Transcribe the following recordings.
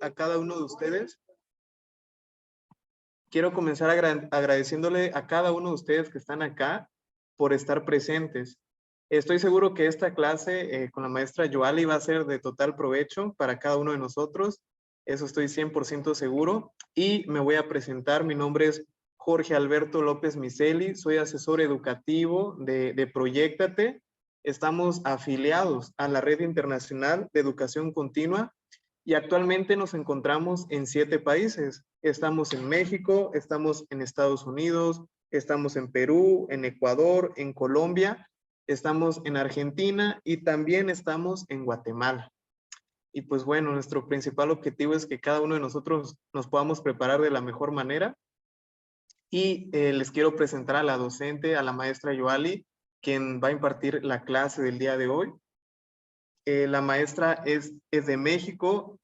A cada uno de ustedes. Quiero comenzar agradeciéndole a cada uno de ustedes que están acá por estar presentes. Estoy seguro que esta clase con la maestra Yoali va a ser de total provecho para cada uno de nosotros. Eso estoy 100% seguro. Y me voy a presentar. Mi nombre es Jorge Alberto López Miceli. Soy asesor educativo de Proyéctate. Estamos afiliados a la Red Internacional de Educación Continua y actualmente nos encontramos en 7 países. Estamos en México, estamos en Estados Unidos, estamos en Perú, en Ecuador, en Colombia, estamos en Argentina y también estamos en Guatemala. Y pues bueno, nuestro principal objetivo es que cada uno de nosotros nos podamos preparar de la mejor manera. Y les quiero presentar a la docente, a la maestra Yoali, quien va a impartir la clase del día de hoy. La maestra es de México,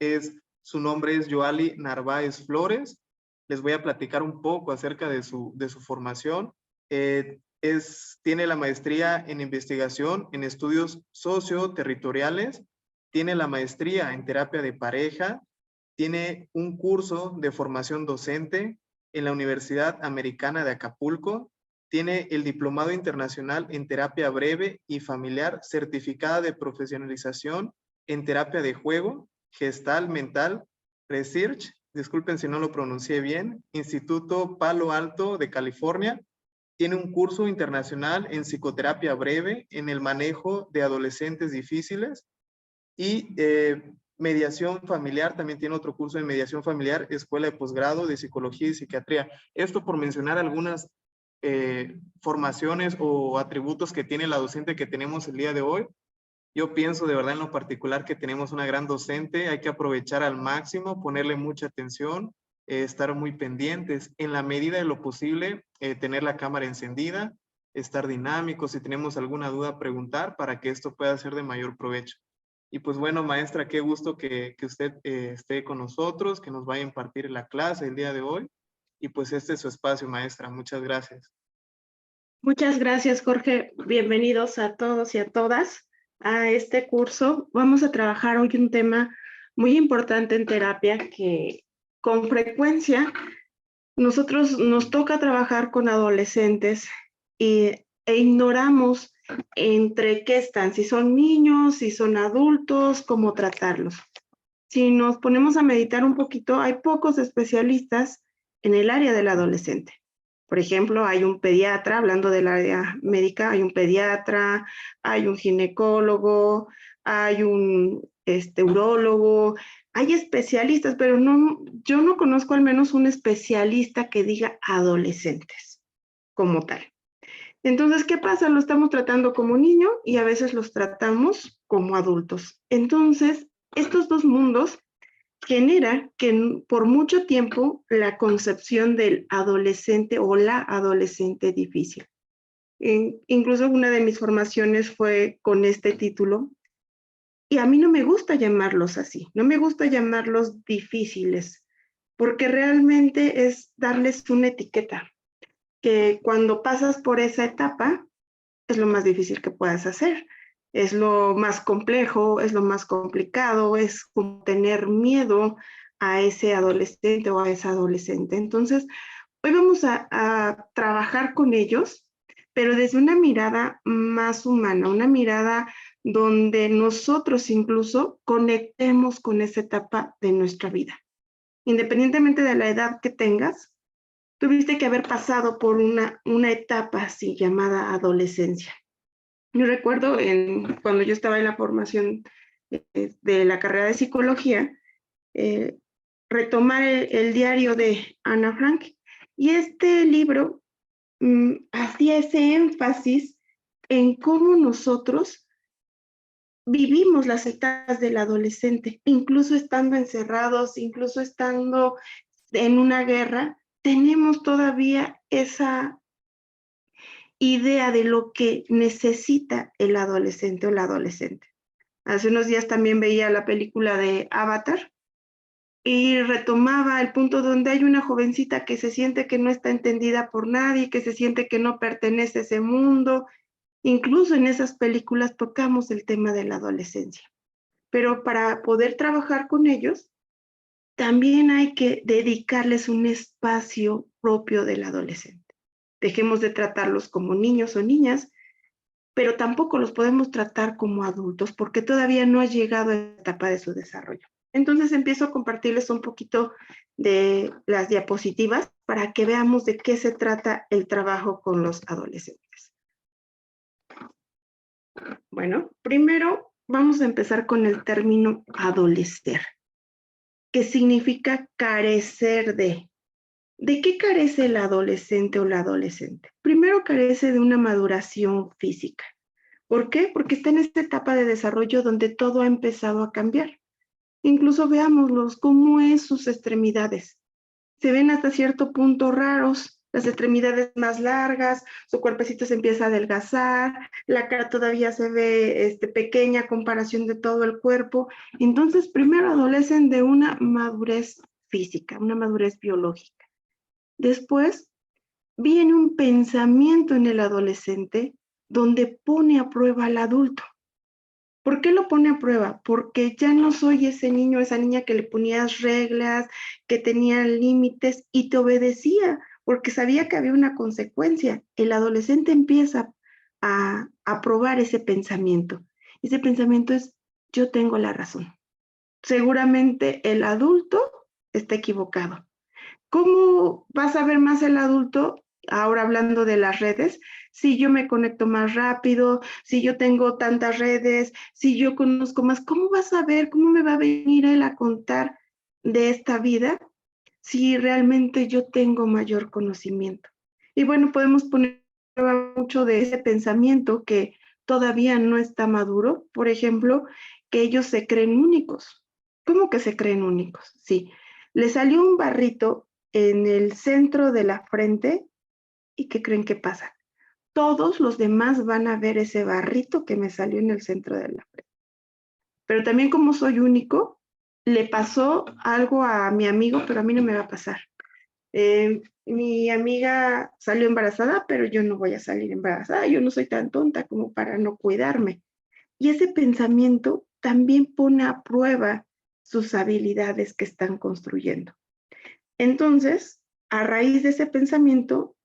su nombre es Yoali Narváez Flores. Les voy a platicar un poco acerca de su formación. Tiene la maestría en investigación en estudios socioterritoriales, tiene la maestría en terapia de pareja, tiene un curso de formación docente en la Universidad Americana de Acapulco, tiene el Diplomado Internacional en Terapia Breve y Familiar, certificada de profesionalización en terapia de juego, Gestalt Mental Research, disculpen si no lo pronuncié bien, Instituto Palo Alto de California. Tiene un curso internacional en psicoterapia breve en el manejo de adolescentes difíciles y mediación familiar, también tiene otro curso de mediación familiar, escuela de posgrado de psicología y psiquiatría. Esto por mencionar algunas formaciones o atributos que tiene la docente que tenemos el día de hoy. Yo pienso de verdad en lo particular que tenemos una gran docente, hay que aprovechar al máximo, ponerle mucha atención, estar muy pendientes, en la medida de lo posible, tener la cámara encendida, estar dinámicos, si tenemos alguna duda, preguntar para que esto pueda ser de mayor provecho. Y pues bueno, maestra, qué gusto que usted esté con nosotros, que nos vaya a impartir la clase el día de hoy. Y pues este es su espacio, maestra. Muchas gracias. Muchas gracias, Jorge. Bienvenidos a todos y a todas a este curso. Vamos a trabajar hoy un tema muy importante en terapia que con frecuencia nosotros nos toca trabajar con adolescentes e ignoramos entre qué están, si son niños, si son adultos, cómo tratarlos. Si nos ponemos a meditar un poquito, hay pocos especialistas en el área del adolescente. Por ejemplo, hay un pediatra, hablando del área médica, hay un pediatra, hay un ginecólogo, hay un urólogo, hay especialistas, pero yo no conozco al menos un especialista que diga adolescentes como tal. Entonces, ¿qué pasa? Lo estamos tratando como niño y a veces los tratamos como adultos. Entonces, estos dos mundos genera que por mucho tiempo la concepción del adolescente o la adolescente difícil. Incluso una de mis formaciones fue con este título y a mí no me gusta llamarlos así, no me gusta llamarlos difíciles, porque realmente es darles una etiqueta, que cuando pasas por esa etapa es lo más difícil que puedas hacer. Es lo más complejo, es lo más complicado, es como tener miedo a ese adolescente o a esa adolescente. Entonces, hoy vamos a trabajar con ellos, pero desde una mirada más humana, una mirada donde nosotros incluso conectemos con esa etapa de nuestra vida. Independientemente de la edad que tengas, tuviste que haber pasado por una etapa así llamada adolescencia. Yo recuerdo cuando yo estaba en la formación de la carrera de psicología, retomar el diario de Ana Frank, y este libro hacía ese énfasis en cómo nosotros vivimos las etapas del adolescente, incluso estando encerrados, incluso estando en una guerra, tenemos todavía esa idea de lo que necesita el adolescente o la adolescente. Hace unos días también veía la película de Avatar y retomaba el punto donde hay una jovencita que se siente que no está entendida por nadie, que se siente que no pertenece a ese mundo. Incluso en esas películas tocamos el tema de la adolescencia. Pero para poder trabajar con ellos, también hay que dedicarles un espacio propio del adolescente. Dejemos de tratarlos como niños o niñas, pero tampoco los podemos tratar como adultos porque todavía no ha llegado a la etapa de su desarrollo. Entonces empiezo a compartirles un poquito de las diapositivas para que veamos de qué se trata el trabajo con los adolescentes. Bueno, primero vamos a empezar con el término adolecer, que significa carecer de. ¿De qué carece el adolescente o la adolescente? Primero carece de una maduración física. ¿Por qué? Porque está en esta etapa de desarrollo donde todo ha empezado a cambiar. Incluso veámoslos, cómo es sus extremidades. Se ven hasta cierto punto raros, las extremidades más largas, su cuerpecito se empieza a adelgazar, la cara todavía se ve pequeña a comparación de todo el cuerpo. Entonces, primero adolecen de una madurez física, una madurez biológica. Después, viene un pensamiento en el adolescente donde pone a prueba al adulto. ¿Por qué lo pone a prueba? Porque ya no soy ese niño, esa niña que le ponías reglas, que tenía límites y te obedecía, porque sabía que había una consecuencia. El adolescente empieza a probar ese pensamiento. Ese pensamiento es, yo tengo la razón. Seguramente el adulto está equivocado. ¿Cómo vas a ver más el adulto? Ahora hablando de las redes, si yo me conecto más rápido, si yo tengo tantas redes, si yo conozco más, ¿cómo vas a ver, cómo me va a venir él a contar de esta vida si realmente yo tengo mayor conocimiento? Y bueno, podemos poner mucho de ese pensamiento que todavía no está maduro, por ejemplo, que ellos se creen únicos. ¿Cómo que se creen únicos? Sí, le salió un barrito en el centro de la frente y ¿qué creen que pasa? Todos los demás van a ver ese barrito que me salió en el centro de la frente. Pero también como soy único, le pasó algo a mi amigo, pero a mí no me va a pasar. Mi amiga salió embarazada, pero yo no voy a salir embarazada. Yo no soy tan tonta como para no cuidarme. Y ese pensamiento también pone a prueba sus habilidades que están construyendo. Entonces, a raíz de ese pensamiento,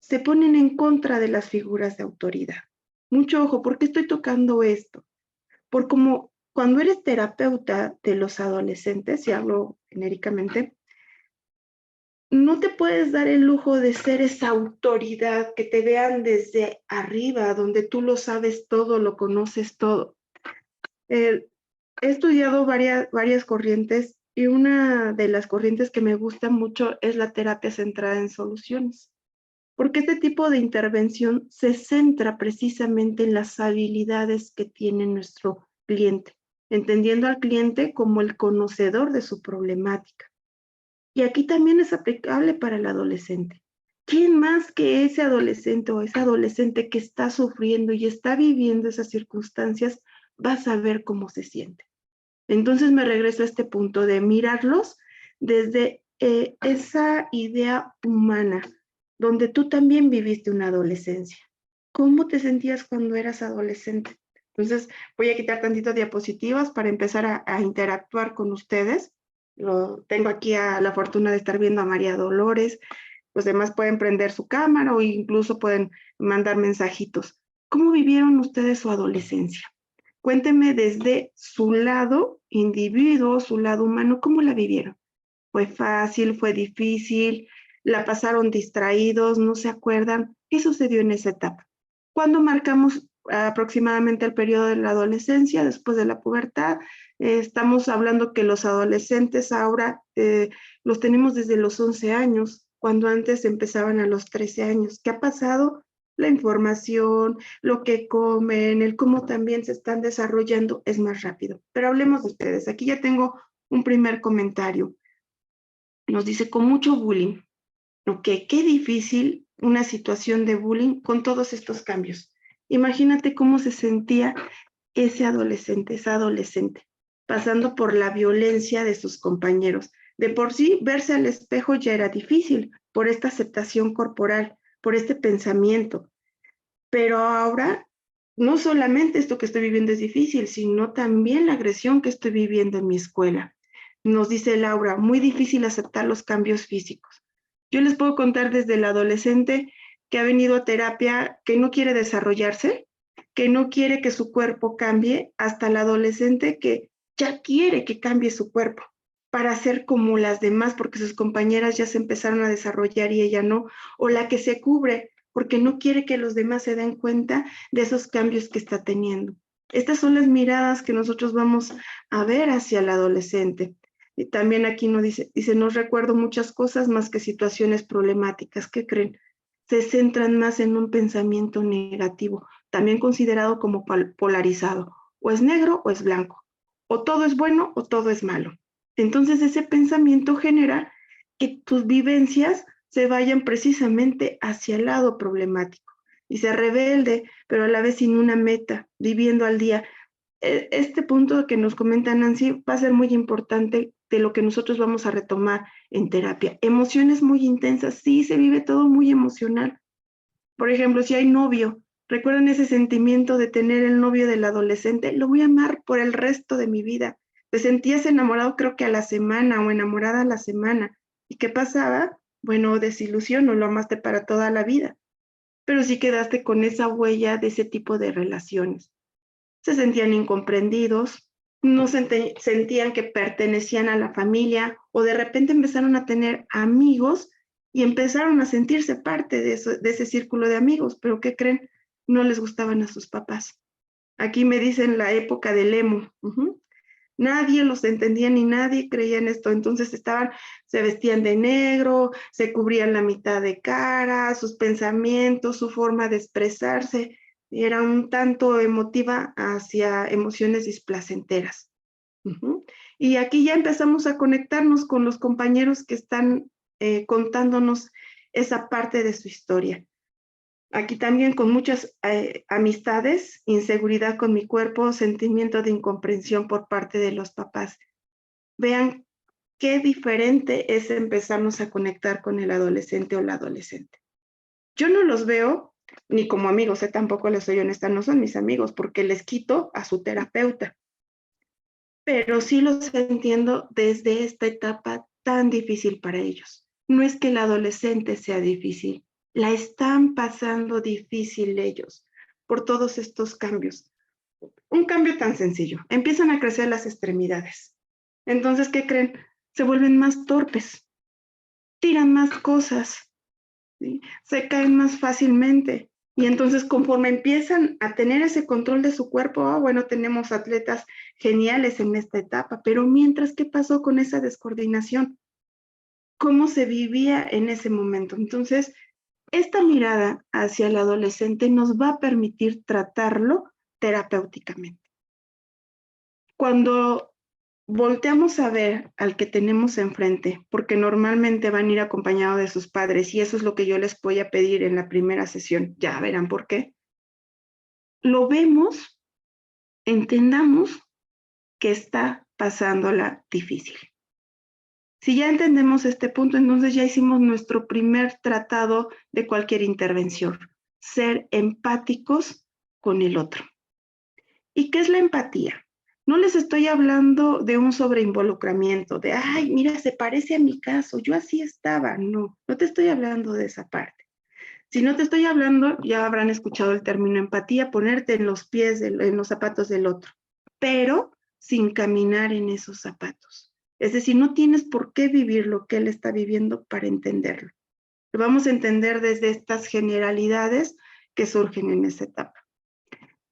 se ponen en contra de las figuras de autoridad. Mucho ojo, ¿por qué estoy tocando esto? Por como cuando eres terapeuta de los adolescentes, y hablo genéricamente, no te puedes dar el lujo de ser esa autoridad que te vean desde arriba, donde tú lo sabes todo, lo conoces todo. He estudiado varias corrientes y una de las corrientes que me gusta mucho es la terapia centrada en soluciones, porque este tipo de intervención se centra precisamente en las habilidades que tiene nuestro cliente, entendiendo al cliente como el conocedor de su problemática. Y aquí también es aplicable para el adolescente. ¿Quién más que ese adolescente o esa adolescente que está sufriendo y está viviendo esas circunstancias va a saber cómo se siente? Entonces me regreso a este punto de mirarlos desde esa idea humana, donde tú también viviste una adolescencia. ¿Cómo te sentías cuando eras adolescente? Entonces voy a quitar tantito diapositivas para empezar a interactuar con ustedes. Tengo aquí la fortuna de estar viendo a María Dolores. Los demás pueden prender su cámara o incluso pueden mandar mensajitos. ¿Cómo vivieron ustedes su adolescencia? Cuéntenme desde su lado individuo, su lado humano, ¿cómo la vivieron? ¿Fue fácil? ¿Fue difícil? ¿La pasaron distraídos? ¿No se acuerdan? ¿Qué sucedió en esa etapa? ¿Cuándo marcamos aproximadamente el periodo de la adolescencia, después de la pubertad? Estamos hablando que los adolescentes ahora los tenemos desde los 11 años, cuando antes empezaban a los 13 años. ¿Qué ha pasado? La información, lo que comen, el cómo también se están desarrollando es más rápido. Pero hablemos de ustedes. Aquí ya tengo un primer comentario. Nos dice, con mucho bullying. Ok, qué difícil una situación de bullying con todos estos cambios. Imagínate cómo se sentía ese adolescente, esa adolescente, pasando por la violencia de sus compañeros. De por sí, verse al espejo ya era difícil por esta aceptación corporal, por este pensamiento. Pero ahora, no solamente esto que estoy viviendo es difícil, sino también la agresión que estoy viviendo en mi escuela. nos dice Laura, muy difícil aceptar los cambios físicos. Yo les puedo contar desde el adolescente que ha venido a terapia, que no quiere desarrollarse, que no quiere que su cuerpo cambie, hasta el adolescente que ya quiere que cambie su cuerpo para ser como las demás, porque sus compañeras ya se empezaron a desarrollar y ella no, o la que se cubre porque no quiere que los demás se den cuenta de esos cambios que está teniendo. Estas son las miradas que nosotros vamos a ver hacia el adolescente. Y también aquí nos dice, no recuerdo muchas cosas más que situaciones problemáticas. ¿Qué creen? Se centran más en un pensamiento negativo, también considerado como polarizado. O es negro o es blanco. O todo es bueno o todo es malo. Entonces ese pensamiento genera que tus vivencias se vayan precisamente hacia el lado problemático. Y se rebelde, pero a la vez sin una meta, viviendo al día. Este punto que nos comenta Nancy va a ser muy importante de lo que nosotros vamos a retomar en terapia. Emociones muy intensas, sí, se vive todo muy emocional. Por ejemplo, si hay novio, ¿recuerdan ese sentimiento de tener el novio del adolescente? Lo voy a amar por el resto de mi vida. Te sentías enamorado creo que a la semana o enamorada a la semana. ¿Y qué pasaba? Bueno, desilusión, no lo amaste para toda la vida. Pero sí quedaste con esa huella de ese tipo de relaciones. Se sentían incomprendidos, no sentían que pertenecían a la familia o de repente empezaron a tener amigos y empezaron a sentirse parte de ese círculo de amigos, pero ¿qué creen? No les gustaban a sus papás. Aquí me dicen la época del emo. Nadie los entendía ni nadie creía en esto. Entonces se vestían de negro, se cubrían la mitad de cara, sus pensamientos, su forma de expresarse era un tanto emotiva hacia emociones displacenteras. Y aquí ya empezamos a conectarnos con los compañeros que están contándonos esa parte de su historia. Aquí también con muchas amistades, inseguridad con mi cuerpo, sentimiento de incomprensión por parte de los papás. Vean qué diferente es empezarnos a conectar con el adolescente o la adolescente. Yo no los veo ni como amigos, tampoco les soy honesta, no son mis amigos porque les quito a su terapeuta. Pero sí los entiendo desde esta etapa tan difícil para ellos. No es que el adolescente sea difícil, la están pasando difícil ellos por todos estos cambios. Un cambio tan sencillo, empiezan a crecer las extremidades. Entonces, ¿qué creen? Se vuelven más torpes, tiran más cosas, ¿sí? Se caen más fácilmente. Y entonces conforme empiezan a tener ese control de su cuerpo, bueno, tenemos atletas geniales en esta etapa, pero mientras, ¿qué pasó con esa descoordinación? ¿Cómo se vivía en ese momento? Entonces, esta mirada hacia el adolescente nos va a permitir tratarlo terapéuticamente. Cuando volteamos a ver al que tenemos enfrente, porque normalmente van a ir acompañados de sus padres, y eso es lo que yo les voy a pedir en la primera sesión, ya verán por qué. Lo vemos, entendamos que está pasándola difícil. Si ya entendemos este punto, entonces ya hicimos nuestro primer tratado de cualquier intervención, ser empáticos con el otro. ¿Y qué es la empatía? No les estoy hablando de un sobreinvolucramiento, de, ay, mira, se parece a mi caso, yo así estaba. No, no te estoy hablando de esa parte. Si no te estoy hablando, ya habrán escuchado el término empatía, ponerte en los pies, en los zapatos del otro, pero sin caminar en esos zapatos. Es decir, no tienes por qué vivir lo que él está viviendo para entenderlo. Lo vamos a entender desde estas generalidades que surgen en esta etapa.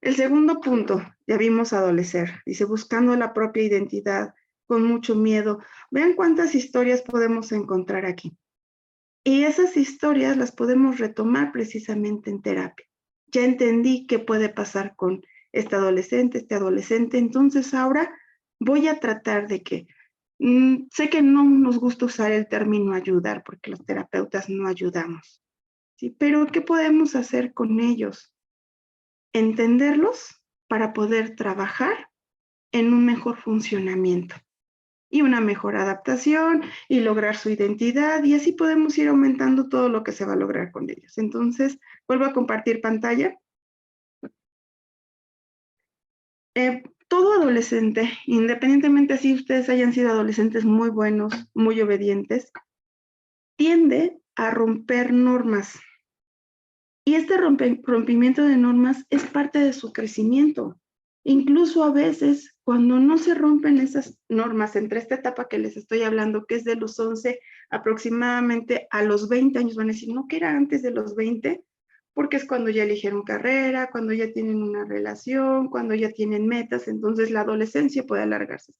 El segundo punto, ya vimos adolecer, dice buscando la propia identidad, con mucho miedo. Vean cuántas historias podemos encontrar aquí. Y esas historias las podemos retomar precisamente en terapia. Ya entendí qué puede pasar con este adolescente, entonces ahora voy a tratar de que, sé que no nos gusta usar el término ayudar, porque los terapeutas no ayudamos, ¿sí? Pero ¿qué podemos hacer con ellos? Entenderlos para poder trabajar en un mejor funcionamiento y una mejor adaptación y lograr su identidad, y así podemos ir aumentando todo lo que se va a lograr con ellos. Entonces, vuelvo a compartir pantalla. todo adolescente, independientemente si ustedes hayan sido adolescentes muy buenos, muy obedientes, tiende a romper normas. Y este rompimiento de normas es parte de su crecimiento. Incluso a veces, cuando no se rompen esas normas entre esta etapa que les estoy hablando, que es de los 11 aproximadamente a los 20 años, van a decir, no, que era antes de los 20, porque es cuando ya eligieron carrera, cuando ya tienen una relación, cuando ya tienen metas, entonces la adolescencia puede alargarse.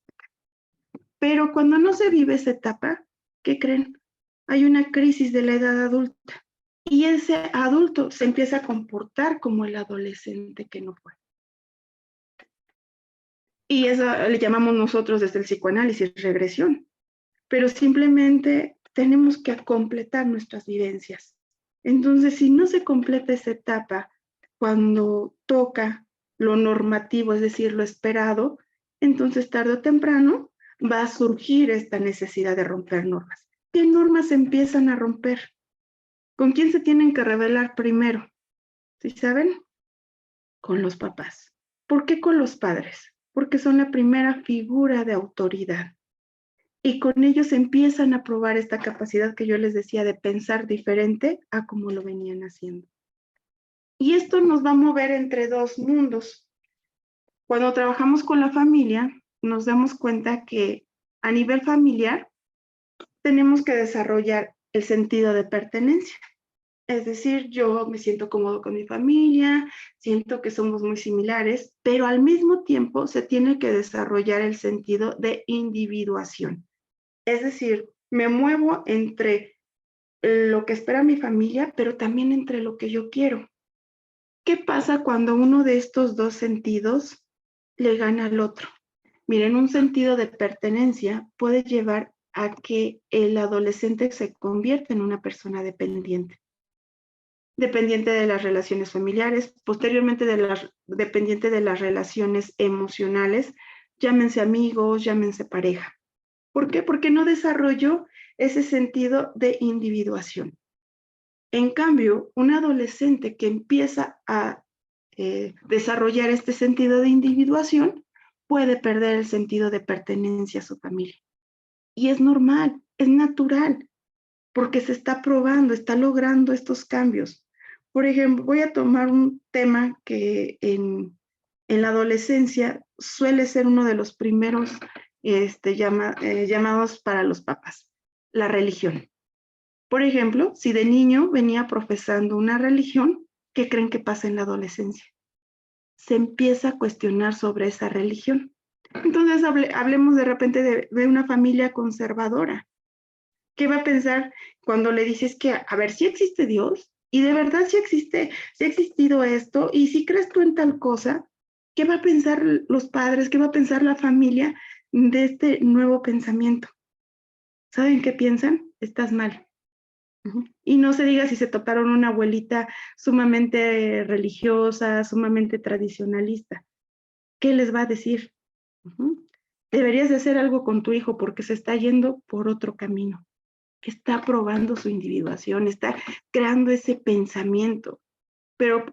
Pero cuando no se vive esa etapa, ¿qué creen? Hay una crisis de la edad adulta y ese adulto se empieza a comportar como el adolescente que no fue. Y eso le llamamos nosotros desde el psicoanálisis regresión, pero simplemente tenemos que completar nuestras vivencias. Entonces, si no se completa esa etapa cuando toca lo normativo, es decir, lo esperado, entonces tarde o temprano va a surgir esta necesidad de romper normas. ¿Qué normas empiezan a romper? ¿Con quién se tienen que rebelar primero? ¿Sí saben? Con los papás. ¿Por qué con los padres? Porque son la primera figura de autoridad. Y con ellos empiezan a probar esta capacidad que yo les decía de pensar diferente a como lo venían haciendo. Y esto nos va a mover entre dos mundos. Cuando trabajamos con la familia, nos damos cuenta que a nivel familiar tenemos que desarrollar el sentido de pertenencia. Es decir, yo me siento cómodo con mi familia, siento que somos muy similares, pero al mismo tiempo se tiene que desarrollar el sentido de individuación. Es decir, me muevo entre lo que espera mi familia, pero también entre lo que yo quiero. ¿Qué pasa cuando uno de estos dos sentidos le gana al otro? Miren, un sentido de pertenencia puede llevar a que el adolescente se convierta en una persona dependiente. Dependiente de las relaciones familiares, posteriormente dependiente de las relaciones emocionales, llámense amigos, llámense pareja. ¿Por qué? Porque no desarrolló ese sentido de individuación. En cambio, un adolescente que empieza a desarrollar este sentido de individuación puede perder el sentido de pertenencia a su familia. Y es normal, es natural, porque se está probando, está logrando estos cambios. Por ejemplo, voy a tomar un tema que en la adolescencia suele ser uno de los primeros llamados para los papás, la religión. Por ejemplo, si de niño venía profesando una religión, ¿qué creen que pasa en la adolescencia? Se empieza a cuestionar sobre esa religión. Entonces, hablemos de repente de una familia conservadora. ¿Qué va a pensar cuando le dices que, a ver, si existe Dios? Y de verdad si existe, si ha existido esto, y si crees tú en tal cosa, ¿qué va a pensar los padres? ¿Qué va a pensar la familia de este nuevo pensamiento? ¿Saben qué piensan? Estás mal. Y no se diga si se toparon una abuelita sumamente religiosa, sumamente tradicionalista. ¿Qué les va a decir? Deberías de hacer algo con tu hijo porque se está yendo por otro camino. Está probando su individuación, está creando ese pensamiento. Pero,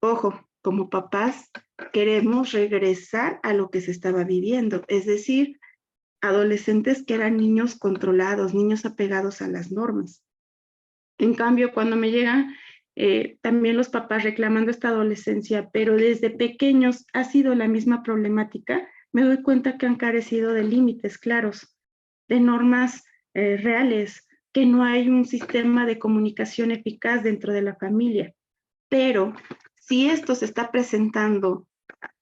ojo, como papás queremos regresar a lo que se estaba viviendo, es decir, adolescentes que eran niños controlados, niños apegados a las normas. En cambio, cuando me llegan también los papás reclamando esta adolescencia, pero desde pequeños ha sido la misma problemática, me doy cuenta que han carecido de límites claros, de normas reales, que no hay un sistema de comunicación eficaz dentro de la familia. Pero si esto se está presentando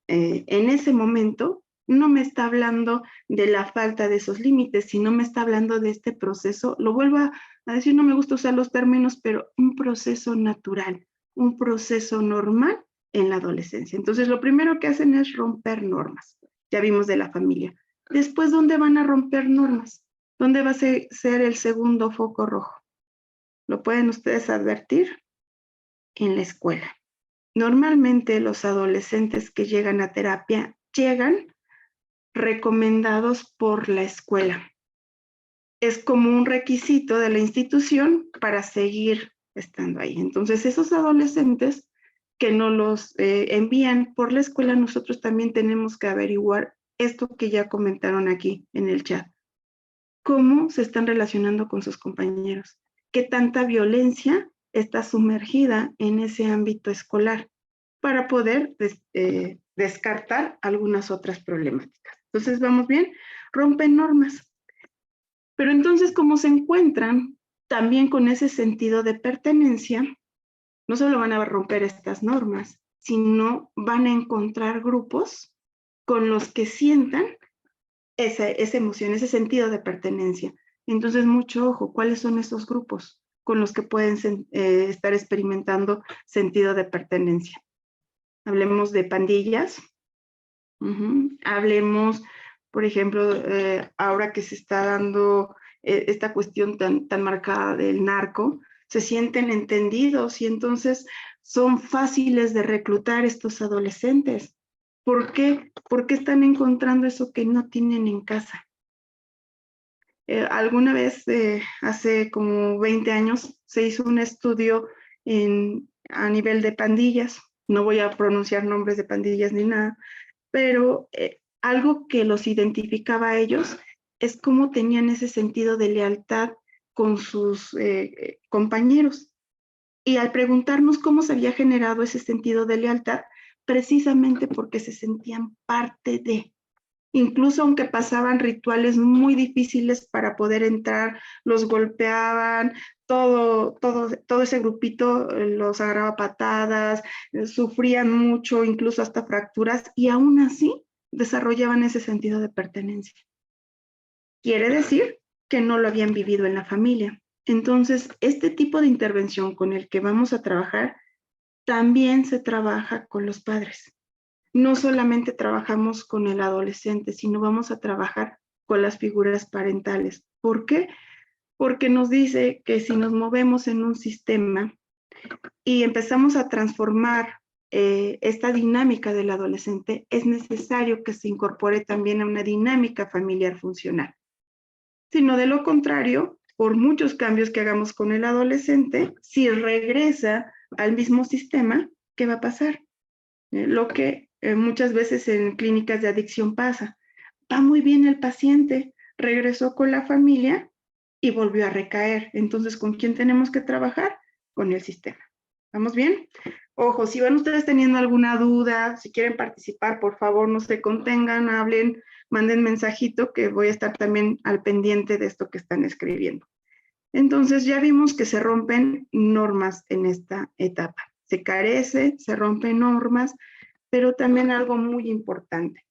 en ese momento, no me está hablando de la falta de esos límites, sino me está hablando de este proceso, lo vuelvo a decir, no me gusta usar los términos, pero un proceso natural, un proceso normal en la adolescencia. Entonces, lo primero que hacen es romper normas. Ya vimos de la familia. Después, ¿dónde van a romper normas? ¿Dónde va a ser el segundo foco rojo? ¿Lo pueden ustedes advertir? En la escuela. Normalmente los adolescentes que llegan a terapia llegan recomendados por la escuela. Es como un requisito de la institución para seguir estando ahí. Entonces, esos adolescentes que no los envían por la escuela, nosotros también tenemos que averiguar esto que ya comentaron aquí en el chat. ¿Cómo se están relacionando con sus compañeros? ¿Qué tanta violencia está sumergida en ese ámbito escolar? Para poder descartar algunas otras problemáticas. Entonces, ¿vamos bien? Rompen normas. Pero entonces, como se encuentran también con ese sentido de pertenencia, no solo van a romper estas normas, sino van a encontrar grupos con los que sientan esa emoción, ese sentido de pertenencia. Entonces, mucho ojo, ¿cuáles son esos grupos con los que pueden estar experimentando sentido de pertenencia? Hablemos de pandillas. Hablemos, por ejemplo, ahora que se está dando esta cuestión tan marcada del narco, se sienten entendidos y entonces son fáciles de reclutar estos adolescentes. ¿Por qué? Porque están encontrando eso que no tienen en casa. Alguna vez, hace como 20 años, se hizo un estudio a nivel de pandillas. No voy a pronunciar nombres de pandillas ni nada, pero algo que los identificaba a ellos es cómo tenían ese sentido de lealtad con sus compañeros. Y al preguntarnos cómo se había generado ese sentido de lealtad, precisamente porque se sentían parte de, incluso aunque pasaban rituales muy difíciles para poder entrar, los golpeaban, todo ese grupito los agarraba a patadas, sufrían mucho, incluso hasta fracturas, y aún así desarrollaban ese sentido de pertenencia. Quiere decir que no lo habían vivido en la familia. Entonces, este tipo de intervención con el que vamos a trabajar, también se trabaja con los padres. No solamente trabajamos con el adolescente, sino vamos a trabajar con las figuras parentales. ¿Por qué? Porque nos dice que si nos movemos en un sistema y empezamos a transformar esta dinámica del adolescente, es necesario que se incorpore también a una dinámica familiar funcional. Sino de lo contrario, por muchos cambios que hagamos con el adolescente, si regresa al mismo sistema, ¿qué va a pasar? Lo que muchas veces en clínicas de adicción pasa. Va muy bien el paciente, regresó con la familia y volvió a recaer. Entonces, ¿con quién tenemos que trabajar? Con el sistema. ¿Vamos bien? Ojo, si van ustedes teniendo alguna duda, si quieren participar, por favor, no se contengan, hablen, manden mensajito, que voy a estar también al pendiente de esto que están escribiendo. Entonces, ya vimos que se rompen normas en esta etapa. Se carece, se rompen normas, pero también algo muy importante.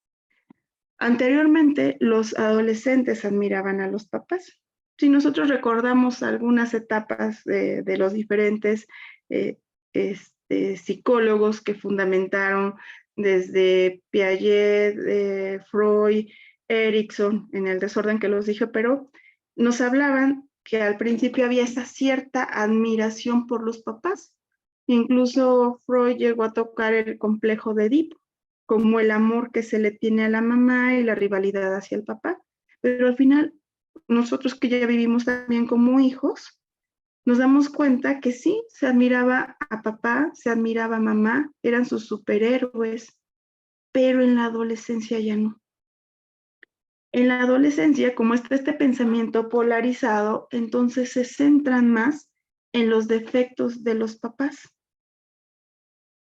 Anteriormente, los adolescentes admiraban a los papás. Si nosotros recordamos algunas etapas de los diferentes psicólogos que fundamentaron desde Piaget, Freud, Erikson, en el desorden que los dije, pero nos hablaban que al principio había esa cierta admiración por los papás. Incluso Freud llegó a tocar el complejo de Edipo, como el amor que se le tiene a la mamá y la rivalidad hacia el papá. Pero al final, nosotros que ya vivimos también como hijos, nos damos cuenta que sí, se admiraba a papá, se admiraba a mamá, eran sus superhéroes, pero en la adolescencia ya no. En la adolescencia, como está este pensamiento polarizado, entonces se centran más en los defectos de los papás,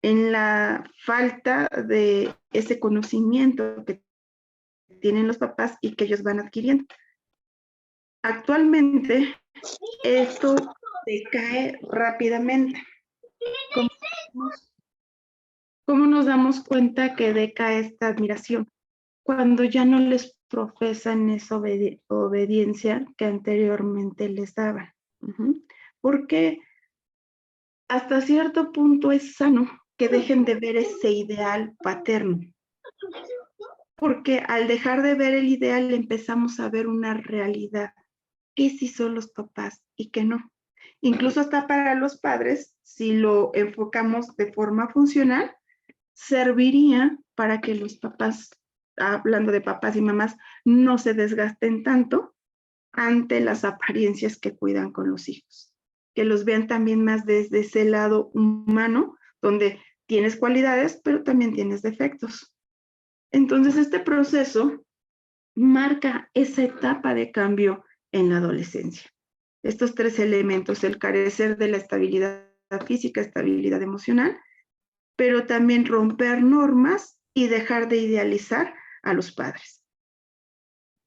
en la falta de ese conocimiento que tienen los papás y que ellos van adquiriendo. Actualmente, esto decae rápidamente. ¿Cómo nos damos cuenta que decae esta admiración? Cuando ya no les profesan esa obediencia que anteriormente les daban. Porque hasta cierto punto es sano que dejen de ver ese ideal paterno. Porque al dejar de ver el ideal empezamos a ver una realidad. ¿Qué sí son los papás y qué no? Incluso hasta para los padres, si lo enfocamos de forma funcional, serviría para que los papás, hablando de papás y mamás, no se desgasten tanto ante las apariencias que cuidan con los hijos. Que los vean también más desde ese lado humano, donde tienes cualidades, pero también tienes defectos. Entonces, este proceso marca esa etapa de cambio en la adolescencia. Estos tres elementos, el carecer de la estabilidad física, estabilidad emocional, pero también romper normas y dejar de idealizar a los padres.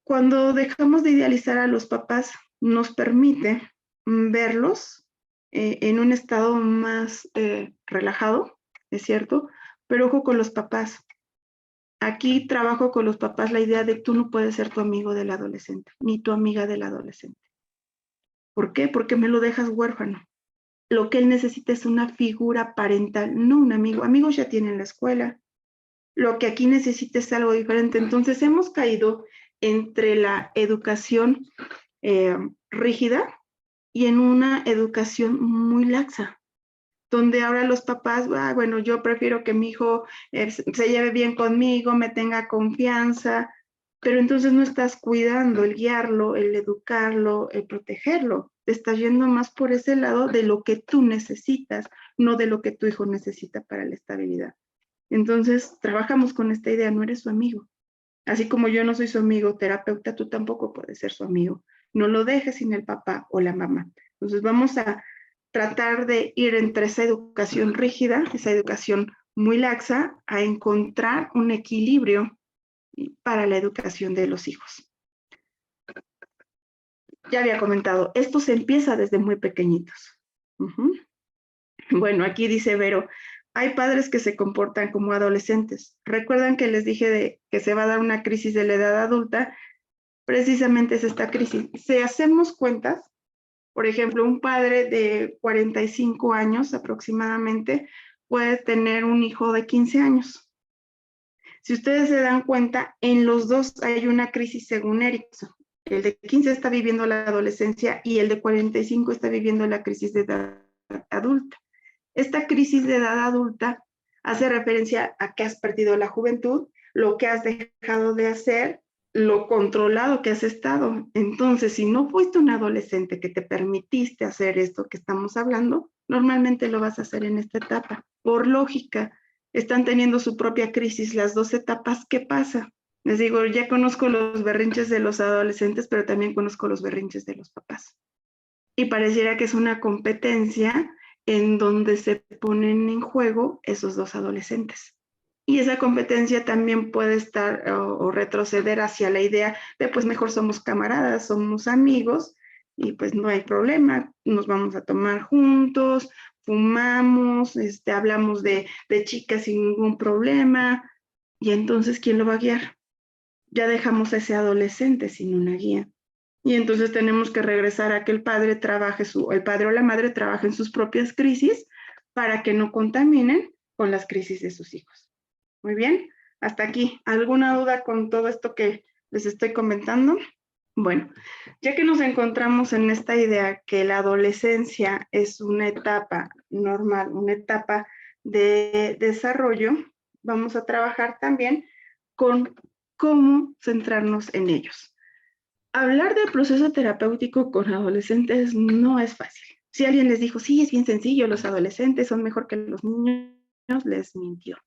Cuando dejamos de idealizar a los papás, nos permite verlos en un estado más relajado, es cierto, pero ojo con los papás. Aquí trabajo con los papás la idea de que tú no puedes ser tu amigo del adolescente, ni tu amiga del adolescente. ¿Por qué? Porque me lo dejas huérfano. Lo que él necesita es una figura parental, no un amigo. Amigos ya tiene en la escuela. Lo que aquí necesita es algo diferente. Entonces hemos caído entre la educación rígida y en una educación muy laxa, donde ahora los papás, bueno, yo prefiero que mi hijo se lleve bien conmigo, me tenga confianza, pero entonces no estás cuidando el guiarlo, el educarlo, el protegerlo. Te estás yendo más por ese lado de lo que tú necesitas, no de lo que tu hijo necesita para la estabilidad. Entonces, trabajamos con esta idea, no eres su amigo. Así como yo no soy su amigo terapeuta, tú tampoco puedes ser su amigo. No lo dejes sin el papá o la mamá. Entonces, vamos a tratar de ir entre esa educación rígida, esa educación muy laxa, a encontrar un equilibrio para la educación de los hijos. Ya había comentado, esto se empieza desde muy pequeñitos. Bueno, aquí dice Vero, hay padres que se comportan como adolescentes. ¿Recuerdan que les dije que se va a dar una crisis de la edad adulta? Precisamente es esta crisis. Si hacemos cuentas, por ejemplo, un padre de 45 años aproximadamente puede tener un hijo de 15 años. Si ustedes se dan cuenta, en los dos hay una crisis según Erickson. El de 15 está viviendo la adolescencia y el de 45 está viviendo la crisis de edad adulta. Esta crisis de edad adulta hace referencia a que has perdido la juventud, lo que has dejado de hacer, lo controlado que has estado. Entonces, si no fuiste un adolescente que te permitiste hacer esto que estamos hablando, normalmente lo vas a hacer en esta etapa. Por lógica, están teniendo su propia crisis las dos etapas. ¿Qué pasa? Les digo, ya conozco los berrinches de los adolescentes, pero también conozco los berrinches de los papás. Y pareciera que es una competencia en donde se ponen en juego esos dos adolescentes. Y esa competencia también puede estar o retroceder hacia la idea de pues mejor somos camaradas, somos amigos y pues no hay problema, nos vamos a tomar juntos, fumamos, hablamos de chicas sin ningún problema. Y entonces, ¿quién lo va a guiar? Ya dejamos a ese adolescente sin una guía. Y entonces tenemos que regresar a que el padre el padre o la madre trabaje en sus propias crisis para que no contaminen con las crisis de sus hijos. Muy bien, hasta aquí. ¿Alguna duda con todo esto que les estoy comentando? Bueno, ya que nos encontramos en esta idea que la adolescencia es una etapa normal, una etapa de desarrollo, vamos a trabajar también con cómo centrarnos en ellos. Hablar del proceso terapéutico con adolescentes no es fácil. Si alguien les dijo, sí, es bien sencillo, los adolescentes son mejor que los niños, les mintió.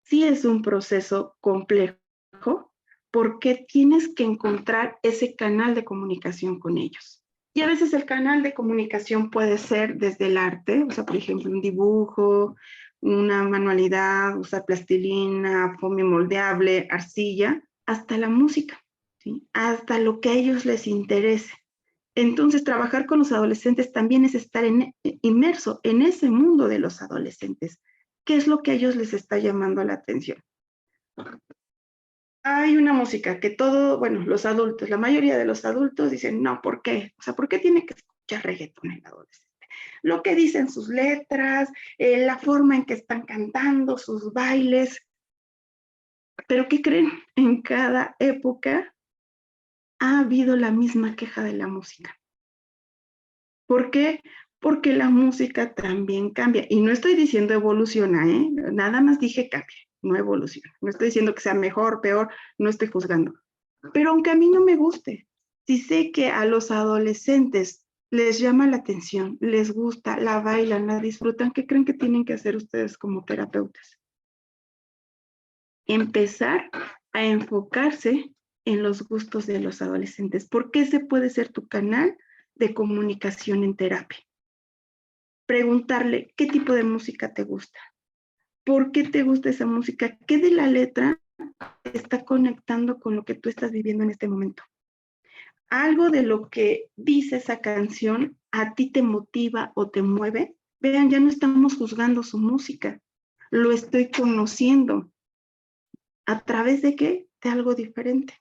Sí es un proceso complejo porque tienes que encontrar ese canal de comunicación con ellos. Y a veces el canal de comunicación puede ser desde el arte, o sea, por ejemplo, un dibujo, una manualidad, usar plastilina, foamy moldeable, arcilla, hasta la música. ¿Sí? Hasta lo que a ellos les interese. Entonces, trabajar con los adolescentes también es estar inmerso en ese mundo de los adolescentes. ¿Qué es lo que a ellos les está llamando la atención? Hay una música que los adultos, la mayoría de los adultos dicen, no, ¿por qué? O sea, ¿por qué tiene que escuchar reggaetón el adolescente? Lo que dicen sus letras, la forma en que están cantando, sus bailes. Pero ¿qué creen? En cada época ha habido la misma queja de la música. ¿Por qué? Porque la música también cambia. Y no estoy diciendo evoluciona, ¿eh? Nada más dije cambia, no evoluciona. No estoy diciendo que sea mejor, peor, no estoy juzgando. Pero aunque a mí no me guste, si sé que a los adolescentes les llama la atención, les gusta, la bailan, la disfrutan, ¿qué creen que tienen que hacer ustedes como terapeutas? empezar a enfocarse en los gustos de los adolescentes, porque ese puede ser tu canal de comunicación en terapia. Preguntarle qué tipo de música te gusta, por qué te gusta esa música, qué de la letra está conectando con lo que tú estás viviendo en este momento. Algo de lo que dice esa canción a ti te motiva o te mueve. Vean, ya no estamos juzgando su música, lo estoy conociendo. ¿A través de qué? De algo diferente.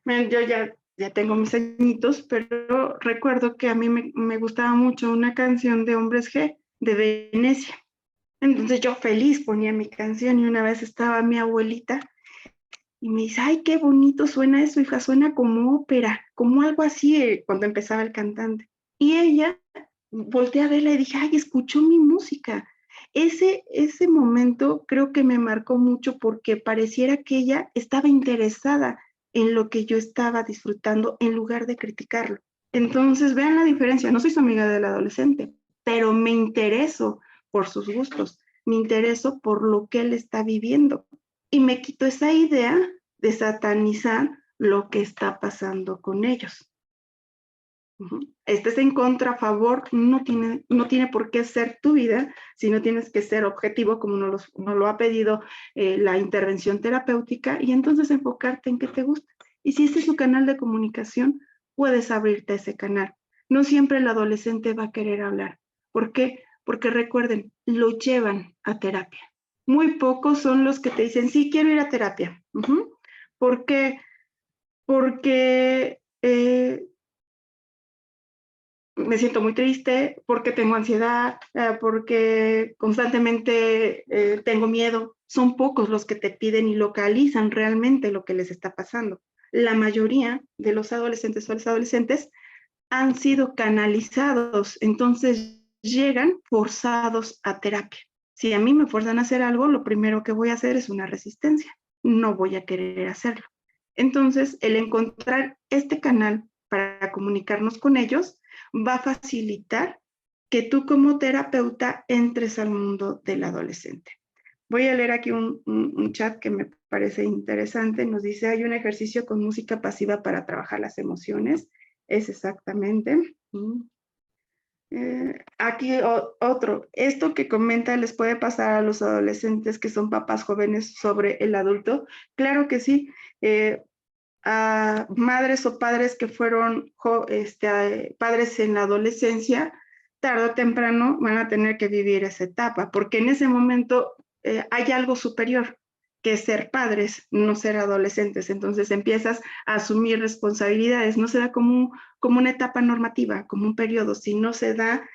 Bueno, yo ya tengo mis añitos, pero recuerdo que a mí me gustaba mucho una canción de Hombres G, de Venecia. Entonces yo feliz ponía mi canción y una vez estaba mi abuelita y me dice, ay, qué bonito suena eso, hija, suena como ópera, como algo así cuando empezaba el cantante. Y ella volteé a verla y dije, ay, escuchó mi música. Ese momento creo que me marcó mucho porque pareciera que ella estaba interesada en lo que yo estaba disfrutando en lugar de criticarlo. Entonces, vean la diferencia. No soy su amiga del adolescente, pero me intereso por sus gustos, me intereso por lo que él está viviendo. Y me quito esa idea de satanizar lo que está pasando con ellos. Estés en contra, a favor, no tiene por qué ser tu vida, sino tienes que ser objetivo, como nos lo ha pedido la intervención terapéutica, y entonces enfocarte en qué te gusta. Y si ese es su canal de comunicación, puedes abrirte a ese canal. No siempre el adolescente va a querer hablar. ¿Por qué? Porque recuerden, lo llevan a terapia. Muy pocos son los que te dicen, sí, quiero ir a terapia. ¿Por qué? Porque me siento muy triste, porque tengo ansiedad, porque constantemente tengo miedo. Son pocos los que te piden y localizan realmente lo que les está pasando. La mayoría de los adolescentes o los adolescentes han sido canalizados, entonces llegan forzados a terapia. Si a mí me fuerzan a hacer algo, lo primero que voy a hacer es una resistencia. No voy a querer hacerlo. Entonces, el encontrar este canal para comunicarnos con ellos va a facilitar que tú como terapeuta entres al mundo del adolescente. Voy a leer aquí un chat que me parece interesante. Nos dice, hay un ejercicio con música pasiva para trabajar las emociones. Es exactamente. Aquí otro. Esto que comenta les puede pasar a los adolescentes que son papás jóvenes sobre el adulto. Claro que sí. A madres o padres que fueron padres en la adolescencia, tarde o temprano van a tener que vivir esa etapa, porque en ese momento hay algo superior que ser padres, no ser adolescentes. Entonces empiezas a asumir responsabilidades, no se da como una etapa normativa, como un periodo, sino se da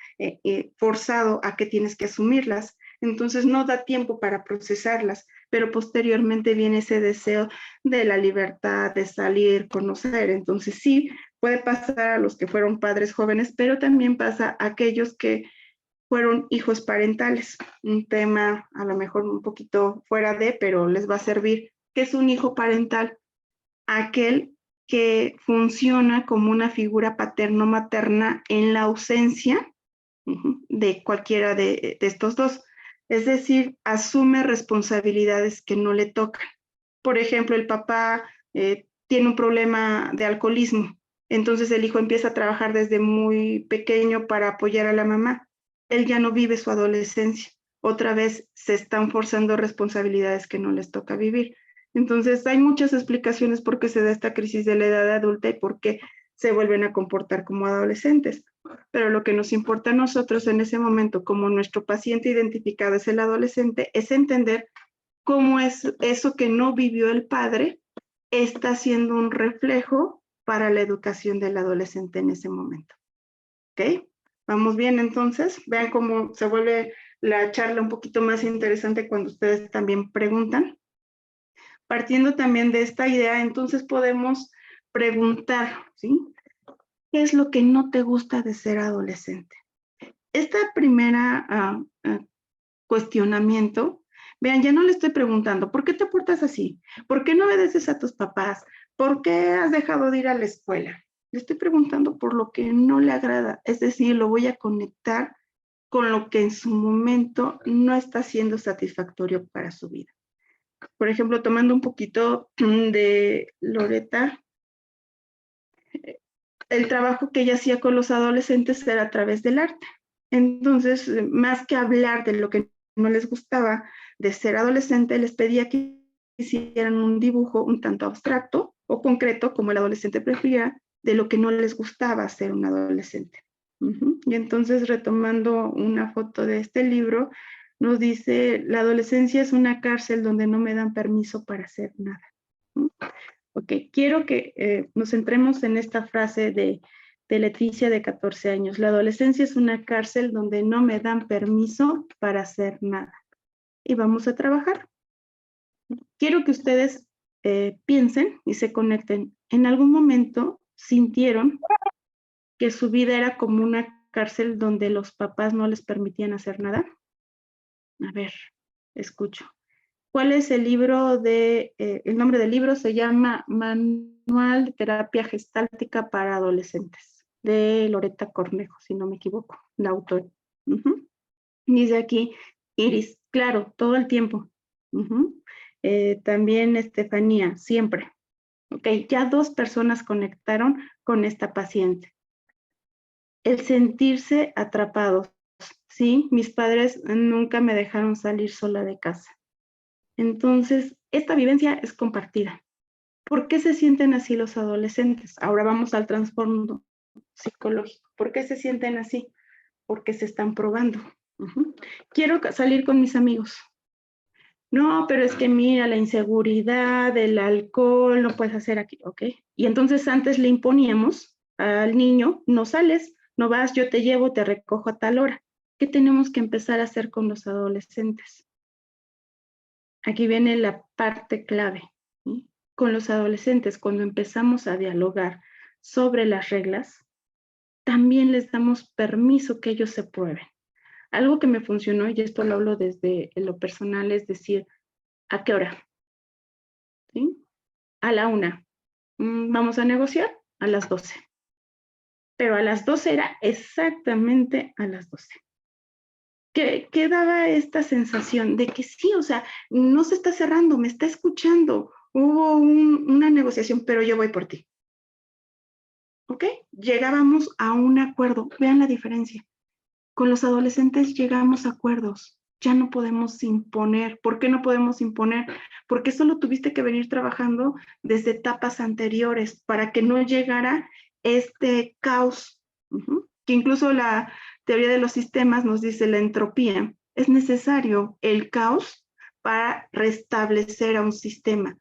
forzado a que tienes que asumirlas. Entonces no da tiempo para procesarlas, pero posteriormente viene ese deseo de la libertad, de salir, conocer. Entonces sí, puede pasar a los que fueron padres jóvenes, pero también pasa a aquellos que fueron hijos parentales. Un tema a lo mejor un poquito fuera de, pero les va a servir. ¿Qué es un hijo parental? Aquel que funciona como una figura paterno-materna en la ausencia de cualquiera de estos dos. Es decir, asume responsabilidades que no le tocan. Por ejemplo, el papá tiene un problema de alcoholismo, entonces el hijo empieza a trabajar desde muy pequeño para apoyar a la mamá. Él ya no vive su adolescencia. Otra vez se están forzando responsabilidades que no les toca vivir. Entonces, hay muchas explicaciones por qué se da esta crisis de la edad adulta y por qué se vuelven a comportar como adolescentes. Pero lo que nos importa a nosotros en ese momento, como nuestro paciente identificado es el adolescente, es entender cómo es eso que no vivió el padre, está siendo un reflejo para la educación del adolescente en ese momento. ¿Ok? ¿Vamos bien entonces? Vean cómo se vuelve la charla un poquito más interesante cuando ustedes también preguntan. Partiendo también de esta idea, entonces podemos preguntar, ¿sí? ¿Qué es lo que no te gusta de ser adolescente? Esta primera cuestionamiento, vean, ya no le estoy preguntando, ¿por qué te portas así? ¿Por qué no obedeces a tus papás? ¿Por qué has dejado de ir a la escuela? Le estoy preguntando por lo que no le agrada, es decir, lo voy a conectar con lo que en su momento no está siendo satisfactorio para su vida. por ejemplo, tomando un poquito de Loretta, el trabajo que ella hacía con los adolescentes era a través del arte. Entonces, más que hablar de lo que no les gustaba de ser adolescente, les pedía que hicieran un dibujo un tanto abstracto o concreto, como el adolescente prefería, de lo que no les gustaba ser un adolescente. Y entonces, retomando una foto de este libro, nos dice, la adolescencia es una cárcel donde no me dan permiso para hacer nada. Ok, quiero que nos centremos en esta frase de Leticia de 14 años. La adolescencia es una cárcel donde no me dan permiso para hacer nada. Y vamos a trabajar. Quiero que ustedes piensen y se conecten. ¿En algún momento sintieron que su vida era como una cárcel donde los papás no les permitían hacer nada? A ver, escucho. ¿Cuál es el libro el nombre del libro se llama Manual de Terapia Gestáltica para Adolescentes, de Loretta Cornejo, si no me equivoco, la autora. Dice aquí, Iris, claro, todo el tiempo. También Estefanía, siempre. Ok, ya 2 personas conectaron con esta paciente. El sentirse atrapados. Sí, mis padres nunca me dejaron salir sola de casa. Entonces, esta vivencia es compartida. ¿Por qué se sienten así los adolescentes? Ahora vamos al trasfondo psicológico. ¿Por qué se sienten así? Porque se están probando. Quiero salir con mis amigos. No, pero es que mira, la inseguridad, el alcohol, no puedes hacer aquí, ¿ok? Y entonces antes le imponíamos al niño, no sales, no vas, yo te llevo, te recojo a tal hora. ¿Qué tenemos que empezar a hacer con los adolescentes? Aquí viene la parte clave. ¿Sí? Con los adolescentes, cuando empezamos a dialogar sobre las reglas, también les damos permiso que ellos se prueben. Algo que me funcionó, y esto lo hablo desde lo personal, es decir, ¿a qué hora? ¿Sí? A la 1. ¿Vamos a negociar? A las 12. Pero a las 12 era exactamente a las 12. Que daba esta sensación de que sí, o sea, no se está cerrando, me está escuchando, hubo una negociación, pero yo voy por ti. ¿Ok? Llegábamos a un acuerdo. Vean la diferencia. Con los adolescentes llegamos a acuerdos. Ya no podemos imponer. ¿Por qué no podemos imponer? Porque solo tuviste que venir trabajando desde etapas anteriores para que no llegara este caos. Que incluso la teoría de los sistemas nos dice la entropía. Es necesario el caos para restablecer a un sistema.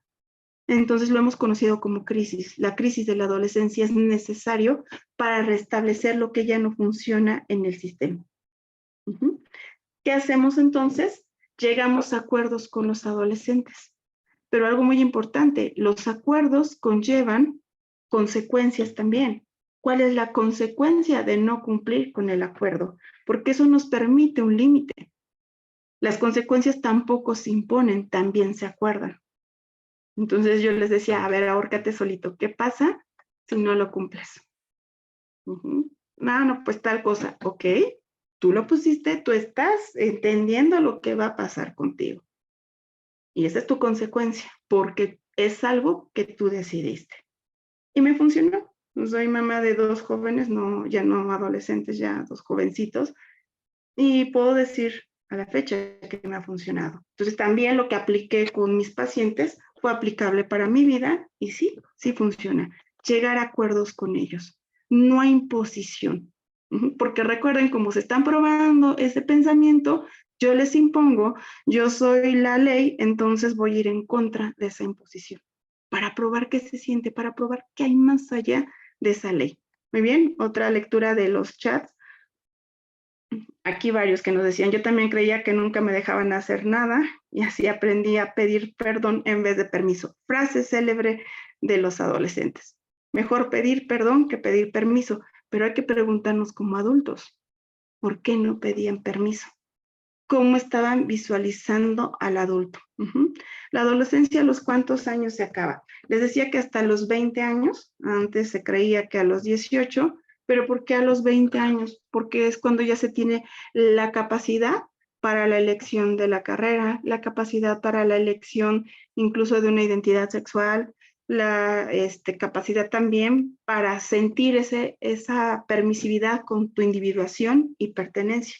Entonces lo hemos conocido como crisis. La crisis de la adolescencia es necesario para restablecer lo que ya no funciona en el sistema. ¿Qué hacemos entonces? Llegamos a acuerdos con los adolescentes. Pero algo muy importante, los acuerdos conllevan consecuencias también. ¿Cuál es la consecuencia de no cumplir con el acuerdo? Porque eso nos permite un límite. Las consecuencias tampoco se imponen, también se acuerdan. Entonces yo les decía, a ver, ahórcate solito. ¿Qué pasa si no lo cumples? No, pues tal cosa. Ok, tú lo pusiste, tú estás entendiendo lo que va a pasar contigo. Y esa es tu consecuencia, porque es algo que tú decidiste. Y me funcionó. Soy mamá de 2 jóvenes, no, ya no adolescentes, ya 2 jovencitos. Y puedo decir a la fecha que me ha funcionado. Entonces también lo que apliqué con mis pacientes fue aplicable para mi vida y sí, sí funciona. Llegar a acuerdos con ellos. No hay imposición. Porque recuerden, como se están probando ese pensamiento, yo les impongo, yo soy la ley, entonces voy a ir en contra de esa imposición. Para probar qué se siente, para probar qué hay más allá de esa ley. Muy bien, otra lectura de los chats. Aquí varios que nos decían, yo también creía que nunca me dejaban hacer nada y así aprendí a pedir perdón en vez de permiso. Frase célebre de los adolescentes. Mejor pedir perdón que pedir permiso, pero hay que preguntarnos como adultos, ¿por qué no pedían permiso? ¿Cómo estaban visualizando al adulto? La adolescencia, ¿a los cuántos años se acaba? Les decía que hasta los 20 años, antes se creía que a los 18, pero ¿por qué a los 20 años? Porque es cuando ya se tiene la capacidad para la elección de la carrera, la capacidad para la elección incluso de una identidad sexual, la capacidad también para sentir esa permisividad con tu individuación y pertenencia.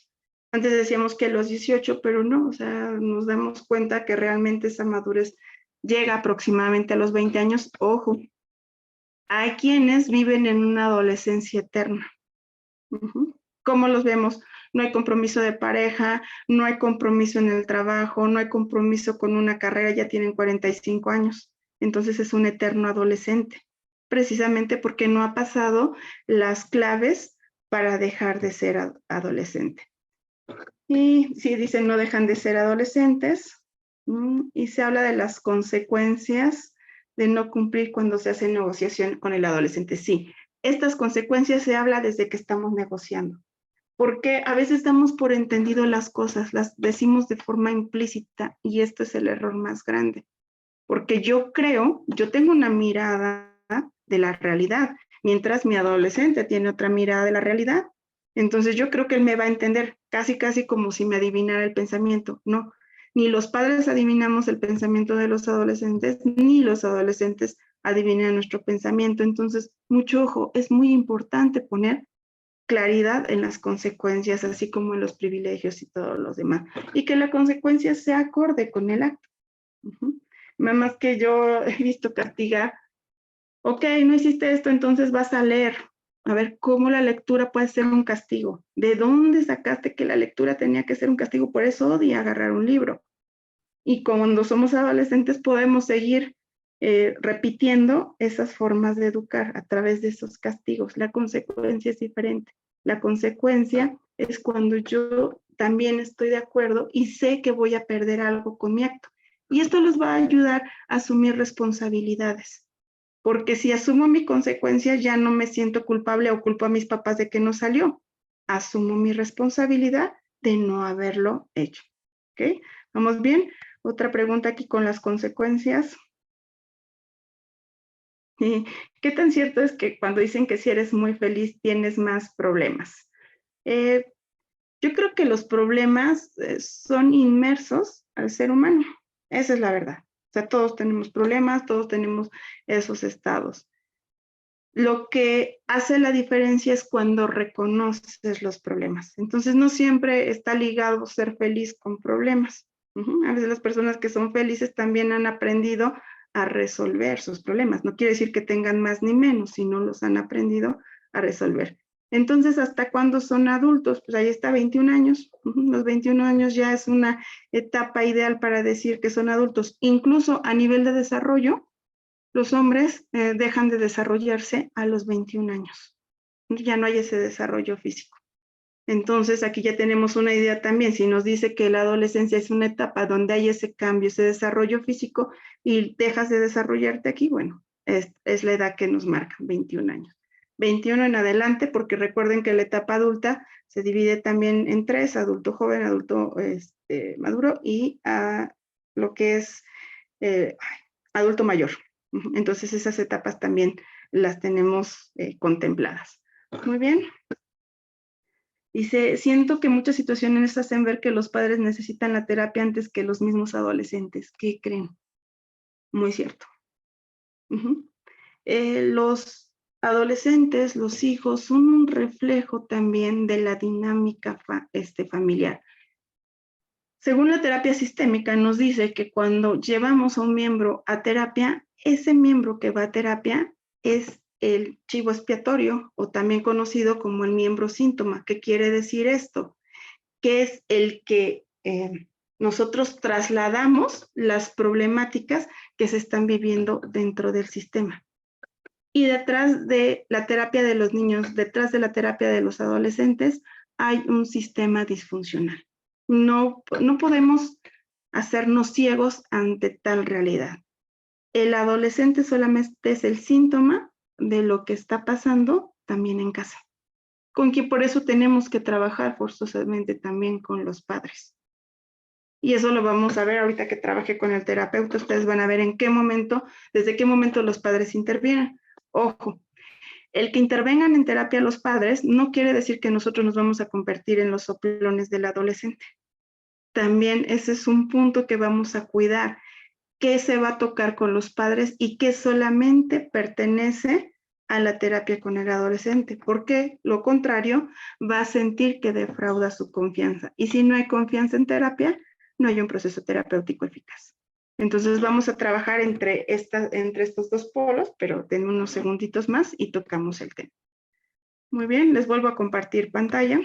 Antes decíamos que a los 18, pero no, o sea, nos damos cuenta que realmente esa madurez llega aproximadamente a los 20 años. Ojo, hay quienes viven en una adolescencia eterna. ¿Cómo los vemos? No hay compromiso de pareja, no hay compromiso en el trabajo, no hay compromiso con una carrera, ya tienen 45 años. Entonces es un eterno adolescente, precisamente porque no ha pasado las claves para dejar de ser adolescente. Y sí, dicen no dejan de ser adolescentes, y se habla de las consecuencias de no cumplir cuando se hace negociación con el adolescente. Sí, estas consecuencias se habla desde que estamos negociando, porque a veces damos por entendido las cosas, las decimos de forma implícita, y esto es el error más grande, porque yo tengo una mirada de la realidad, mientras mi adolescente tiene otra mirada de la realidad. Entonces yo creo que él me va a entender casi como si me adivinara el pensamiento. No, ni los padres adivinamos el pensamiento de los adolescentes, ni los adolescentes adivinan nuestro pensamiento. Entonces, mucho ojo, es muy importante poner claridad en las consecuencias, así como en los privilegios y todos los demás, y que la consecuencia sea acorde con el acto. Nada más que yo he visto castigar, ok, no hiciste esto, entonces vas a leer. A ver, ¿cómo la lectura puede ser un castigo? ¿De dónde sacaste que la lectura tenía que ser un castigo? Por eso odia agarrar un libro. Y cuando somos adolescentes podemos seguir repitiendo esas formas de educar a través de esos castigos. La consecuencia es diferente. La consecuencia es cuando yo también estoy de acuerdo y sé que voy a perder algo con mi acto. Y esto los va a ayudar a asumir responsabilidades. Porque si asumo mi consecuencia, ya no me siento culpable o culpo a mis papás de que no salió. Asumo mi responsabilidad de no haberlo hecho. ¿Ok? ¿Vamos bien? Otra pregunta aquí con las consecuencias. ¿Qué tan cierto es que cuando dicen que si eres muy feliz tienes más problemas? Yo creo que los problemas son inmersos al ser humano. Esa es la verdad. O sea, todos tenemos problemas, todos tenemos esos estados. Lo que hace la diferencia es cuando reconoces los problemas. Entonces, no siempre está ligado ser feliz con problemas. A veces las personas que son felices también han aprendido a resolver sus problemas. No quiere decir que tengan más ni menos, sino los han aprendido a resolver. Entonces, ¿hasta cuándo son adultos? Pues ahí está, 21 años. Los 21 años ya es una etapa ideal para decir que son adultos. Incluso a nivel de desarrollo, los hombres dejan de desarrollarse a los 21 años. Ya no hay ese desarrollo físico. Entonces, aquí ya tenemos una idea también. Si nos dice que la adolescencia es una etapa donde hay ese cambio, ese desarrollo físico, y dejas de desarrollarte aquí, bueno, es la edad que nos marca, 21 años. 21 en adelante, porque recuerden que la etapa adulta se divide también en tres: adulto joven, adulto maduro y lo que es adulto mayor. Entonces, esas etapas también las tenemos contempladas. Muy bien. Dice, siento que muchas situaciones hacen ver que los padres necesitan la terapia antes que los mismos adolescentes. ¿Qué creen? Muy cierto. Los adolescentes, los hijos, son un reflejo también de la dinámica familiar. Según la terapia sistémica, nos dice que cuando llevamos a un miembro a terapia, ese miembro que va a terapia es el chivo expiatorio, o también conocido como el miembro síntoma. ¿Qué quiere decir esto? Que es el que nosotros trasladamos las problemáticas que se están viviendo dentro del sistema. Y detrás de la terapia de los niños, detrás de la terapia de los adolescentes, hay un sistema disfuncional. No podemos hacernos ciegos ante tal realidad. El adolescente solamente es el síntoma de lo que está pasando también en casa, con quien por eso tenemos que trabajar forzosamente también con los padres. Y eso lo vamos a ver ahorita que trabaje con el terapeuta. Ustedes van a ver en qué momento, desde qué momento los padres intervienen. Ojo, el que intervengan en terapia los padres no quiere decir que nosotros nos vamos a convertir en los soplones del adolescente. También ese es un punto que vamos a cuidar. ¿Qué se va a tocar con los padres y qué solamente pertenece a la terapia con el adolescente? Porque lo contrario va a sentir que defrauda su confianza. Y si no hay confianza en terapia, no hay un proceso terapéutico eficaz. Entonces vamos a trabajar entre estos dos polos, pero den unos segunditos más y tocamos el tema. Muy bien, les vuelvo a compartir pantalla.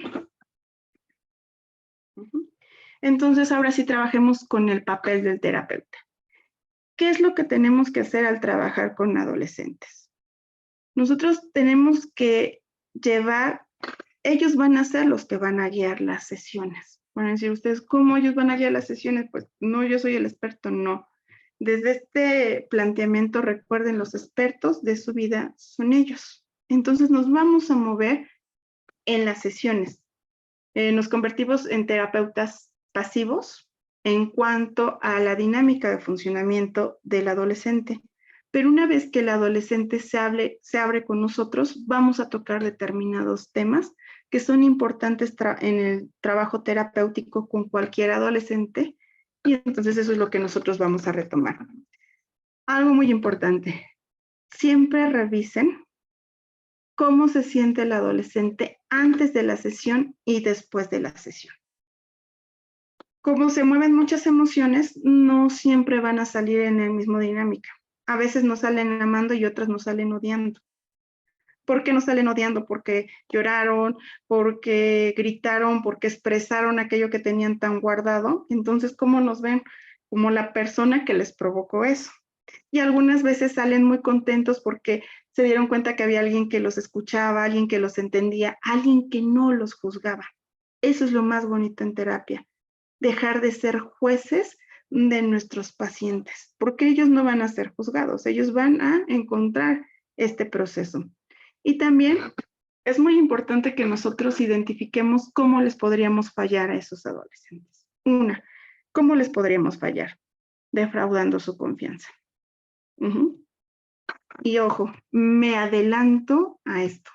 Entonces ahora sí trabajemos con el papel del terapeuta. ¿Qué es lo que tenemos que hacer al trabajar con adolescentes? Nosotros tenemos que ellos van a ser los que van a guiar las sesiones. Van a decir ustedes, ¿cómo ellos van a guiar las sesiones? Pues no, yo soy el experto, no. Desde este planteamiento, recuerden, los expertos de su vida son ellos. Entonces nos vamos a mover en las sesiones. Nos convertimos en terapeutas pasivos en cuanto a la dinámica de funcionamiento del adolescente. Pero una vez que el adolescente se abre con nosotros, vamos a tocar determinados temas que son importantes en el trabajo terapéutico con cualquier adolescente, y entonces eso es lo que nosotros vamos a retomar. Algo muy importante, siempre revisen cómo se siente el adolescente antes de la sesión y después de la sesión. Como se mueven muchas emociones, no siempre van a salir en la misma dinámica. A veces nos salen amando y otras nos salen odiando. ¿Por qué nos salen odiando? Porque lloraron, porque gritaron, porque expresaron aquello que tenían tan guardado. Entonces, ¿cómo nos ven? Como la persona que les provocó eso. Y algunas veces salen muy contentos porque se dieron cuenta que había alguien que los escuchaba, alguien que los entendía, alguien que no los juzgaba. Eso es lo más bonito en terapia. Dejar de ser jueces de nuestros pacientes, porque ellos no van a ser juzgados, ellos van a encontrar este proceso. Y también es muy importante que nosotros identifiquemos cómo les podríamos fallar a esos adolescentes. Una, ¿cómo les podríamos fallar? Defraudando su confianza. Y ojo, me adelanto a esto.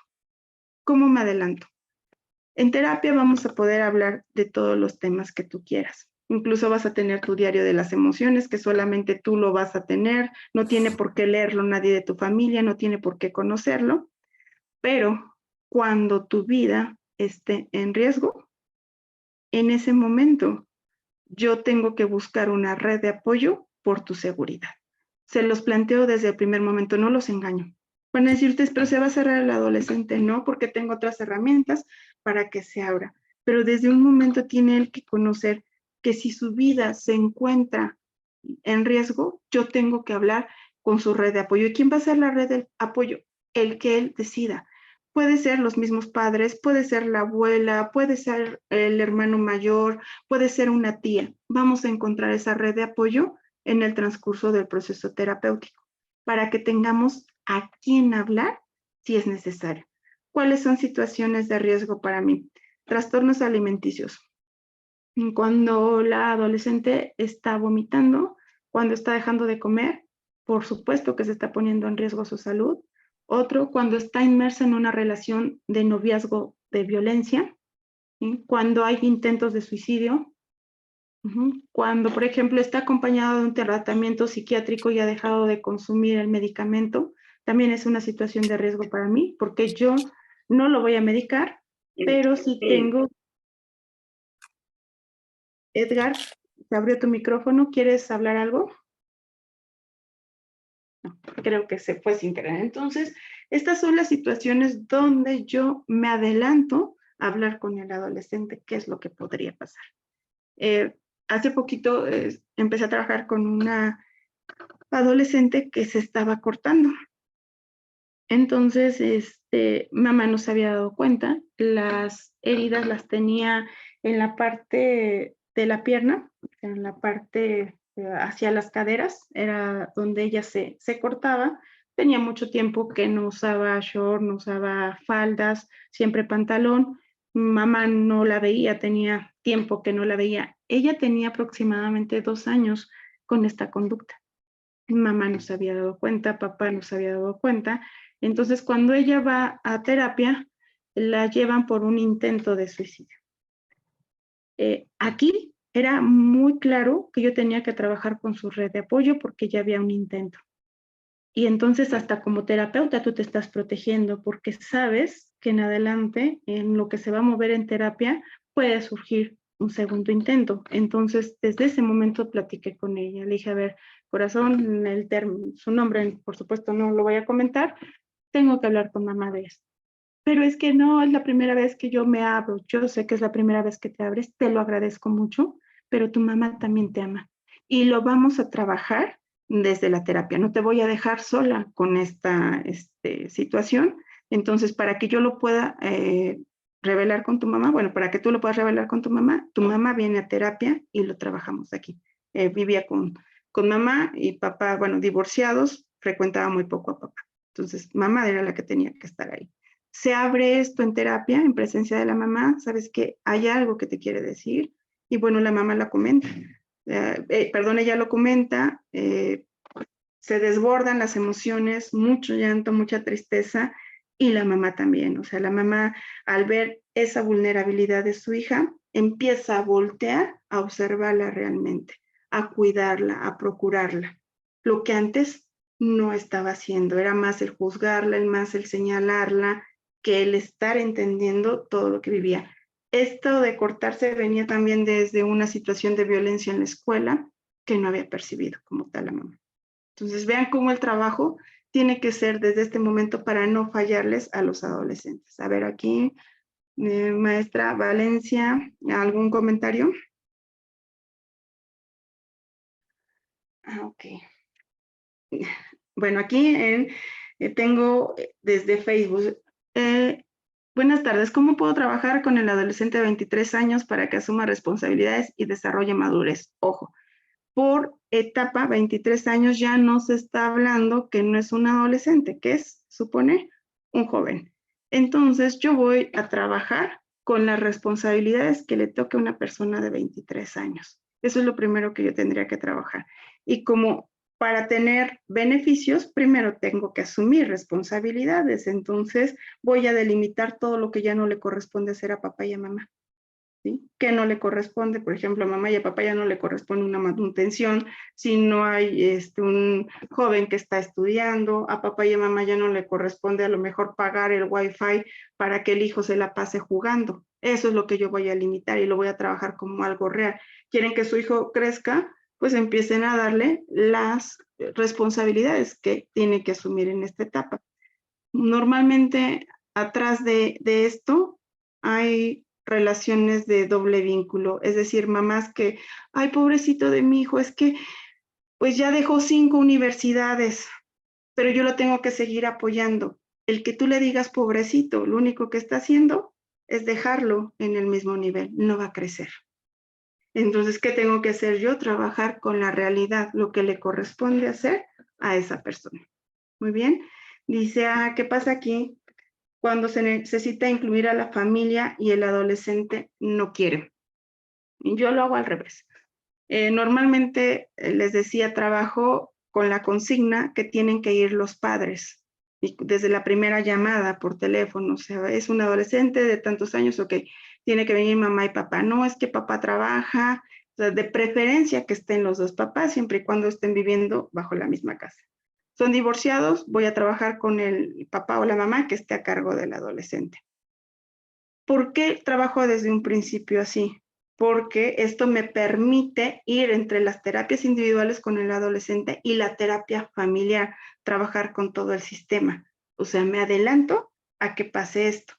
¿Cómo me adelanto? En terapia vamos a poder hablar de todos los temas que tú quieras. Incluso vas a tener tu diario de las emociones, que solamente tú lo vas a tener. No tiene por qué leerlo nadie de tu familia, no tiene por qué conocerlo. Pero cuando tu vida esté en riesgo, en ese momento yo tengo que buscar una red de apoyo por tu seguridad. Se los planteo desde el primer momento, no los engaño. Van a decir ustedes, pero se va a cerrar el adolescente. No, porque tengo otras herramientas para que se abra. Pero desde un momento tiene él que conocer que si su vida se encuentra en riesgo, yo tengo que hablar con su red de apoyo. ¿Y quién va a ser la red de apoyo? El que él decida. Puede ser los mismos padres, puede ser la abuela, puede ser el hermano mayor, puede ser una tía. Vamos a encontrar esa red de apoyo en el transcurso del proceso terapéutico para que tengamos a quién hablar si es necesario. ¿Cuáles son situaciones de riesgo para mí? Trastornos alimenticios. Cuando la adolescente está vomitando, cuando está dejando de comer, por supuesto que se está poniendo en riesgo su salud. Otro, cuando está inmersa en una relación de noviazgo de violencia, ¿sí? Cuando hay intentos de suicidio, cuando, por ejemplo, está acompañado de un tratamiento psiquiátrico y ha dejado de consumir el medicamento, también es una situación de riesgo para mí, porque yo no lo voy a medicar, pero sí tengo... Edgar, se abrió tu micrófono, ¿quieres hablar algo? No, creo que se fue sin querer. Entonces, estas son las situaciones donde yo me adelanto a hablar con el adolescente, qué es lo que podría pasar. Hace poquito empecé a trabajar con una adolescente que se estaba cortando. Entonces, mamá no se había dado cuenta, las heridas las tenía en la parte de la pierna, en la parte hacia las caderas, era donde ella se cortaba. Tenía mucho tiempo que no usaba short, no usaba faldas, siempre pantalón. Mamá no la veía, tenía tiempo que no la veía. Ella tenía aproximadamente 2 años con esta conducta. Mamá no se había dado cuenta, papá no se había dado cuenta. Entonces, cuando ella va a terapia, la llevan por un intento de suicidio. Aquí era muy claro que yo tenía que trabajar con su red de apoyo porque ya había un intento. Y entonces hasta como terapeuta tú te estás protegiendo porque sabes que en adelante, en lo que se va a mover en terapia, puede surgir un segundo intento. Entonces, desde ese momento platiqué con ella. Le dije, a ver, corazón, su nombre, por supuesto, no lo voy a comentar. Tengo que hablar con mamá de esto. Pero es que no es la primera vez que yo me abro. Yo sé que es la primera vez que te abres. Te lo agradezco mucho, pero tu mamá también te ama. Y lo vamos a trabajar desde la terapia. No te voy a dejar sola con esta situación. Entonces, para que yo lo pueda revelar con tu mamá, bueno, para que tú lo puedas revelar con tu mamá viene a terapia y lo trabajamos aquí. Vivía con mamá y papá, bueno, divorciados, frecuentaba muy poco a papá. Entonces, mamá era la que tenía que estar ahí. Se abre esto en terapia, en presencia de la mamá, sabes que hay algo que te quiere decir, y bueno, la mamá la comenta. Perdón, ella lo comenta, se desbordan las emociones, mucho llanto, mucha tristeza, y la mamá también. O sea, la mamá, al ver esa vulnerabilidad de su hija, empieza a voltear a observarla realmente, a cuidarla, a procurarla. Lo que antes no estaba haciendo, era más el juzgarla, más el señalarla, que el estar entendiendo todo lo que vivía. Esto de cortarse venía también desde una situación de violencia en la escuela que no había percibido como tal la mamá. Entonces, vean cómo el trabajo tiene que ser desde este momento para no fallarles a los adolescentes. A ver, aquí, maestra Valencia, ¿algún comentario? Ok. Bueno, aquí tengo desde Facebook. Buenas tardes, ¿cómo puedo trabajar con el adolescente de 23 años para que asuma responsabilidades y desarrolle madurez? Ojo, por etapa, 23 años, ya no se está hablando que no es un adolescente, que es, supone, un joven. Entonces, yo voy a trabajar con las responsabilidades que le toque a una persona de 23 años. Eso es lo primero que yo tendría que trabajar. Y como para tener beneficios, primero tengo que asumir responsabilidades. Entonces, voy a delimitar todo lo que ya no le corresponde hacer a papá y a mamá. ¿Sí? Que no le corresponde, por ejemplo, a mamá y a papá ya no le corresponde una manutención, si no hay un joven que está estudiando, a papá y a mamá ya no le corresponde a lo mejor pagar el wifi para que el hijo se la pase jugando. Eso es lo que yo voy a limitar y lo voy a trabajar como algo real. ¿Quieren que su hijo crezca? Pues empiecen a darle las responsabilidades que tiene que asumir en esta etapa. Normalmente, atrás de esto hay relaciones de doble vínculo, es decir, mamás que, ay, pobrecito de mi hijo, es que pues ya dejó 5 universidades, pero yo lo tengo que seguir apoyando. El que tú le digas pobrecito, lo único que está haciendo es dejarlo en el mismo nivel, no va a crecer. Entonces, ¿qué tengo que hacer yo? Trabajar con la realidad, lo que le corresponde hacer a esa persona. Muy bien. Dice, ¿qué pasa aquí? Cuando se necesita incluir a la familia y el adolescente no quiere. Yo lo hago al revés. Normalmente, les decía, trabajo con la consigna que tienen que ir los padres. Y desde la primera llamada por teléfono, o sea, es un adolescente de tantos años, ok, tiene que venir mamá y papá. No, es que papá trabaja, o sea, de preferencia que estén los dos papás, siempre y cuando estén viviendo bajo la misma casa. Son divorciados, voy a trabajar con el papá o la mamá que esté a cargo del adolescente. ¿Por qué trabajo desde un principio así? Porque esto me permite ir entre las terapias individuales con el adolescente y la terapia familiar, trabajar con todo el sistema. O sea, me adelanto a que pase esto.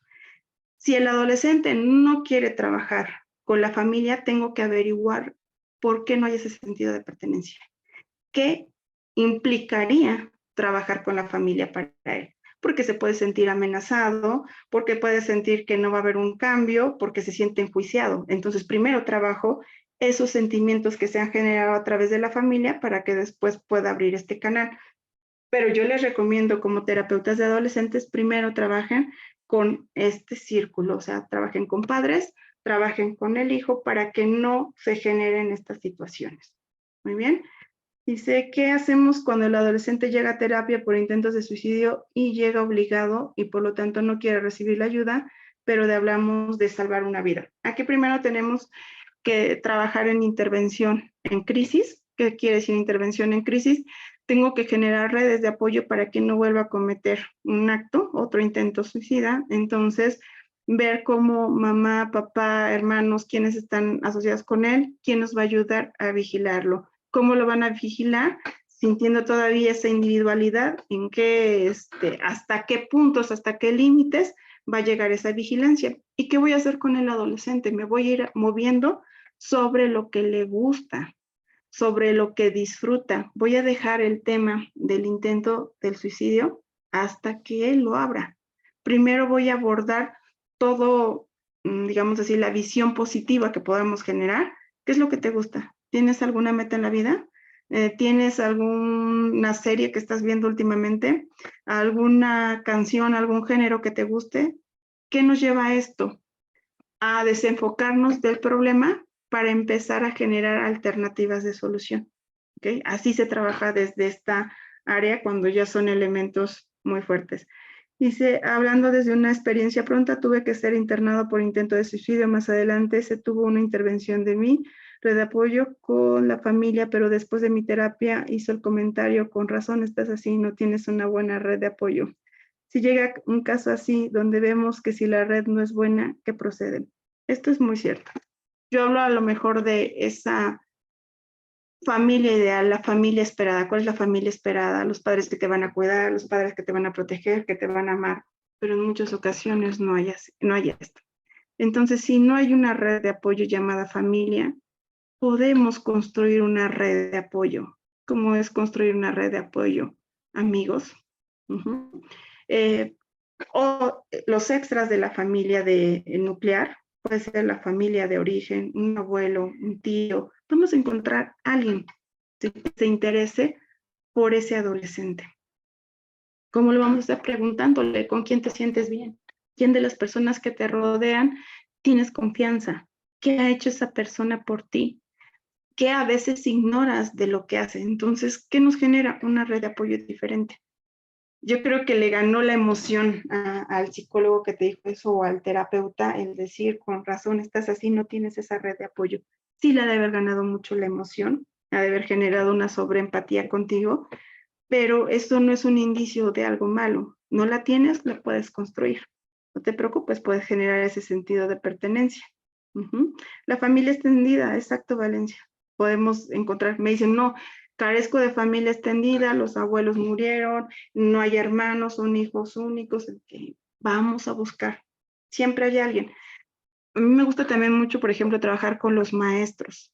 Si el adolescente no quiere trabajar con la familia, tengo que averiguar por qué no hay ese sentido de pertenencia. ¿Qué implicaría trabajar con la familia para él? Porque se puede sentir amenazado, porque puede sentir que no va a haber un cambio, porque se siente enjuiciado. Entonces, primero trabajo esos sentimientos que se han generado a través de la familia para que después pueda abrir este canal. Pero yo les recomiendo como terapeutas de adolescentes, primero trabajen con este círculo, o sea, trabajen con padres, trabajen con el hijo para que no se generen estas situaciones. Muy bien. Dice, ¿qué hacemos cuando el adolescente llega a terapia por intentos de suicidio y llega obligado y por lo tanto no quiere recibir la ayuda, pero hablamos de salvar una vida? Aquí primero tenemos que trabajar en intervención en crisis. ¿Qué quiere decir intervención en crisis? Tengo que generar redes de apoyo para que no vuelva a cometer un acto, otro intento suicida. Entonces, ver cómo mamá, papá, hermanos, quienes están asociados con él, quién nos va a ayudar a vigilarlo. ¿Cómo lo van a vigilar? Sintiendo todavía esa individualidad, en qué, hasta qué puntos, hasta qué límites va a llegar esa vigilancia. ¿Y qué voy a hacer con el adolescente? Me voy a ir moviendo sobre lo que le gusta, sobre lo que disfruta. Voy a dejar el tema del intento del suicidio hasta que él lo abra. Primero voy a abordar todo, digamos así, la visión positiva que podamos generar. ¿Qué es lo que te gusta? ¿Tienes alguna meta en la vida? ¿Tienes alguna serie que estás viendo últimamente? ¿Alguna canción, algún género que te guste? ¿Qué nos lleva a esto? A desenfocarnos del problema para empezar a generar alternativas de solución. ¿Okay? Así se trabaja desde esta área cuando ya son elementos muy fuertes. Dice, hablando desde una experiencia pronta, tuve que ser internado por intento de suicidio. Más adelante se tuvo una intervención de mi red de apoyo con la familia, pero después de mi terapia hizo el comentario, con razón estás así, no tienes una buena red de apoyo. Si llega un caso así, donde vemos que si la red no es buena, ¿qué procede? Esto es muy cierto. Yo hablo a lo mejor de esa familia ideal, la familia esperada. ¿Cuál es la familia esperada? Los padres que te van a cuidar, los padres que te van a proteger, que te van a amar. Pero en muchas ocasiones no hay esto. Entonces, si no hay una red de apoyo llamada familia, podemos construir una red de apoyo. ¿Cómo es construir una red de apoyo? Amigos. O los extras de la familia nuclear, puede ser la familia de origen, un abuelo, un tío. Vamos a encontrar a alguien que se interese por ese adolescente. ¿Cómo lo vamos a estar preguntándole? ¿Con quién te sientes bien? ¿Quién de las personas que te rodean tienes confianza? ¿Qué ha hecho esa persona por ti? ¿Qué a veces ignoras de lo que hace? Entonces, ¿qué nos genera? Una red de apoyo diferente. Yo creo que le ganó la emoción al psicólogo que te dijo eso o al terapeuta el decir, con razón, estás así, no tienes esa red de apoyo. Sí le ha de haber ganado mucho la emoción, ha de haber generado una sobreempatía contigo, pero eso no es un indicio de algo malo. No la tienes, la puedes construir. No te preocupes, puedes generar ese sentido de pertenencia. La familia extendida, exacto, Valencia. Podemos encontrar, me dicen, no, carezco de familia extendida, los abuelos murieron, no hay hermanos, son hijos únicos, vamos a buscar. Siempre hay alguien. A mí me gusta también mucho, por ejemplo, trabajar con los maestros.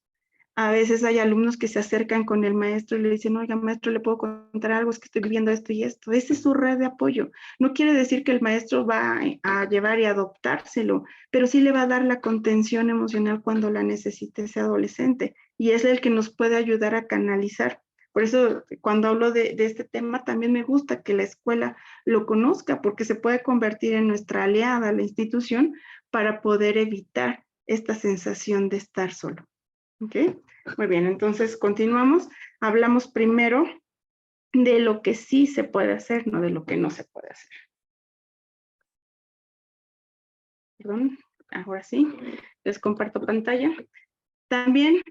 A veces hay alumnos que se acercan con el maestro y le dicen, oiga, maestro, ¿le puedo contar algo? Es que estoy viviendo esto y esto. Esa es su red de apoyo. No quiere decir que el maestro va a llevar y adoptárselo, pero sí le va a dar la contención emocional cuando la necesite ese adolescente. Y es el que nos puede ayudar a canalizar. Por eso, cuando hablo de este tema, también me gusta que la escuela lo conozca, porque se puede convertir en nuestra aliada, la institución, para poder evitar esta sensación de estar solo. ¿Ok? Muy bien, entonces continuamos. Hablamos primero de lo que sí se puede hacer, no de lo que no se puede hacer. Perdón, ahora sí, les comparto pantalla. También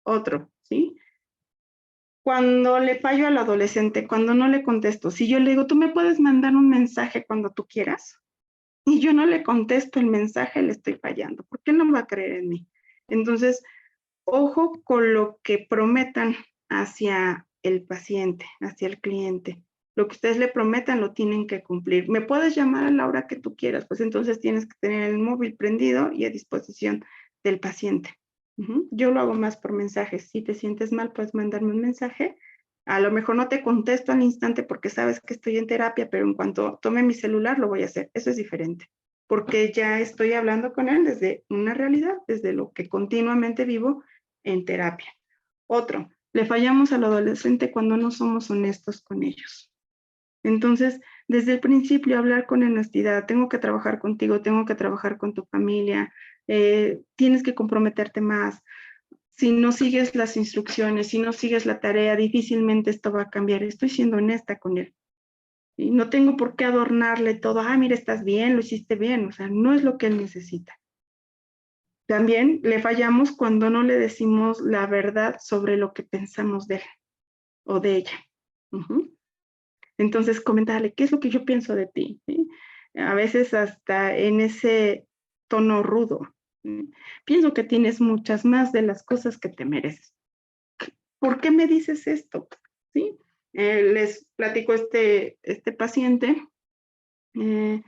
otro, ¿sí? Cuando le fallo al adolescente, cuando no le contesto, si yo le digo, tú me puedes mandar un mensaje cuando tú quieras, y yo no le contesto el mensaje, le estoy fallando. ¿Por qué no va a creer en mí? Entonces, ojo con lo que prometan hacia el paciente, hacia el cliente. Lo que ustedes le prometan lo tienen que cumplir. ¿Me puedes llamar a la hora que tú quieras? Pues entonces tienes que tener el móvil prendido y a disposición del paciente. Yo lo hago más por mensajes. Si te sientes mal, puedes mandarme un mensaje. A lo mejor no te contesto al instante porque sabes que estoy en terapia, pero en cuanto tome mi celular lo voy a hacer. Eso es diferente, porque ya estoy hablando con él desde una realidad, desde lo que continuamente vivo en terapia. Otro, le fallamos al adolescente cuando no somos honestos con ellos. Entonces, desde el principio, hablar con honestidad, tengo que trabajar contigo, tengo que trabajar con tu familia, tienes que comprometerte más. Si no sigues las instrucciones, si no sigues la tarea, difícilmente esto va a cambiar. Estoy siendo honesta con él. Y no tengo por qué adornarle todo, mira, estás bien, lo hiciste bien. O sea, no es lo que él necesita. También le fallamos cuando no le decimos la verdad sobre lo que pensamos de él o de ella. Entonces, comentarle, ¿qué es lo que yo pienso de ti? ¿Sí? A veces hasta en ese tono rudo. ¿Sí? Pienso que tienes muchas más de las cosas que te mereces. ¿Por qué me dices esto? ¿Sí? Les platico este paciente. Le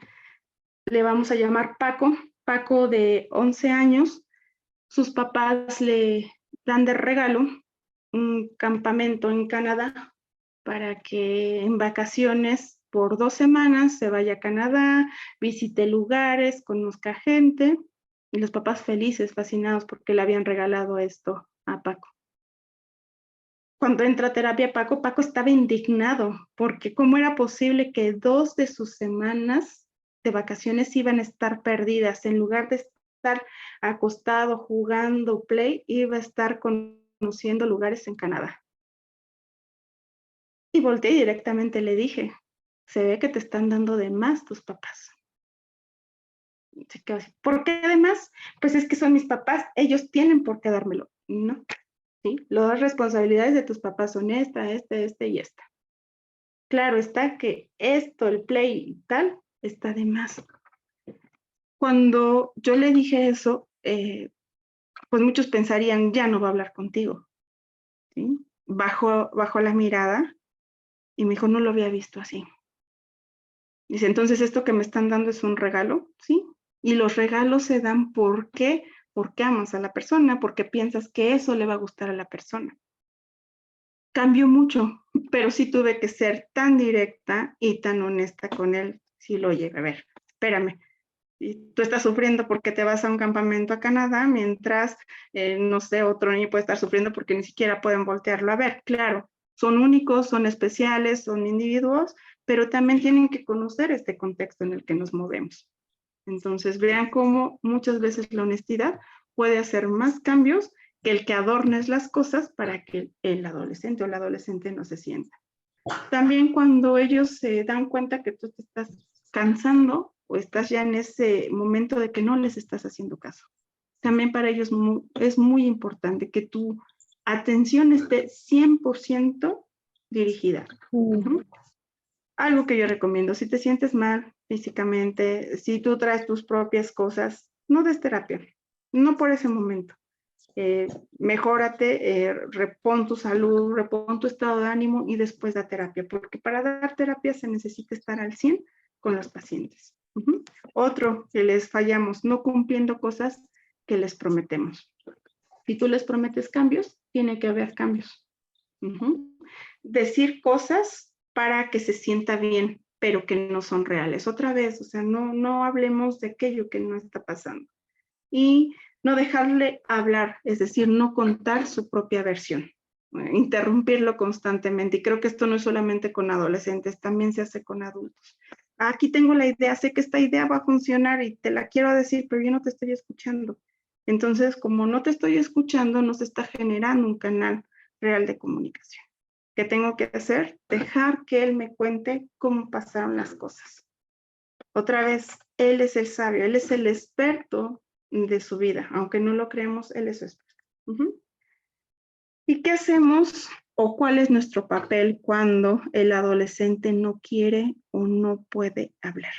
vamos a llamar Paco. Paco, de 11 años. Sus papás le dan de regalo un campamento en Canadá para que en vacaciones por 2 semanas se vaya a Canadá, visite lugares, conozca gente, y los papás felices, fascinados porque le habían regalado esto a Paco. Cuando entra a terapia Paco, Paco estaba indignado porque cómo era posible que 2 de sus semanas de vacaciones iban a estar perdidas. En lugar de estar acostado, jugando, play, iba a estar conociendo lugares en Canadá. Y volteé y directamente le dije, se ve que te están dando de más tus papás. ¿Por qué además? Pues es que son mis papás, ellos tienen por qué dármelo. No, ¿sí? Las responsabilidades de tus papás son esta y esta. Claro está que esto, el play y tal, está de más. Cuando yo le dije eso, pues muchos pensarían, ya no va a hablar contigo. ¿Sí? Bajó la mirada y me dijo, no lo había visto así. Dice, entonces esto que me están dando es un regalo, ¿sí? Y los regalos se dan porque amas a la persona, porque piensas que eso le va a gustar a la persona. Cambió mucho, pero sí tuve que ser tan directa y tan honesta con él. Sí lo llegué a ver, espérame. Y tú estás sufriendo porque te vas a un campamento a Canadá, mientras, no sé, otro niño puede estar sufriendo porque ni siquiera pueden voltearlo a ver. Claro, son únicos, son especiales, son individuos, pero también tienen que conocer este contexto en el que nos movemos. Entonces, vean cómo muchas veces la honestidad puede hacer más cambios que el que adornes las cosas para que el adolescente o la adolescente no se sienta. También cuando ellos se dan cuenta que tú te estás cansando o estás ya en ese momento de que no les estás haciendo caso. También para ellos es muy importante que tu atención esté 100% dirigida. Algo que yo recomiendo, si te sientes mal físicamente, si tú traes tus propias cosas, no des terapia, no por ese momento. Mejórate, repon tu salud, repon tu estado de ánimo y después da terapia, porque para dar terapia se necesita estar al 100 con los pacientes. Otro que les fallamos, no cumpliendo cosas que les prometemos. Si tú les prometes cambios, tiene que haber cambios. Decir cosas para que se sienta bien, pero que no son reales. Otra vez, o sea, no hablemos de aquello que no está pasando. Y no dejarle hablar, es decir, no contar su propia versión, interrumpirlo constantemente. Y creo que esto no es solamente con adolescentes, también se hace con adultos. Aquí tengo la idea, sé que esta idea va a funcionar y te la quiero decir, pero yo no te estoy escuchando. Entonces, como no te estoy escuchando, no se está generando un canal real de comunicación. ¿Qué tengo que hacer? Dejar que él me cuente cómo pasaron las cosas. Otra vez, él es el sabio, él es el experto de su vida. Aunque no lo creemos, él es experto. ¿Y qué hacemos o cuál es nuestro papel cuando el adolescente no quiere o no puede hablar?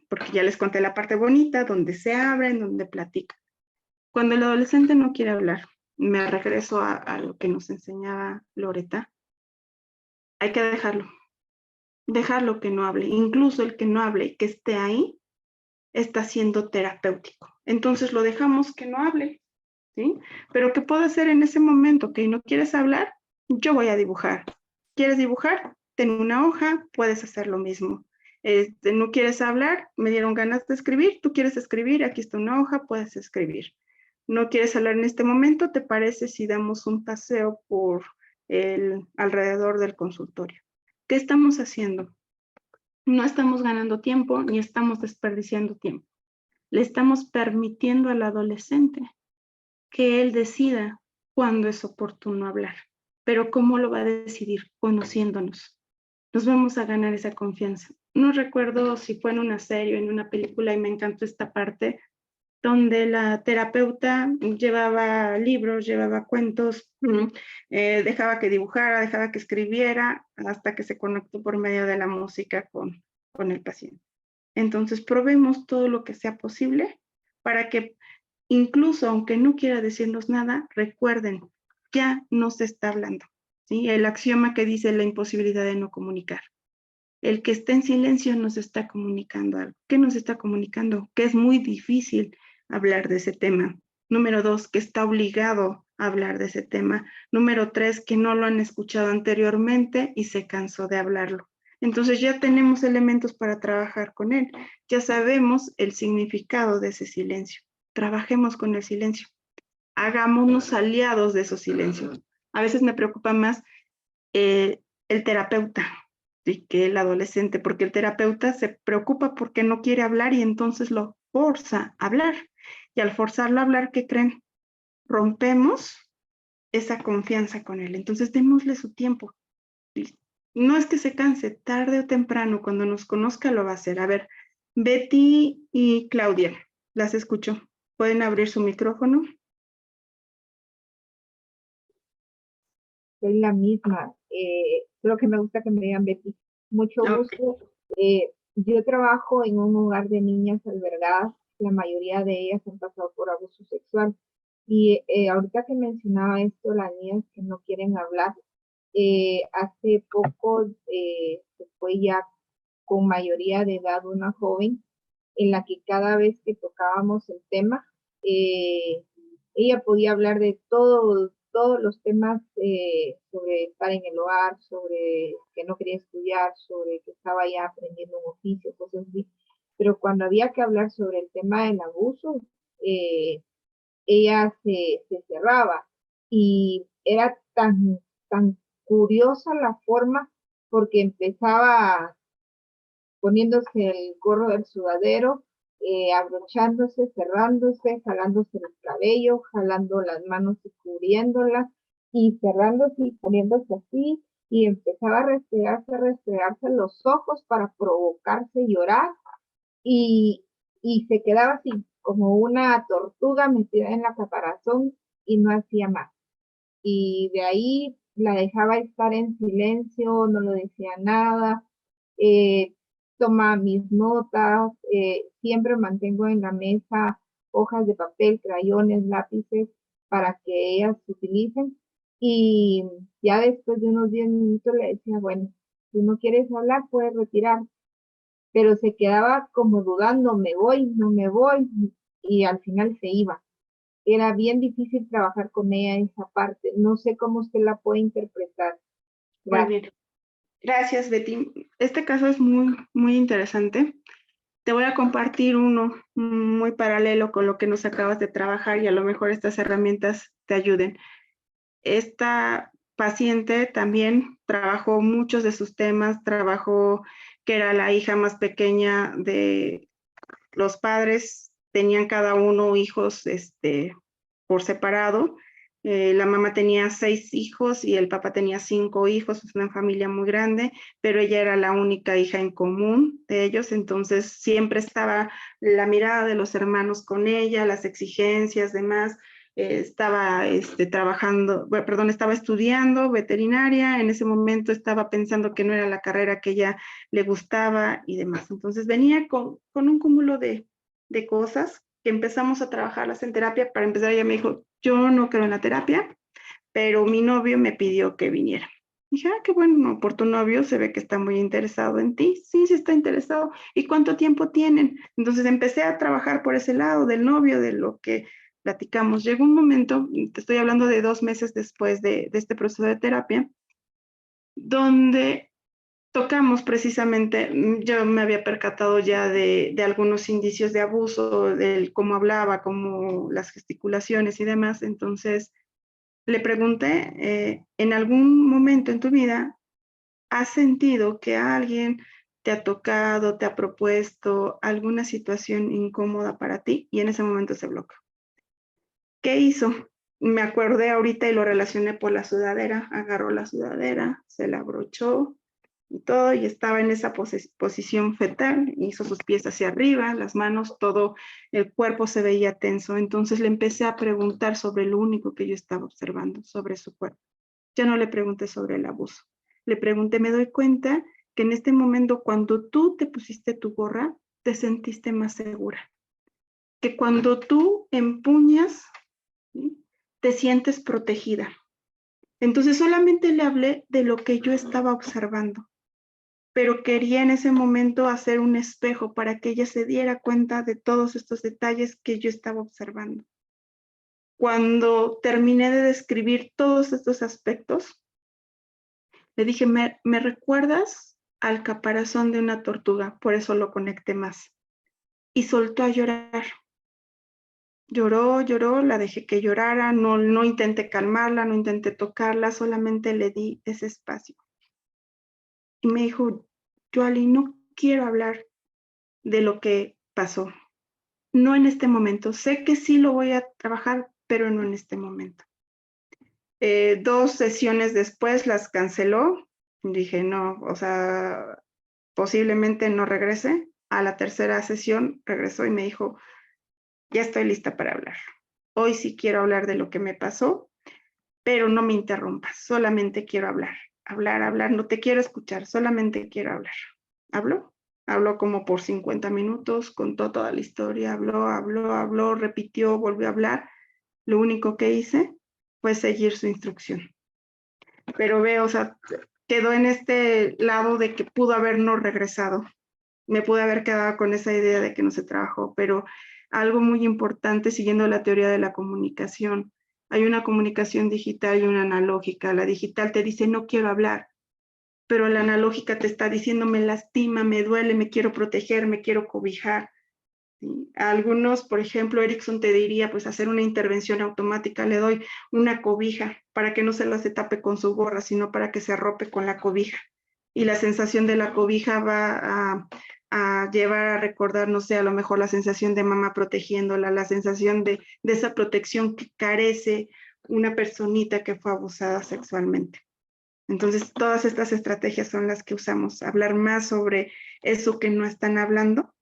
Porque ya les conté la parte bonita, donde se abren, donde platican. Cuando el adolescente no quiere hablar, me regreso a lo que nos enseñaba Loreta, hay que dejarlo que no hable. Incluso el que no hable, que esté ahí, está siendo terapéutico. Entonces lo dejamos que no hable, ¿sí? Pero ¿qué puedo hacer en ese momento? ¿Que no quieres hablar? Yo voy a dibujar. ¿Quieres dibujar? Ten una hoja, puedes hacer lo mismo. ¿No quieres hablar? Me dieron ganas de escribir. ¿Tú quieres escribir? Aquí está una hoja, puedes escribir. ¿No quieres hablar en este momento? ¿Te parece si damos un paseo por alrededor del consultorio? ¿Qué estamos haciendo? No estamos ganando tiempo ni estamos desperdiciando tiempo. Le estamos permitiendo al adolescente que él decida cuándo es oportuno hablar. Pero ¿cómo lo va a decidir? Conociéndonos. Nos vamos a ganar esa confianza. No recuerdo si fue en una serie o en una película y me encantó esta parte donde la terapeuta llevaba libros, llevaba cuentos, dejaba que dibujara, dejaba que escribiera, hasta que se conectó por medio de la música con el paciente. Entonces, probemos todo lo que sea posible para que incluso aunque no quiera decirnos nada, recuerden, ya nos está hablando, ¿sí? El axioma que dice la imposibilidad de no comunicar. El que está en silencio nos está comunicando algo. ¿Qué nos está comunicando? Que es muy difícil hablar de ese tema. Número 2, que está obligado a hablar de ese tema. Número 3, que no lo han escuchado anteriormente y se cansó de hablarlo. Entonces ya tenemos elementos para trabajar con él. Ya sabemos el significado de ese silencio. Trabajemos con el silencio. Hagámonos aliados de esos silencios. A veces me preocupa más el terapeuta, ¿sí? Que el adolescente, porque el terapeuta se preocupa porque no quiere hablar y entonces lo forza a hablar. Y al forzarlo a hablar, ¿qué creen? Rompemos esa confianza con él. Entonces démosle su tiempo. No es que se canse, tarde o temprano, cuando nos conozca lo va a hacer. A ver, Betty y Claudia, las escucho. ¿Pueden abrir su micrófono? Soy la misma. Creo que me gusta que me digan Betty. Mucho Okay. gusto. Yo trabajo en un hogar de niñas albergadas. La mayoría de ellas han pasado por abuso sexual. Y ahorita que mencionaba esto, las niñas que no quieren hablar, hace poco se fue ya con mayoría de edad una joven en la que cada vez que tocábamos el tema, ella podía hablar de todos los temas sobre estar en el hogar, sobre que no quería estudiar, sobre que estaba ya aprendiendo un oficio, cosas así. Pero cuando había que hablar sobre el tema del abuso, ella se cerraba y era tan curiosa la forma porque empezaba poniéndose el gorro del sudadero, abrochándose, cerrándose, jalándose el cabello, jalando las manos y cubriéndolas, y cerrándose y poniéndose así, y empezaba a restregarse los ojos para provocarse llorar, y, y se quedaba así, como una tortuga metida en la caparazón, y no hacía más. Y de ahí la dejaba estar en silencio, no lo decía nada, eh, toma mis notas, siempre mantengo en la mesa hojas de papel, crayones, lápices para que ellas se utilicen. Y ya después de unos 10 minutos le decía, bueno, si no quieres hablar, puedes retirar. Pero se quedaba como dudando, me voy, no me voy, y al final se iba. Era bien difícil trabajar con ella en esa parte. No sé cómo usted la puede interpretar. Muy bien. Gracias, Betty. Este caso es muy interesante. Te voy a compartir uno muy paralelo con lo que nos acabas de trabajar y a lo mejor estas herramientas te ayuden. Esta paciente también trabajó muchos de sus temas, trabajó que era la hija más pequeña de los padres, tenían cada uno hijos por separado. La mamá tenía 6 hijos y el papá tenía 5 hijos, es una familia muy grande, pero ella era la única hija en común de ellos, entonces siempre estaba la mirada de los hermanos con ella, las exigencias, demás. Estaba estaba estudiando veterinaria, en ese momento estaba pensando que no era la carrera que ella le gustaba y demás. Entonces venía con un cúmulo de cosas que empezamos a trabajarlas en terapia. Para empezar, ella me dijo, yo no creo en la terapia, pero mi novio me pidió que viniera. Dije, qué bueno, por tu novio se ve que está muy interesado en ti. Sí, sí está interesado. ¿Y cuánto tiempo tienen? Entonces empecé a trabajar por ese lado del novio, de lo que platicamos. Llegó un momento, te estoy hablando de 2 meses después de este proceso de terapia, donde tocamos precisamente, yo me había percatado ya de algunos indicios de abuso, de cómo hablaba, cómo las gesticulaciones y demás. Entonces le pregunté, ¿en algún momento en tu vida has sentido que alguien te ha tocado, te ha propuesto alguna situación incómoda para ti? Y en ese momento se bloqueó. ¿Qué hizo? Me acordé ahorita y lo relacioné por la sudadera. Agarró la sudadera, se la abrochó, y todo, y estaba en esa posición fetal, hizo sus pies hacia arriba, las manos, todo el cuerpo se veía tenso. Entonces le empecé a preguntar sobre lo único que yo estaba observando, sobre su cuerpo. Ya no le pregunté sobre el abuso. Le pregunté, me doy cuenta que en este momento, cuando tú te pusiste tu gorra, te sentiste más segura. Que cuando tú empuñas, ¿sí?, te sientes protegida. Entonces solamente le hablé de lo que yo estaba observando, pero quería en ese momento hacer un espejo para que ella se diera cuenta de todos estos detalles que yo estaba observando. Cuando terminé de describir todos estos aspectos, le dije, ¿me recuerdas al caparazón de una tortuga? Por eso lo conecté más. Y soltó a llorar. Lloró, lloró, la dejé que llorara, no intenté calmarla, no intenté tocarla, solamente le di ese espacio. Y me dijo, Yoali, no quiero hablar de lo que pasó. No en este momento. Sé que sí lo voy a trabajar, pero no en este momento. 2 sesiones después las canceló. Dije, no, o sea, posiblemente no regrese. A la tercera sesión regresó y me dijo, ya estoy lista para hablar. Hoy sí quiero hablar de lo que me pasó, pero no me interrumpas, solamente quiero hablar. Hablar, no te quiero escuchar, solamente quiero hablar. ¿Habló? Habló como por 50 minutos, contó toda la historia, habló, repitió, volvió a hablar. Lo único que hice fue seguir su instrucción. Pero veo, o sea, quedó en este lado de que pudo haber no regresado. Me pude haber quedado con esa idea de que no se trabajó, pero algo muy importante, siguiendo la teoría de la comunicación, hay una comunicación digital y una analógica. La digital te dice, no quiero hablar, pero la analógica te está diciendo, me lastima, me duele, me quiero proteger, me quiero cobijar. ¿Sí? A algunos, por ejemplo, Erickson te diría, pues hacer una intervención automática, le doy una cobija para que no se la se tape con su gorra, sino para que se arrope con la cobija. Y la sensación de la cobija va a llevar a recordar, no sé, a lo mejor la sensación de mamá protegiéndola, la sensación de esa protección que carece una personita que fue abusada sexualmente. Entonces, todas estas estrategias son las que usamos, hablar más sobre eso que no están hablando.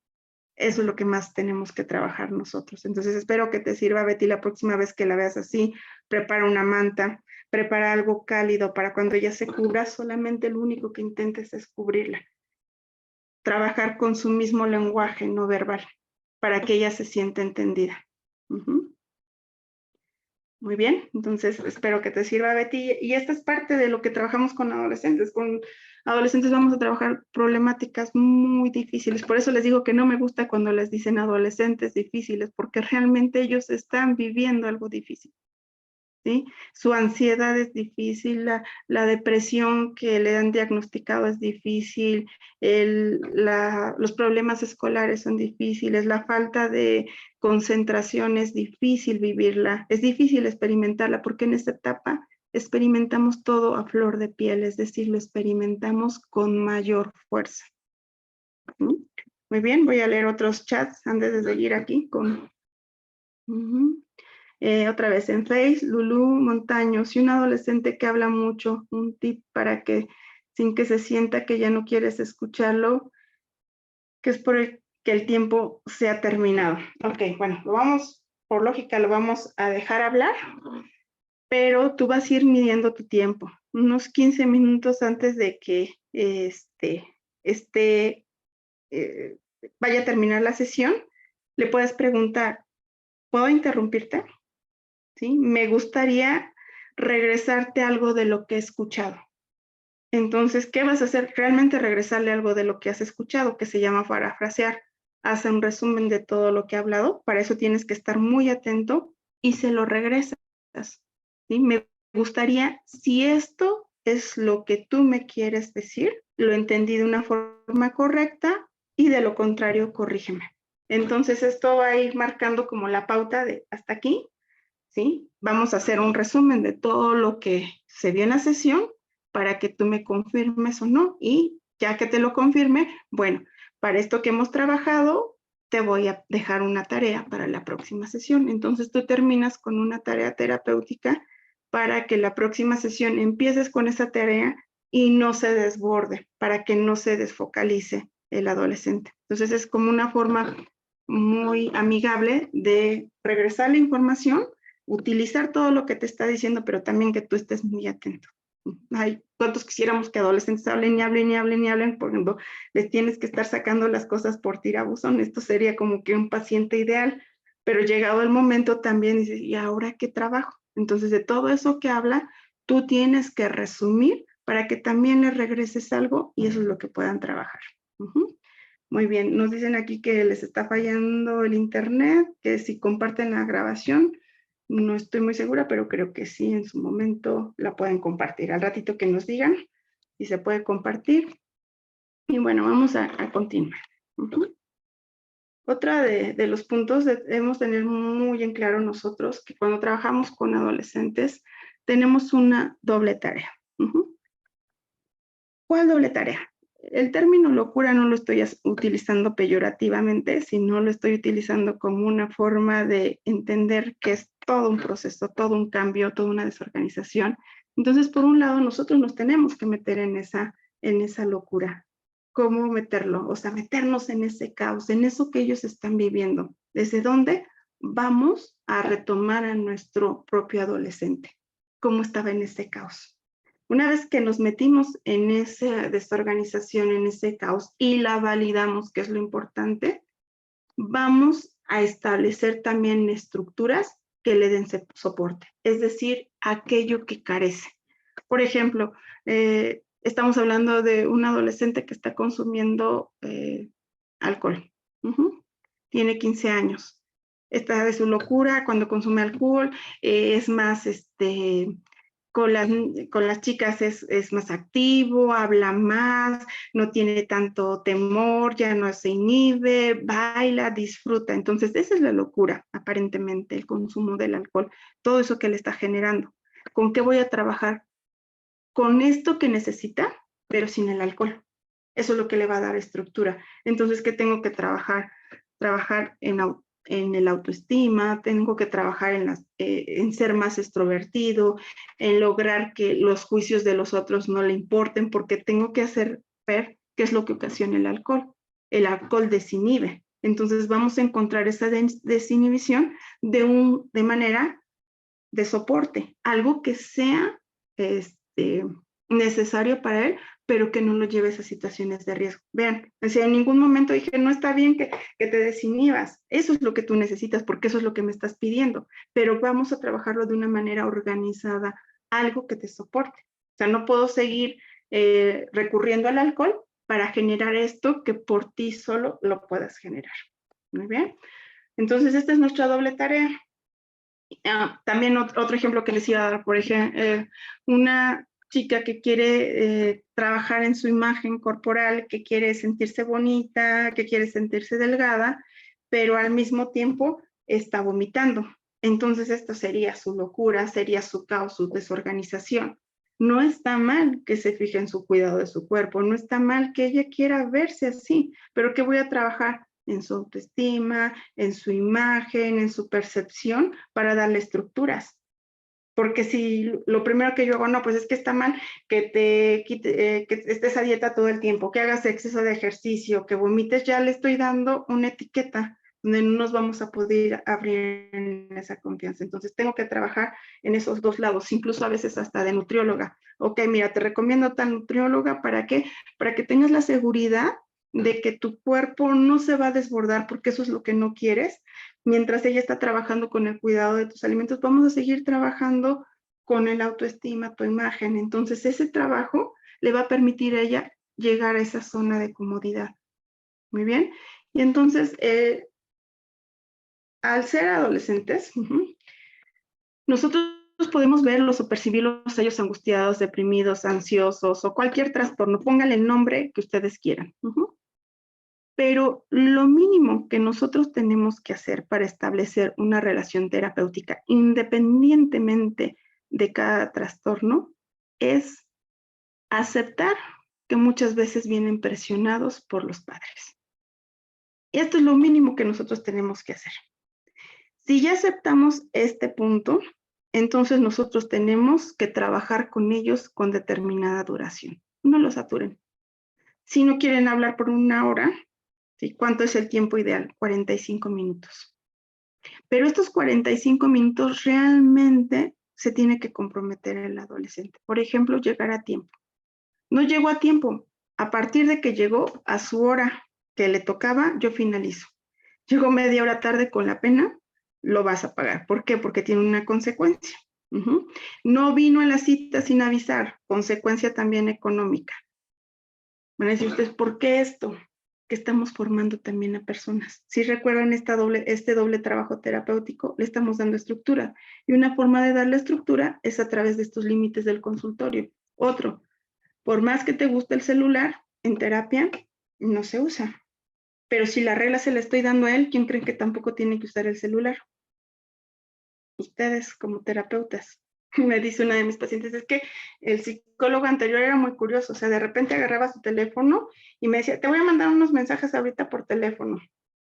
Eso es lo que más tenemos que trabajar nosotros. Entonces, espero que te sirva, Betty, la próxima vez que la veas así, prepara una manta, prepara algo cálido para cuando ella se cubra, solamente lo único que intentes es cubrirla. Trabajar con su mismo lenguaje no verbal, para que ella se sienta entendida. Muy bien, entonces espero que te sirva, Betty. Y esta es parte de lo que trabajamos con adolescentes. Con adolescentes vamos a trabajar problemáticas muy difíciles. Por eso les digo que no me gusta cuando les dicen adolescentes difíciles, porque realmente ellos están viviendo algo difícil. ¿Sí? Su ansiedad es difícil, la depresión que le han diagnosticado es difícil, los problemas escolares son difíciles, la falta de concentración es difícil vivirla, es difícil experimentarla porque en esta etapa experimentamos todo a flor de piel, es decir, lo experimentamos con mayor fuerza. ¿Sí? Muy bien, voy a leer otros chats antes de seguir aquí con... Otra vez en Face, Lulú Montaño, si un adolescente que habla mucho, un tip para que sin que se sienta que ya no quieres escucharlo, que es por que el tiempo se ha terminado. Ok, bueno, por lógica lo vamos a dejar hablar, pero tú vas a ir midiendo tu tiempo, unos 15 minutos antes de que vaya a terminar la sesión, le puedes preguntar, ¿puedo interrumpirte? ¿Sí? Me gustaría regresarte algo de lo que he escuchado. Entonces, ¿qué vas a hacer? Realmente regresarle algo de lo que has escuchado, que se llama parafrasear. Hace un resumen de todo lo que he hablado. Para eso tienes que estar muy atento y se lo regresas. ¿Sí? Me gustaría, si esto es lo que tú me quieres decir, lo entendí de una forma correcta y de lo contrario, corrígeme. Entonces, esto va a ir marcando como la pauta de hasta aquí. ¿Sí? Vamos a hacer un resumen de todo lo que se vio en la sesión para que tú me confirmes o no. Y ya que te lo confirme, bueno, para esto que hemos trabajado, te voy a dejar una tarea para la próxima sesión. Entonces tú terminas con una tarea terapéutica para que la próxima sesión empieces con esa tarea y no se desborde, para que no se desfocalice el adolescente. Entonces es como una forma muy amigable de regresar la información, utilizar todo lo que te está diciendo, pero también que tú estés muy atento. Hay cuantos quisiéramos que adolescentes hablen y hablen y hablen y hablen, por ejemplo, les tienes que estar sacando las cosas por tirabuzón. Esto sería como que un paciente ideal, pero llegado el momento también dices, ¿y ahora qué trabajo? Entonces de todo eso que habla, tú tienes que resumir para que también le regreses algo y eso es lo que puedan trabajar. Muy bien, nos dicen aquí que les está fallando el internet, que si comparten la grabación, no estoy muy segura, pero creo que sí, en su momento la pueden compartir. Al ratito que nos digan si se puede compartir. Y bueno, vamos a continuar. Otra de los puntos debemos tener muy en claro nosotros que cuando trabajamos con adolescentes tenemos una doble tarea. ¿Cuál doble tarea? El término locura no lo estoy utilizando peyorativamente, sino lo estoy utilizando como una forma de entender que es todo un proceso, todo un cambio, toda una desorganización. Entonces, por un lado, nosotros nos tenemos que meter en esa locura. ¿Cómo meterlo? O sea, meternos en ese caos, en eso que ellos están viviendo. ¿Desde dónde vamos a retomar a nuestro propio adolescente? ¿Cómo estaba en ese caos? Una vez que nos metimos en esa desorganización, en ese caos y la validamos, que es lo importante, vamos a establecer también estructuras que le den soporte, es decir, aquello que carece. Por ejemplo, estamos hablando de un adolescente que está consumiendo alcohol. Tiene 15 años. Está de su locura cuando consume alcohol, es más, con las chicas es más activo, habla más, no tiene tanto temor, ya no se inhibe, baila, disfruta. Entonces, esa es la locura, aparentemente, el consumo del alcohol, todo eso que le está generando. ¿Con qué voy a trabajar? Con esto que necesita, pero sin el alcohol. Eso es lo que le va a dar estructura. Entonces, ¿qué tengo que trabajar? Trabajar en el autoestima, tengo que trabajar en ser más extrovertido, en lograr que los juicios de los otros no le importen, porque tengo que hacer ver qué es lo que ocasiona el alcohol. El alcohol desinhibe. Entonces vamos a encontrar esa desinhibición de manera de soporte, algo que sea necesario para él, pero que no lo lleve a esas situaciones de riesgo. Vean, o sea, en ningún momento dije, no está bien que te desinhibas. Eso es lo que tú necesitas, porque eso es lo que me estás pidiendo. Pero vamos a trabajarlo de una manera organizada, algo que te soporte. O sea, no puedo seguir recurriendo al alcohol para generar esto que por ti solo lo puedas generar. Muy bien. Entonces, esta es nuestra doble tarea. También otro ejemplo que les iba a dar, por ejemplo, una chica que quiere trabajar en su imagen corporal, que quiere sentirse bonita, que quiere sentirse delgada, pero al mismo tiempo está vomitando. Entonces esto sería su locura, sería su caos, su desorganización. No está mal que se fije en su cuidado de su cuerpo, no está mal que ella quiera verse así, pero ¿qué voy a trabajar? En su autoestima, en su imagen, en su percepción, para darle estructuras. Porque si lo primero que yo hago, no, pues es que está mal que que estés a dieta todo el tiempo, que hagas exceso de ejercicio, que vomites, ya le estoy dando una etiqueta donde no nos vamos a poder abrir en esa confianza. Entonces tengo que trabajar en esos dos lados, incluso a veces hasta de nutrióloga. Ok, mira, te recomiendo tal nutrióloga, ¿para qué? Para que tengas la seguridad de que tu cuerpo no se va a desbordar, porque eso es lo que no quieres. Mientras ella está trabajando con el cuidado de tus alimentos, vamos a seguir trabajando con el autoestima, tu imagen. Entonces, ese trabajo le va a permitir a ella llegar a esa zona de comodidad. Muy bien. Y entonces, al ser adolescentes, nosotros podemos verlos o percibirlos a ellos angustiados, deprimidos, ansiosos o cualquier trastorno. Pónganle el nombre que ustedes quieran. Pero lo mínimo que nosotros tenemos que hacer para establecer una relación terapéutica, independientemente de cada trastorno, es aceptar que muchas veces vienen presionados por los padres. Y esto es lo mínimo que nosotros tenemos que hacer. Si ya aceptamos este punto, entonces nosotros tenemos que trabajar con ellos con determinada duración. no lo saturen. Si no quieren hablar por 1 hora, ¿sí? ¿Cuánto es el tiempo ideal? 45 minutos. Pero estos 45 minutos realmente se tiene que comprometer el adolescente. Por ejemplo, llegar a tiempo. No llegó a tiempo. A partir de que llegó a su hora que le tocaba, yo finalizo. Llegó media hora tarde con la pena, lo vas a pagar. ¿Por qué? Porque tiene una consecuencia. No vino a la cita sin avisar, consecuencia también económica. Van a decir ustedes, ¿por qué esto? Que estamos formando también a personas. Si recuerdan este doble trabajo terapéutico, le estamos dando estructura. Y una forma de darle estructura es a través de estos límites del consultorio. Otro, por más que te guste el celular, en terapia no se usa. Pero si la regla se la estoy dando a él, ¿quién creen que tampoco tiene que usar el celular? Ustedes como terapeutas. Me dice una de mis pacientes, es que el psicólogo anterior era muy curioso, o sea, de repente agarraba su teléfono y me decía, te voy a mandar unos mensajes ahorita por teléfono.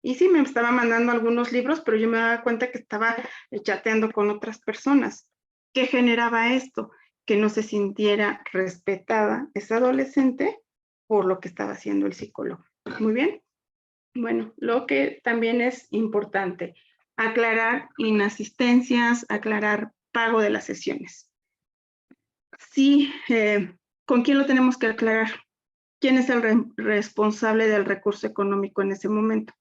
Y sí, me estaba mandando algunos libros, pero yo me daba cuenta que estaba chateando con otras personas. ¿Qué generaba esto? Que no se sintiera respetada esa adolescente por lo que estaba haciendo el psicólogo. Muy bien. Bueno, lo que también es importante, aclarar inasistencias, aclarar pago de las sesiones. Sí, ¿con quién lo tenemos que aclarar? ¿Quién es el responsable del recurso económico en ese momento?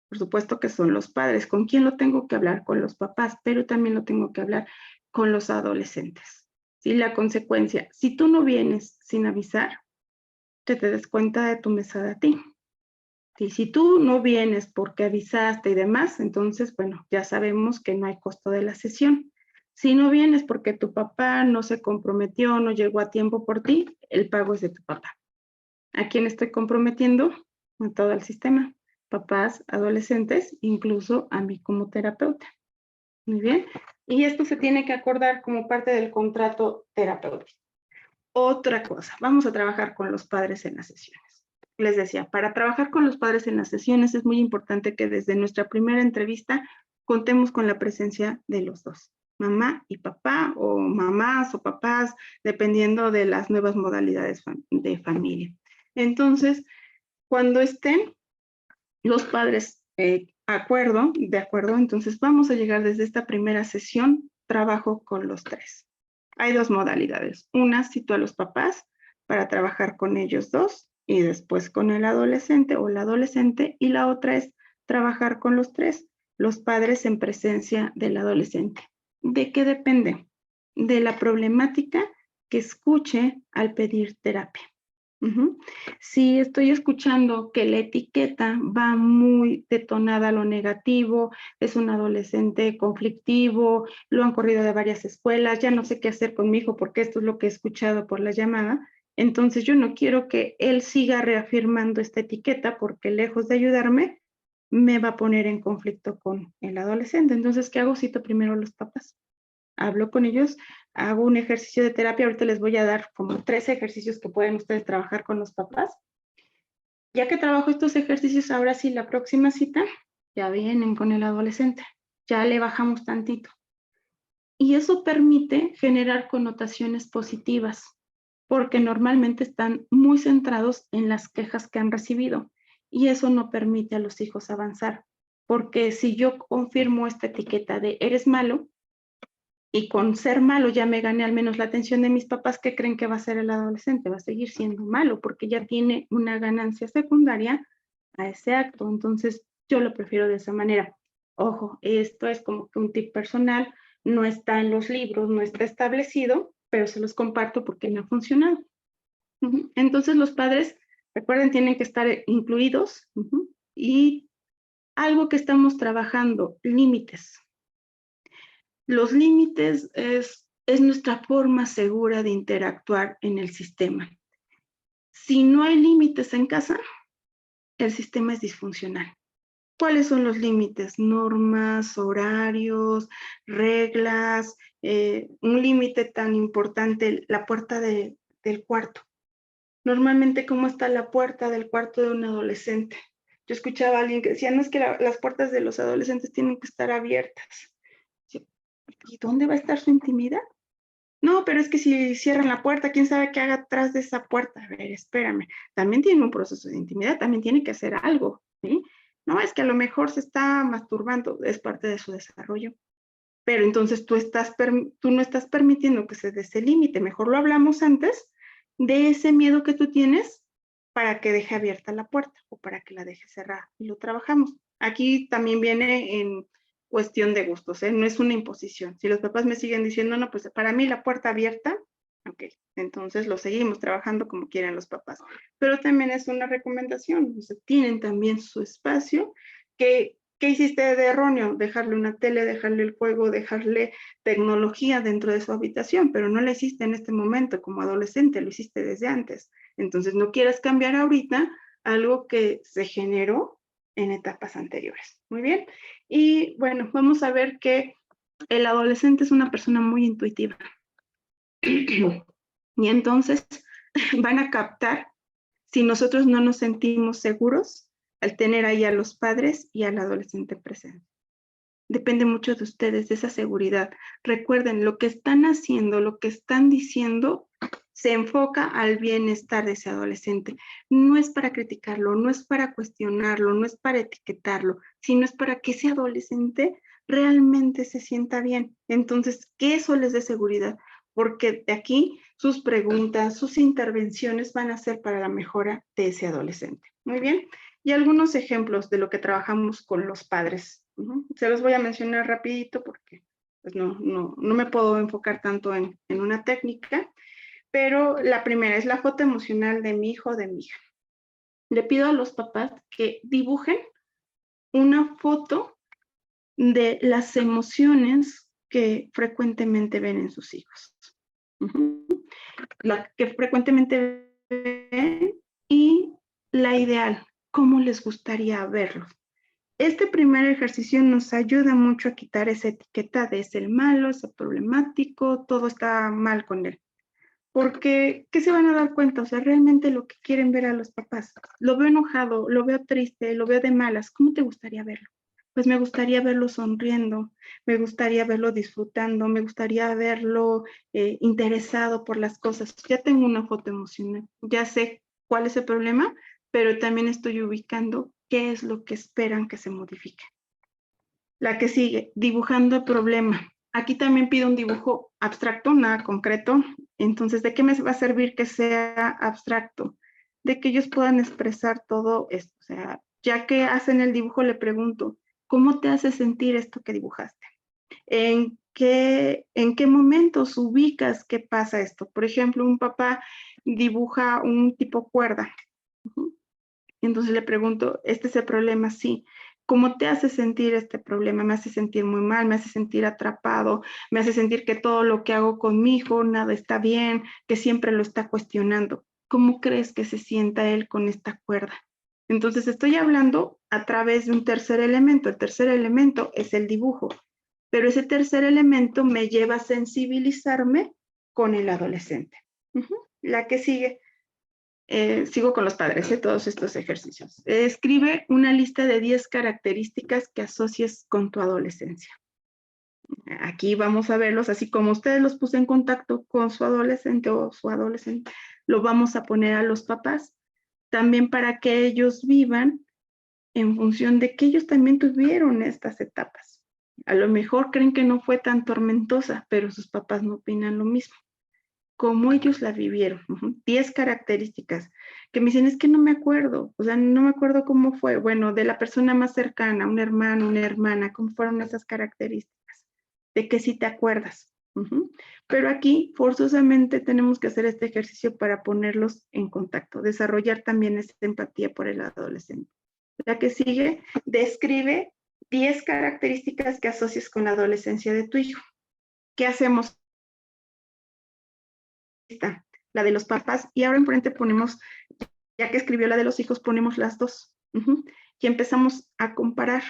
Por supuesto que son los padres. ¿Con quién lo tengo que hablar? Con los papás, pero también lo tengo que hablar con los adolescentes. ¿Sí? La consecuencia, si tú no vienes sin avisar, te des cuenta de tu mesada a ti. Y si tú no vienes porque avisaste y demás, entonces, bueno, ya sabemos que no hay costo de la sesión. Si no vienes porque tu papá no se comprometió, no llegó a tiempo por ti, el pago es de tu papá. ¿A quién estoy comprometiendo? A todo el sistema. Papás, adolescentes, incluso a mí como terapeuta. Muy bien. Y esto se tiene que acordar como parte del contrato terapéutico. Otra cosa, vamos a trabajar con los padres en las sesiones. Les decía, para trabajar con los padres en las sesiones es muy importante que desde nuestra primera entrevista contemos con la presencia de los dos, mamá y papá, o mamás o papás, dependiendo de las nuevas modalidades de familia. Entonces, cuando estén los padres de acuerdo, entonces vamos a llegar desde esta primera sesión, trabajo con los tres. Hay 2 modalidades. Una, cito a los papás para trabajar con ellos dos y después con el adolescente o la adolescente, y la otra es trabajar con los tres, los padres en presencia del adolescente. ¿De qué depende? De la problemática que escuche al pedir terapia. Si estoy escuchando que la etiqueta va muy detonada a lo negativo, es un adolescente conflictivo, lo han corrido de varias escuelas, ya no sé qué hacer con mi hijo porque esto es lo que he escuchado por la llamada, entonces yo no quiero que él siga reafirmando esta etiqueta porque lejos de ayudarme, me va a poner en conflicto con el adolescente. Entonces, ¿qué hago? Cito primero a los papás. Hablo con ellos, hago un ejercicio de terapia, ahorita les voy a dar como 3 ejercicios que pueden ustedes trabajar con los papás. Ya que trabajo estos ejercicios, ahora sí, la próxima cita, ya vienen con el adolescente, ya le bajamos tantito. Y eso permite generar connotaciones positivas, porque normalmente están muy centrados en las quejas que han recibido, y eso no permite a los hijos avanzar, porque si yo confirmo esta etiqueta de eres malo, y con ser malo ya me gané al menos la atención de mis papás, ¿qué creen que va a ser el adolescente? Va a seguir siendo malo porque ya tiene una ganancia secundaria a ese acto. Entonces, yo lo prefiero de esa manera. Ojo, esto es como que un tip personal, no está en los libros, no está establecido, pero se los comparto porque me ha funcionado. Entonces, los padres, recuerden, tienen que estar incluidos. Y algo que estamos trabajando, límites. Los límites es nuestra forma segura de interactuar en el sistema. Si no hay límites en casa, el sistema es disfuncional. ¿Cuáles son los límites? Normas, horarios, reglas, un límite tan importante, la puerta del cuarto. Normalmente, ¿cómo está la puerta del cuarto de un adolescente? Yo escuchaba a alguien que decía, no es que las puertas de los adolescentes tienen que estar abiertas. ¿Y dónde va a estar su intimidad? No, pero es que si cierran la puerta, ¿quién sabe qué haga atrás de esa puerta? A ver, espérame. También tiene un proceso de intimidad, también tiene que hacer algo, ¿sí? No, es que a lo mejor se está masturbando, es parte de su desarrollo. Pero entonces tú no estás permitiendo que se dé ese límite. Mejor lo hablamos antes de ese miedo que tú tienes para que deje abierta la puerta o para que la deje cerrada y lo trabajamos. Aquí también viene en cuestión de gustos, ¿eh? No es una imposición. Si los papás me siguen diciendo, no, pues para mí la puerta abierta, ok, entonces lo seguimos trabajando como quieran los papás. Pero también es una recomendación, o sea, tienen también su espacio. ¿Qué hiciste de erróneo? Dejarle una tele, dejarle el juego, dejarle tecnología dentro de su habitación, pero no lo hiciste en este momento como adolescente, lo hiciste desde antes. Entonces no quieras cambiar ahorita algo que se generó en etapas anteriores. Muy bien. Y bueno, vamos a ver que el adolescente es una persona muy intuitiva. Y entonces van a captar si nosotros no nos sentimos seguros al tener ahí a los padres y al adolescente presente. Depende mucho de ustedes, de esa seguridad. Recuerden, lo que están haciendo, lo que están diciendo, se enfoca al bienestar de ese adolescente. No es para criticarlo, no es para cuestionarlo, no es para etiquetarlo, sino es para que ese adolescente realmente se sienta bien. Entonces, que eso les dé seguridad, porque de aquí sus preguntas, sus intervenciones van a ser para la mejora de ese adolescente. Muy bien. Y algunos ejemplos de lo que trabajamos con los padres. Se los voy a mencionar rapidito porque pues no me puedo enfocar tanto en una técnica, pero la primera es la foto emocional de mi hijo o de mi hija. Le pido a los papás que dibujen una foto de las emociones que frecuentemente ven en sus hijos. La que frecuentemente ven y la ideal, cómo les gustaría verlos. Este primer ejercicio nos ayuda mucho a quitar esa etiqueta de es el malo, es el problemático, todo está mal con él. Porque, ¿qué se van a dar cuenta? O sea, realmente lo que quieren ver a los papás. Lo veo enojado, lo veo triste, lo veo de malas. ¿Cómo te gustaría verlo? Pues me gustaría verlo sonriendo, me gustaría verlo disfrutando, me gustaría verlo interesado por las cosas. Ya tengo una foto emocional, ya sé cuál es el problema, pero también estoy ubicando qué es lo que esperan que se modifique. La que sigue, dibujando el problema. Aquí también pido un dibujo abstracto, nada concreto. Entonces, ¿de qué me va a servir que sea abstracto? De que ellos puedan expresar todo esto. O sea, ya que hacen el dibujo, le pregunto, ¿cómo te hace sentir esto que dibujaste? ¿En qué momentos ubicas qué pasa esto? Por ejemplo, un papá dibuja un tipo cuerda. Entonces le pregunto, ¿este es el problema? Sí. ¿Cómo te hace sentir este problema? Me hace sentir muy mal, me hace sentir atrapado, me hace sentir que todo lo que hago con mi hijo, nada está bien, que siempre lo está cuestionando. ¿Cómo crees que se sienta él con esta cuerda? Entonces estoy hablando a través de un tercer elemento. El tercer elemento es el dibujo, pero ese tercer elemento me lleva a sensibilizarme con el adolescente. La que sigue. Sigo con los padres de todos estos ejercicios. Escribe una lista de 10 características que asocies con tu adolescencia. Aquí vamos a verlos, así como ustedes los puse en contacto con su adolescente o su adolescente, lo vamos a poner a los papás, también para que ellos vivan en función de que ellos también tuvieron estas etapas. A lo mejor creen que no fue tan tormentosa, pero sus papás no opinan lo mismo. Cómo ellos la vivieron. 10 características que me dicen, es que no me acuerdo, o sea, no me acuerdo cómo fue. Bueno, de la persona más cercana, un hermano, una hermana, cómo fueron esas características, de que sí te acuerdas. Pero aquí forzosamente tenemos que hacer este ejercicio para ponerlos en contacto, desarrollar también esa empatía por el adolescente. La que sigue, describe 10 características que asocias con la adolescencia de tu hijo. ¿Qué hacemos? La de los papás, y ahora enfrente ponemos, ya que escribió la de los hijos, ponemos las dos. Y empezamos a comparar.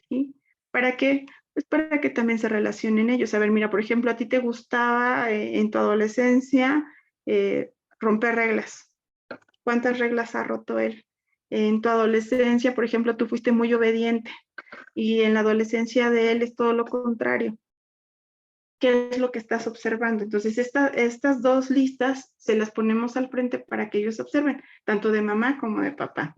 ¿Sí? ¿Para qué? Pues para que también se relacionen ellos. A ver, mira, por ejemplo, a ti te gustaba en tu adolescencia romper reglas. ¿Cuántas reglas ha roto él? En tu adolescencia, por ejemplo, tú fuiste muy obediente y en la adolescencia de él es todo lo contrario. ¿qué es lo que estás observando? Entonces, estas dos listas se las ponemos al frente para que ellos observen, tanto de mamá como de papá.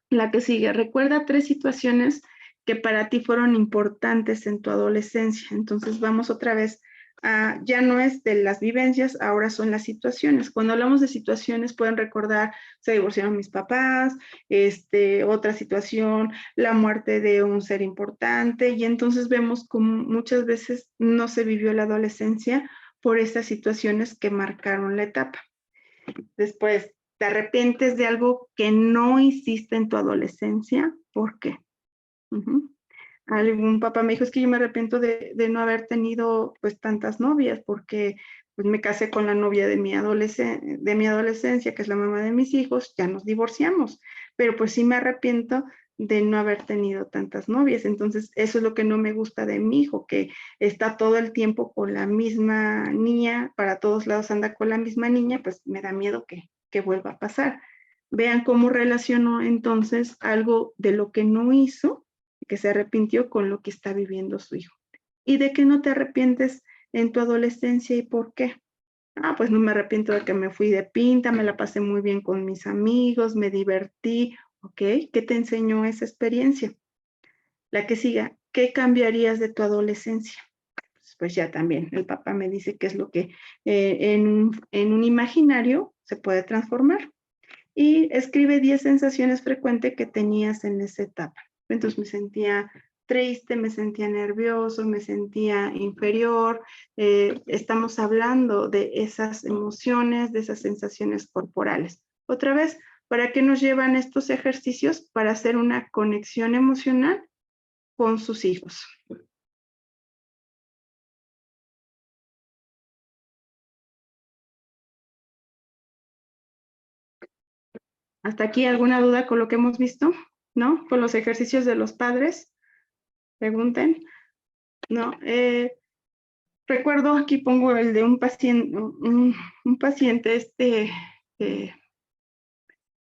La que sigue, recuerda 3 situaciones que para ti fueron importantes en tu adolescencia. Entonces, vamos otra vez ya no es de las vivencias, ahora son las situaciones. Cuando hablamos de situaciones, pueden recordar, se divorciaron mis papás, otra situación, la muerte de un ser importante, y entonces vemos como muchas veces no se vivió la adolescencia por estas situaciones que marcaron la etapa. Después, ¿te arrepientes de algo que no hiciste en tu adolescencia? ¿Por qué? Algún papá me dijo, es que yo me arrepiento de no haber tenido pues tantas novias, porque pues me casé con la novia de mi adolescencia, que es la mamá de mis hijos, ya nos divorciamos, pero pues sí me arrepiento de no haber tenido tantas novias. Entonces, eso es lo que no me gusta de mi hijo, que está todo el tiempo con la misma niña, para todos lados anda con la misma niña, pues me da miedo que vuelva a pasar. Vean cómo relacionó entonces algo de lo que no hizo, que se arrepintió, con lo que está viviendo su hijo. ¿Y de qué no te arrepientes en tu adolescencia y por qué? Pues no me arrepiento de que me fui de pinta, me la pasé muy bien con mis amigos, me divertí, ¿ok? ¿Qué te enseñó esa experiencia? La que siga, ¿qué cambiarías de tu adolescencia? Pues ya también el papá me dice qué es lo que en un imaginario se puede transformar. Y escribe 10 sensaciones frecuentes que tenías en esa etapa. Entonces me sentía triste, me sentía nervioso, me sentía inferior. Estamos hablando de esas emociones, de esas sensaciones corporales. Otra vez, ¿para qué nos llevan estos ejercicios? Para hacer una conexión emocional con sus hijos. ¿Hasta aquí alguna duda con lo que hemos visto? ¿No? Con los ejercicios de los padres. Pregunten. ¿No? Recuerdo, aquí pongo el de un paciente, un paciente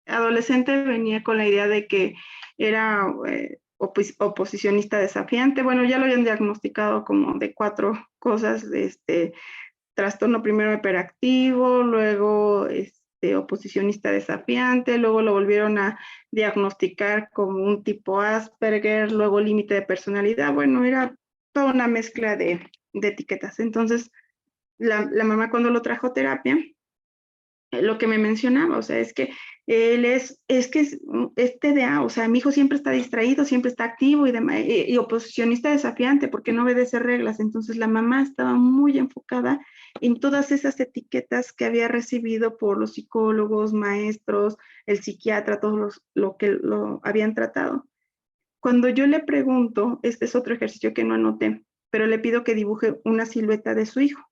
adolescente, venía con la idea de que era oposicionista desafiante. Bueno, ya lo habían diagnosticado como de 4 cosas, trastorno primero hiperactivo, luego oposicionista desafiante, luego lo volvieron a diagnosticar como un tipo Asperger, luego límite de personalidad. Bueno, era toda una mezcla de etiquetas. Entonces, la mamá, cuando lo trajo a terapia, lo que me mencionaba, o sea, es que él es TDA, o sea, mi hijo siempre está distraído, siempre está activo y oposicionista desafiante porque no obedece reglas. Entonces la mamá estaba muy enfocada en todas esas etiquetas que había recibido por los psicólogos, maestros, el psiquiatra, todos lo que lo habían tratado. Cuando yo le pregunto, este es otro ejercicio que no anoté, pero le pido que dibuje una silueta de su hijo,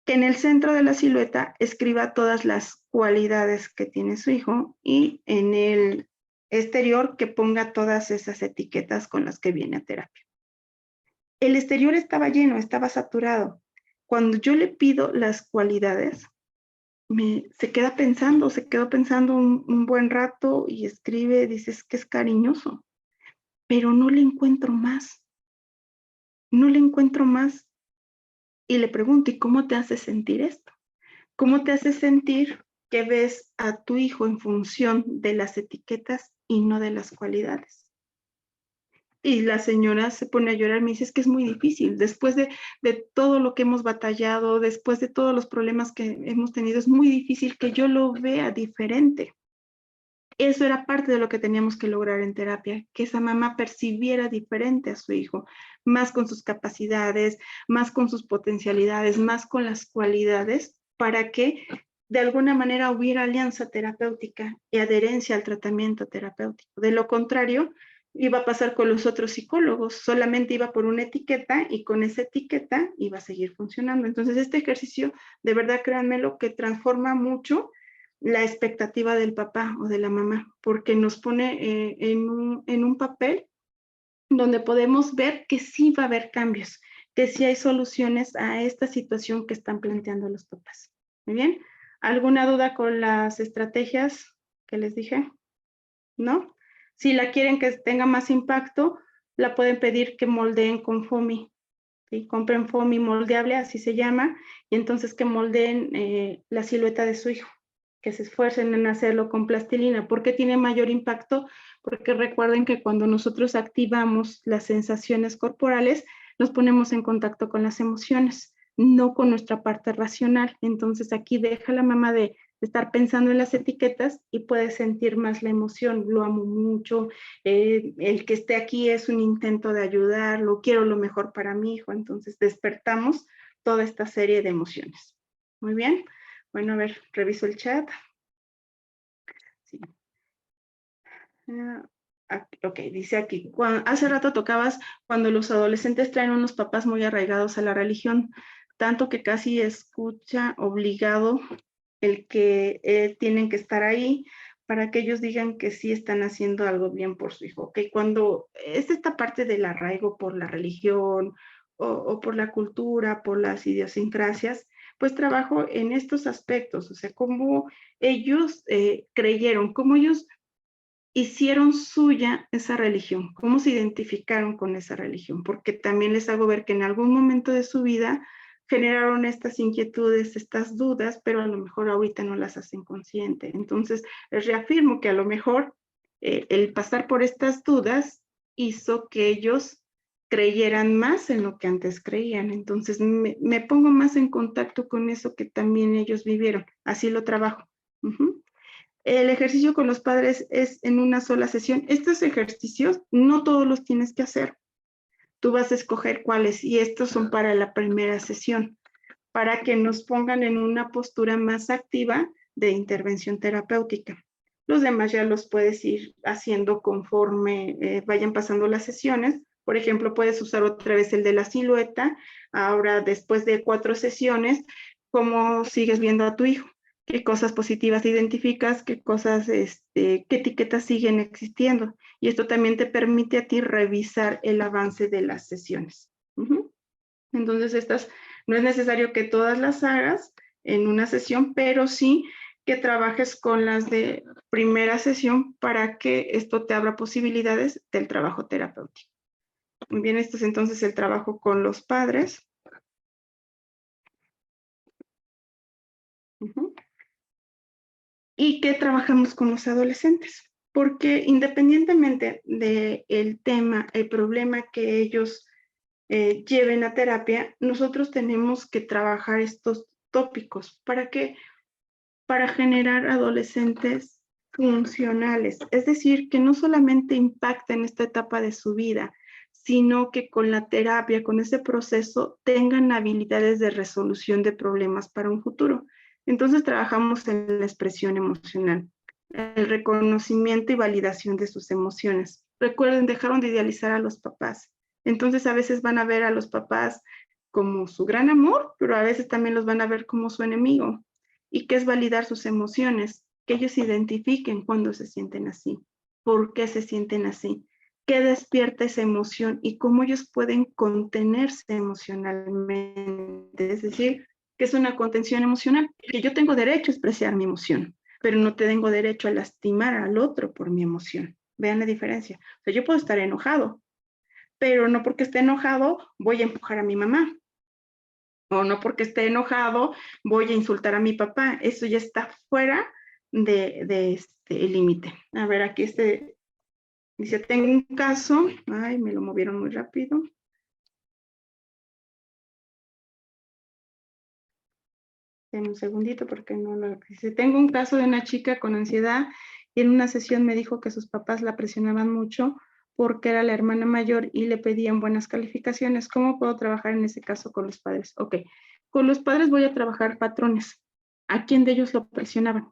que en el centro de la silueta escriba todas las cualidades que tiene su hijo y en el exterior que ponga todas esas etiquetas con las que viene a terapia. El exterior estaba lleno, estaba saturado. Cuando yo le pido las cualidades, se quedó pensando un buen rato y escribe, dices que es cariñoso, pero no le encuentro más. No le encuentro más. Y le pregunto, ¿y cómo te hace sentir esto? ¿Cómo te hace sentir que ves a tu hijo en función de las etiquetas y no de las cualidades? Y la señora se pone a llorar, me dice, es que es muy difícil. Después de todo lo que hemos batallado, después de todos los problemas que hemos tenido, es muy difícil que yo lo vea diferente. Eso era parte de lo que teníamos que lograr en terapia, que esa mamá percibiera diferente a su hijo, más con sus capacidades, más con sus potencialidades, más con las cualidades, para que de alguna manera hubiera alianza terapéutica y adherencia al tratamiento terapéutico. De lo contrario, iba a pasar con los otros psicólogos, solamente iba por una etiqueta y con esa etiqueta iba a seguir funcionando. Entonces, este ejercicio, de verdad, créanmelo, que transforma mucho la expectativa del papá o de la mamá, porque nos pone en un papel donde podemos ver que sí va a haber cambios, que sí hay soluciones a esta situación que están planteando los papás. Muy bien. ¿Alguna duda con las estrategias que les dije? ¿No? Si la quieren que tenga más impacto, la pueden pedir que moldeen con foamy. ¿sí? Compren foamy moldeable, así se llama, y entonces que moldeen la silueta de su hijo, que se esfuercen en hacerlo con plastilina. ¿Por qué tiene mayor impacto? Porque recuerden que cuando nosotros activamos las sensaciones corporales, nos ponemos en contacto con las emociones, no con nuestra parte racional. Entonces aquí deja la mamá de estar pensando en las etiquetas y puede sentir más la emoción. Lo amo mucho, el que esté aquí es un intento de ayudarlo, quiero lo mejor para mi hijo. Entonces despertamos toda esta serie de emociones. Muy bien. Bueno, a ver, reviso el chat. Sí. Ok, dice aquí, hace rato tocabas cuando los adolescentes traen unos papás muy arraigados a la religión, tanto que casi escucha obligado el que tienen que estar ahí para que ellos digan que sí están haciendo algo bien por su hijo. Ok, cuando es esta parte del arraigo por la religión o por la cultura, por las idiosincrasias, pues trabajo en estos aspectos, o sea, cómo ellos creyeron, cómo ellos hicieron suya esa religión, cómo se identificaron con esa religión, porque también les hago ver que en algún momento de su vida generaron estas inquietudes, estas dudas, pero a lo mejor ahorita no las hacen consciente. Entonces, les reafirmo que a lo mejor el pasar por estas dudas hizo que ellos creyeran más en lo que antes creían. Entonces, me pongo más en contacto con eso que también ellos vivieron. Así lo trabajo. El ejercicio con los padres es en una sola sesión. Estos ejercicios no todos los tienes que hacer. Tú vas a escoger cuáles y estos son para la primera sesión, para que nos pongan en una postura más activa de intervención terapéutica. Los demás ya los puedes ir haciendo conforme vayan pasando las sesiones. Por ejemplo, puedes usar otra vez el de la silueta. Ahora, después de 4 sesiones, ¿cómo sigues viendo a tu hijo? ¿Qué cosas positivas identificas? ¿Qué cosas, qué etiquetas siguen existiendo? Y esto también te permite a ti revisar el avance de las sesiones. Entonces, estas no es necesario que todas las hagas en una sesión, pero sí que trabajes con las de primera sesión para que esto te abra posibilidades del trabajo terapéutico. Muy bien, esto es entonces el trabajo con los padres. ¿Y qué trabajamos con los adolescentes? Porque independientemente del tema, el problema que ellos lleven a terapia, nosotros tenemos que trabajar estos tópicos. ¿Para qué? Para generar adolescentes funcionales, es decir, que no solamente impacten esta etapa de su vida, sino que con la terapia, con ese proceso, tengan habilidades de resolución de problemas para un futuro. Entonces trabajamos en la expresión emocional, el reconocimiento y validación de sus emociones. Recuerden, dejaron de idealizar a los papás. Entonces a veces van a ver a los papás como su gran amor, pero a veces también los van a ver como su enemigo. ¿Y qué es validar sus emociones? Que ellos identifiquen cuando se sienten así, por qué se sienten así, qué despierta esa emoción y cómo ellos pueden contenerse emocionalmente. Es decir, que es una contención emocional, que yo tengo derecho a expresar mi emoción, pero no tengo derecho a lastimar al otro por mi emoción. Vean la diferencia. O sea, yo puedo estar enojado, pero no porque esté enojado voy a empujar a mi mamá. O no porque esté enojado voy a insultar a mi papá. Eso ya está fuera de el límite. A ver, aquí dice, tengo un caso. Ay, me lo movieron muy rápido. En un segundito porque no lo dice. Tengo un caso de una chica con ansiedad y en una sesión me dijo que sus papás la presionaban mucho porque era la hermana mayor y le pedían buenas calificaciones. ¿Cómo puedo trabajar en ese caso con los padres? Ok, con los padres voy a trabajar patrones. ¿A quién de ellos lo presionaban?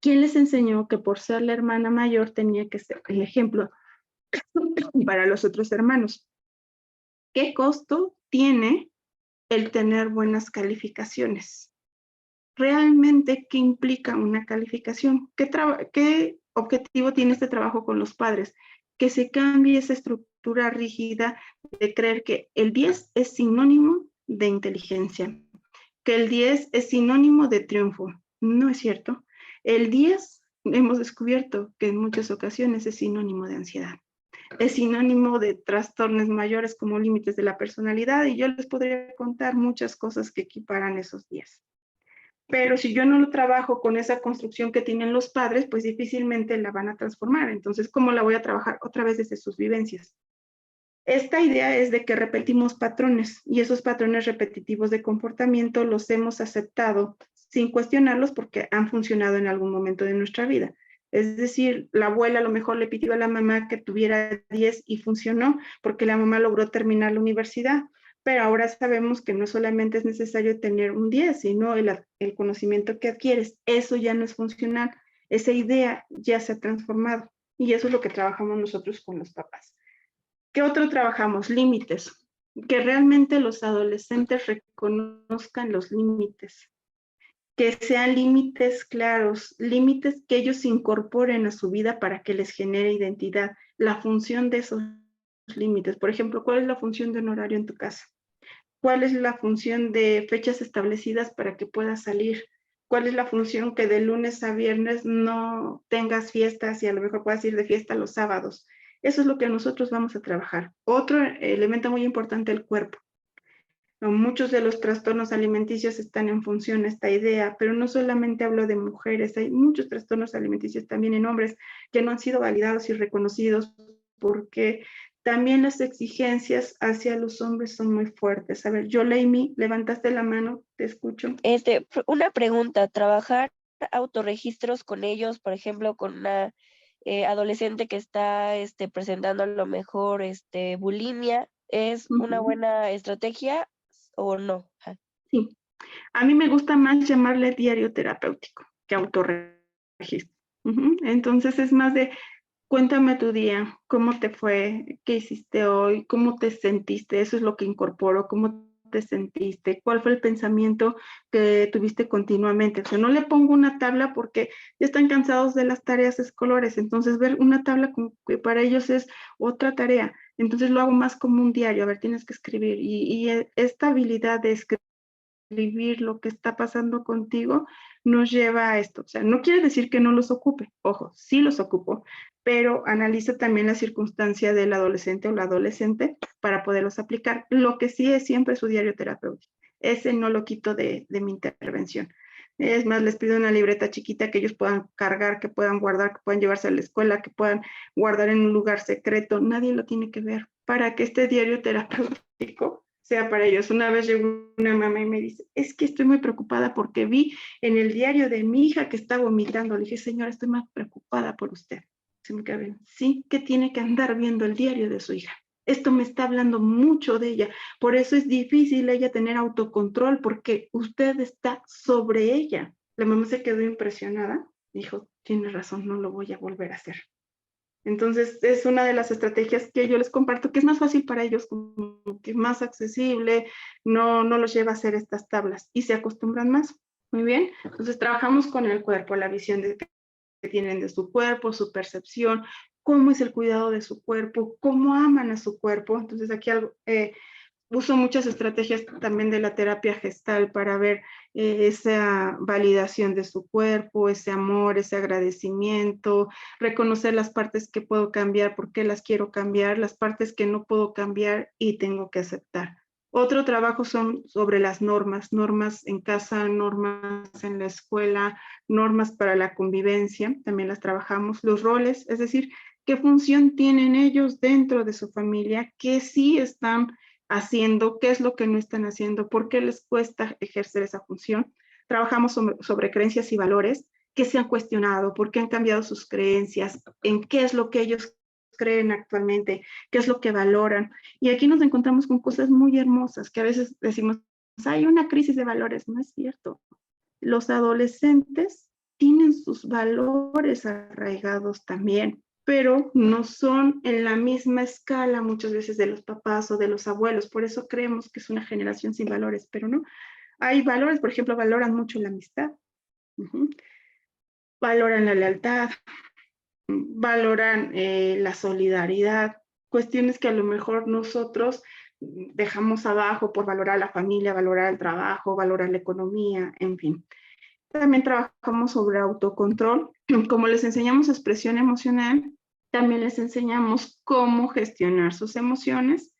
¿Quién les enseñó que por ser la hermana mayor tenía que ser el ejemplo para los otros hermanos? ¿Qué costo tiene el tener buenas calificaciones? ¿Realmente qué implica una calificación? ¿Qué objetivo tiene este trabajo con los padres? Que se cambie esa estructura rígida de creer que el 10 es sinónimo de inteligencia, que el 10 es sinónimo de triunfo. No es cierto. El 10 hemos descubierto que en muchas ocasiones es sinónimo de ansiedad. es sinónimo de trastornos mayores como límites de la personalidad, y yo les podría contar muchas cosas que equiparan esos 10. Pero si yo no lo trabajo con esa construcción que tienen los padres, pues difícilmente la van a transformar. Entonces, ¿cómo la voy a trabajar? Otra vez desde sus vivencias. Esta idea es de que repetimos patrones, y esos patrones repetitivos de comportamiento los hemos aceptado sin cuestionarlos porque han funcionado en algún momento de nuestra vida. Es decir, la abuela a lo mejor le pidió a la mamá que tuviera 10 y funcionó porque la mamá logró terminar la universidad. Pero ahora sabemos que no solamente es necesario tener un 10, sino el conocimiento que adquieres. Eso ya no es funcional. Esa idea ya se ha transformado. Y eso es lo que trabajamos nosotros con los papás. ¿Qué otro trabajamos? Límites. Que realmente los adolescentes reconozcan los límites. Que sean límites claros, límites que ellos incorporen a su vida para que les genere identidad. La función de esos límites. Por ejemplo, ¿cuál es la función de un horario en tu casa? ¿Cuál es la función de fechas establecidas para que puedas salir? ¿Cuál es la función que de lunes a viernes no tengas fiestas y a lo mejor puedas ir de fiesta los sábados? Eso es lo que nosotros vamos a trabajar. Otro elemento muy importante, el cuerpo. Muchos de los trastornos alimenticios están en función a esta idea, pero no solamente hablo de mujeres, hay muchos trastornos alimenticios también en hombres que no han sido validados y reconocidos porque también las exigencias hacia los hombres son muy fuertes. A ver, Yoleimi, levantaste la mano, te escucho. Una pregunta, ¿trabajar autorregistros con ellos, por ejemplo, con una adolescente que está presentando a lo mejor bulimia, es una buena estrategia o no? Sí, a mí me gusta más llamarle diario terapéutico que autorregistro. Entonces es más de cuéntame tu día, cómo te fue, qué hiciste hoy, cómo te sentiste, eso es lo que incorporo, cómo te sentiste, cuál fue el pensamiento que tuviste continuamente. O sea, no le pongo una tabla porque ya están cansados de las tareas escolares, entonces ver una tabla que para ellos es otra tarea. Entonces lo hago más como un diario, a ver, tienes que escribir. Y esta habilidad de escribir lo que está pasando contigo nos lleva a esto. O sea, no quiere decir que no los ocupe, ojo, sí los ocupo, pero analiza también la circunstancia del adolescente o la adolescente para poderlos aplicar. Lo que sí es siempre su diario terapéutico. Ese no lo quito de mi intervención. Es más, les pido una libreta chiquita que ellos puedan cargar, que puedan guardar, que puedan llevarse a la escuela, que puedan guardar en un lugar secreto. Nadie lo tiene que ver para que este diario terapéutico sea para ellos. Una vez llegó una mamá y me dice, es que estoy muy preocupada porque vi en el diario de mi hija que está vomitando. Le dije, señora, estoy más preocupada por usted. Se me quedó bien. Sí, que tiene que andar viendo el diario de su hija. Esto me está hablando mucho de ella. Por eso es difícil ella tener autocontrol, porque usted está sobre ella. La mamá se quedó impresionada. Dijo, tiene razón, no lo voy a volver a hacer. Entonces, es una de las estrategias que yo les comparto, que es más fácil para ellos, como que es más accesible, no los lleva a hacer estas tablas y se acostumbran más. Muy bien. Entonces, trabajamos con el cuerpo, la visión que tienen de su cuerpo, su percepción, cómo es el cuidado de su cuerpo, cómo aman a su cuerpo. Entonces, aquí uso muchas estrategias también de la terapia gestal para ver esa validación de su cuerpo, ese amor, ese agradecimiento, reconocer las partes que puedo cambiar, por qué las quiero cambiar, las partes que no puedo cambiar y tengo que aceptar. Otro trabajo son sobre las normas en casa, normas en la escuela, normas para la convivencia, también las trabajamos, los roles, es decir, qué función tienen ellos dentro de su familia, qué sí están haciendo, qué es lo que no están haciendo, por qué les cuesta ejercer esa función. Trabajamos sobre creencias y valores que se han cuestionado, por qué han cambiado sus creencias, en qué es lo que ellos creen actualmente, qué es lo que valoran. Y aquí nos encontramos con cosas muy hermosas que a veces decimos, hay una crisis de valores. No es cierto. Los adolescentes tienen sus valores arraigados también, pero no son en la misma escala muchas veces de los papás o de los abuelos. Por eso creemos que es una generación sin valores, pero no. Hay valores, por ejemplo, valoran mucho la amistad, valoran la lealtad, valoran la solidaridad, cuestiones que a lo mejor nosotros dejamos abajo por valorar a la familia, valorar el trabajo, valorar la economía, en fin. También trabajamos sobre autocontrol. Como les enseñamos expresión emocional, También les enseñamos cómo gestionar sus emociones.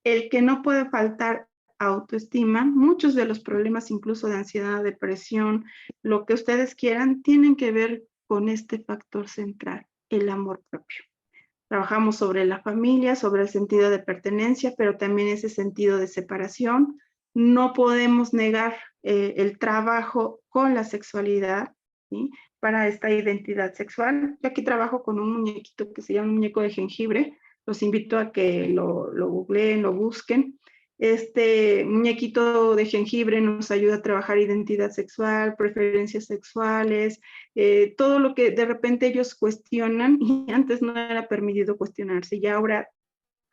El que no puede faltar autoestima, muchos de los problemas incluso de ansiedad, depresión, lo que ustedes quieran, tienen que ver con este factor central, el amor propio. Trabajamos sobre la familia, sobre el sentido de pertenencia, pero también ese sentido de separación. No podemos negar el trabajo con la sexualidad, ¿sí? Para esta identidad sexual. Yo aquí trabajo con un muñequito que se llama un muñeco de jengibre. Los invito a que lo googleen, lo busquen. Este muñequito de jengibre nos ayuda a trabajar identidad sexual, preferencias sexuales, todo lo que de repente ellos cuestionan y antes no era permitido cuestionarse y ahora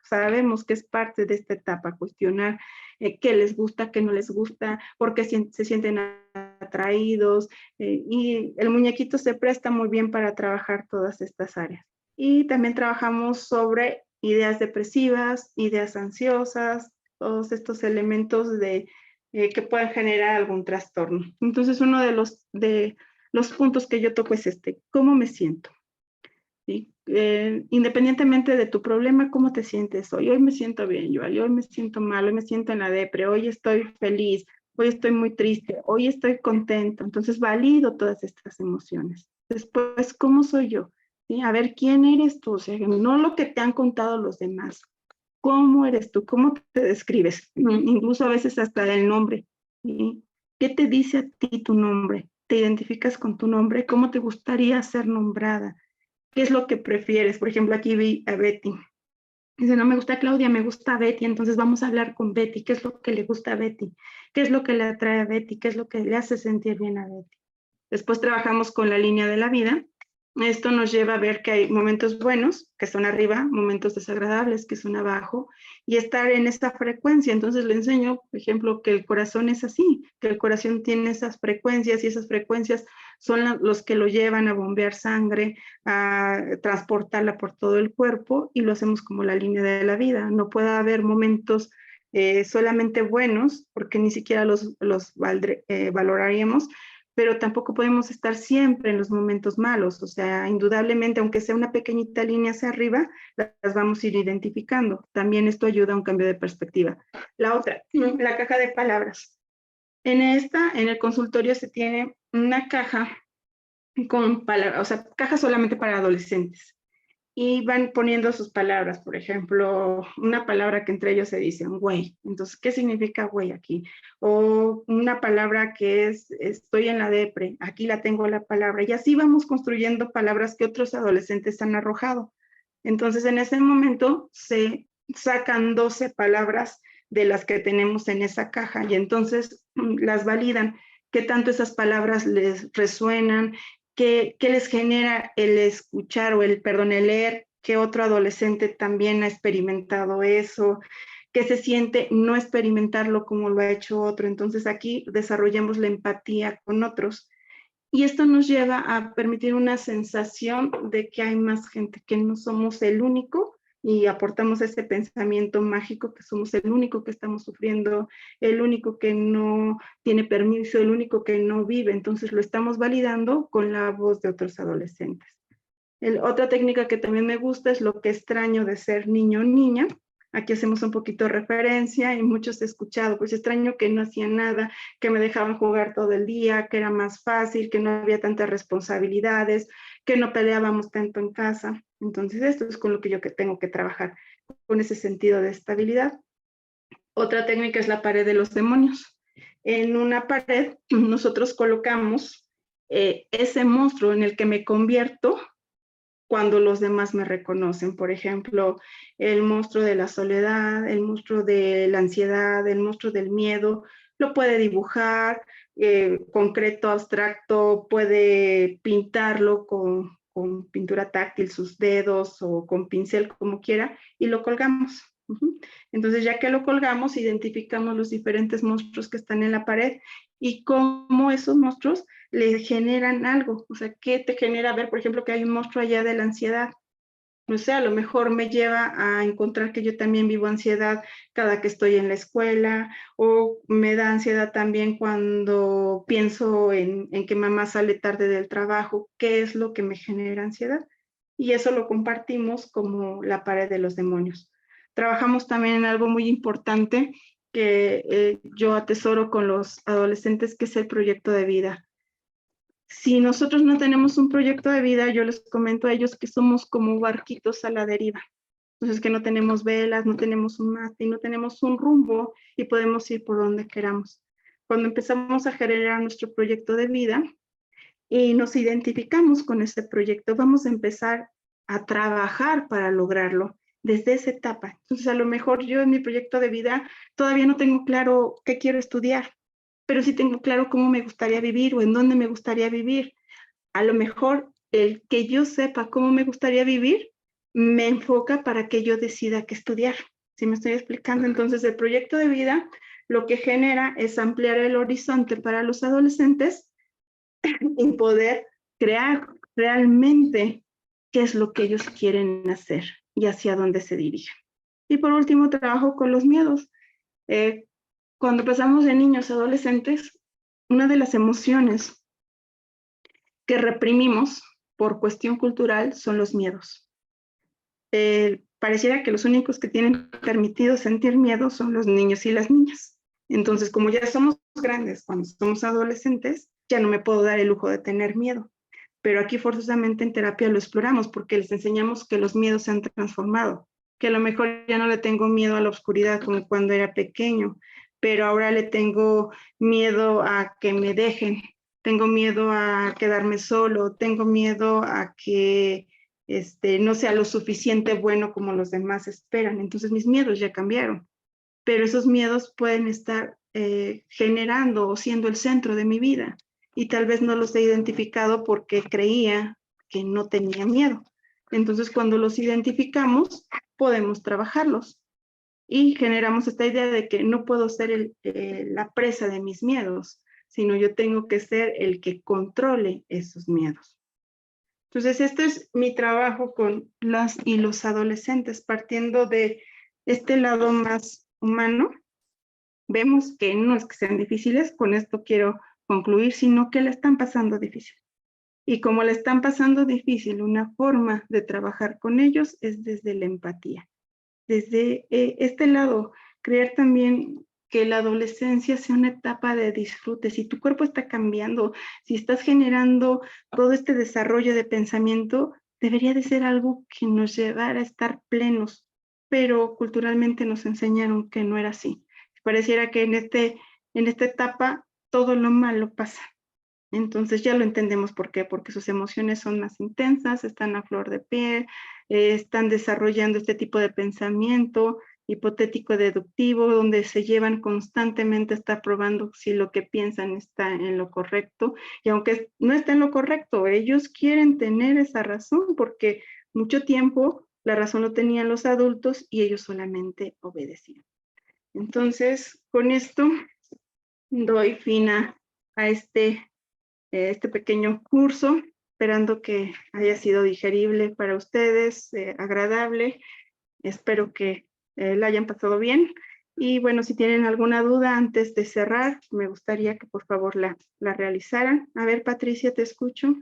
sabemos que es parte de esta etapa, cuestionar qué les gusta, qué no les gusta, por qué se sienten atraídos y el muñequito se presta muy bien para trabajar todas estas áreas. Y también trabajamos sobre ideas depresivas, ideas ansiosas, todos estos elementos que pueden generar algún trastorno. Entonces uno de los puntos que yo toco es ¿cómo me siento? ¿Sí? Independientemente de tu problema, ¿cómo te sientes hoy? Hoy me siento bien, hoy me siento mal, hoy me siento en la depre, hoy estoy feliz, hoy estoy muy triste, hoy estoy contento. Entonces valido todas estas emociones. Después, ¿cómo soy yo? ¿Sí? A ver, ¿quién eres tú? O sea, no lo que te han contado los demás. ¿Cómo eres tú? ¿Cómo te describes? Incluso a veces hasta el nombre. ¿Sí? ¿Qué te dice a ti tu nombre? ¿Te identificas con tu nombre? ¿Cómo te gustaría ser nombrada? ¿Qué es lo que prefieres? Por ejemplo, aquí vi a Betty. Dice, no me gusta Claudia, me gusta Betty, entonces vamos a hablar con Betty. ¿Qué es lo que le gusta a Betty? ¿Qué es lo que le atrae a Betty? ¿Qué es lo que le hace sentir bien a Betty? Después trabajamos con la línea de la vida. Esto nos lleva a ver que hay momentos buenos, que son arriba, momentos desagradables, que son abajo, y estar en esta frecuencia. Entonces le enseño, por ejemplo, que el corazón es así, que el corazón tiene esas frecuencias y esas frecuencias son los que lo llevan a bombear sangre, a transportarla por todo el cuerpo y lo hacemos como la línea de la vida. No puede haber momentos solamente buenos, porque ni siquiera los valoraríamos, pero tampoco podemos estar siempre en los momentos malos. O sea, indudablemente, aunque sea una pequeñita línea hacia arriba, las vamos a ir identificando. También esto ayuda a un cambio de perspectiva. La otra, la caja de palabras. En el consultorio se tiene una caja con palabras, o sea, caja solamente para adolescentes. Y van poniendo sus palabras, por ejemplo, una palabra que entre ellos se dicen, güey. Entonces, ¿qué significa güey aquí? O una palabra que es, estoy en la depre, aquí la tengo la palabra. Y así vamos construyendo palabras que otros adolescentes han arrojado. Entonces, en ese momento se sacan 12 palabras de las que tenemos en esa caja y entonces las validan. ¿Qué tanto esas palabras les resuenan? ¿Qué les genera el escuchar o el leer que otro adolescente también ha experimentado eso? ¿Qué se siente no experimentarlo como lo ha hecho otro? Entonces aquí desarrollamos la empatía con otros. Y esto nos lleva a permitir una sensación de que hay más gente, que no somos el único y aportamos ese pensamiento mágico que somos el único que estamos sufriendo, el único que no tiene permiso, el único que no vive. Entonces lo estamos validando con la voz de otros adolescentes. Otra técnica que también me gusta es lo que extraño de ser niño o niña. Aquí hacemos un poquito de referencia y muchos he escuchado, pues extraño que no hacía nada, que me dejaban jugar todo el día, que era más fácil, que no había tantas responsabilidades, que no peleábamos tanto en casa. Entonces esto es con lo que yo tengo que trabajar, con ese sentido de estabilidad. Otra técnica es la pared de los demonios. En una pared nosotros colocamos ese monstruo en el que me convierto cuando los demás me reconocen. Por ejemplo, el monstruo de la soledad, el monstruo de la ansiedad, el monstruo del miedo, lo puede dibujar, concreto, abstracto, puede pintarlo con pintura táctil, sus dedos o con pincel, como quiera, y lo colgamos. Entonces, ya que lo colgamos, identificamos los diferentes monstruos que están en la pared y cómo esos monstruos le generan algo. O sea, ¿qué te genera ver, por ejemplo, que hay un monstruo allá de la ansiedad? No sé, a lo mejor me lleva a encontrar que yo también vivo ansiedad cada que estoy en la escuela, o me da ansiedad también cuando pienso en que mamá sale tarde del trabajo. ¿Qué es lo que me genera ansiedad? y eso lo compartimos como la pared de los demonios. Trabajamos también en algo muy importante que yo atesoro con los adolescentes, que es el proyecto de vida. Si nosotros no tenemos un proyecto de vida, yo les comento a ellos que somos como barquitos a la deriva. Entonces, que no tenemos velas, no tenemos un mate, no tenemos un rumbo y podemos ir por donde queramos. Cuando empezamos a generar nuestro proyecto de vida y nos identificamos con ese proyecto, vamos a empezar a trabajar para lograrlo desde esa etapa. Entonces, a lo mejor yo en mi proyecto de vida todavía no tengo claro qué quiero estudiar, pero sí tengo claro cómo me gustaría vivir o en dónde me gustaría vivir. A lo mejor el que yo sepa cómo me gustaría vivir me enfoca para que yo decida qué estudiar. ¿Sí me estoy explicando? Entonces, el proyecto de vida lo que genera es ampliar el horizonte para los adolescentes y poder crear realmente qué es lo que ellos quieren hacer y hacia dónde se dirigen. Y por último, trabajo con los miedos. Cuando pasamos de niños a adolescentes, una de las emociones que reprimimos por cuestión cultural son los miedos. Pareciera que los únicos que tienen permitido sentir miedo son los niños y las niñas. Entonces, como ya somos grandes, cuando somos adolescentes, ya no me puedo dar el lujo de tener miedo. Pero aquí forzosamente en terapia lo exploramos porque les enseñamos que los miedos se han transformado, que a lo mejor ya no le tengo miedo a la oscuridad como cuando era pequeño, pero ahora le tengo miedo a que me dejen, tengo miedo a quedarme solo, tengo miedo a que no sea lo suficiente bueno como los demás esperan. Entonces mis miedos ya cambiaron, pero esos miedos pueden estar generando o siendo el centro de mi vida y tal vez no los he identificado porque creía que no tenía miedo. Entonces cuando los identificamos podemos trabajarlos y generamos esta idea de que no puedo ser la presa de mis miedos, sino yo tengo que ser el que controle esos miedos. Entonces, este es mi trabajo con las y los adolescentes, partiendo de este lado más humano. Vemos que no es que sean difíciles, con esto quiero concluir, sino que le están pasando difícil. Y como le están pasando difícil, una forma de trabajar con ellos es desde la empatía. Desde este lado, creer también que la adolescencia sea una etapa de disfrute. Si tu cuerpo está cambiando, si estás generando todo este desarrollo de pensamiento, debería de ser algo que nos llevara a estar plenos, pero culturalmente nos enseñaron que no era así. Pareciera que en esta etapa todo lo malo pasa. Entonces ya lo entendemos por qué, porque sus emociones son más intensas, están a flor de piel, están desarrollando este tipo de pensamiento hipotético deductivo, donde se llevan constantemente a estar probando si lo que piensan está en lo correcto, y aunque no está en lo correcto, ellos quieren tener esa razón, porque mucho tiempo la razón lo tenían los adultos y ellos solamente obedecían. Entonces, con esto doy fin a este pequeño curso, esperando que haya sido digerible para ustedes, agradable. Espero que la hayan pasado bien. Y bueno, si tienen alguna duda antes de cerrar, me gustaría que por favor la realizaran. A ver, Patricia, te escucho.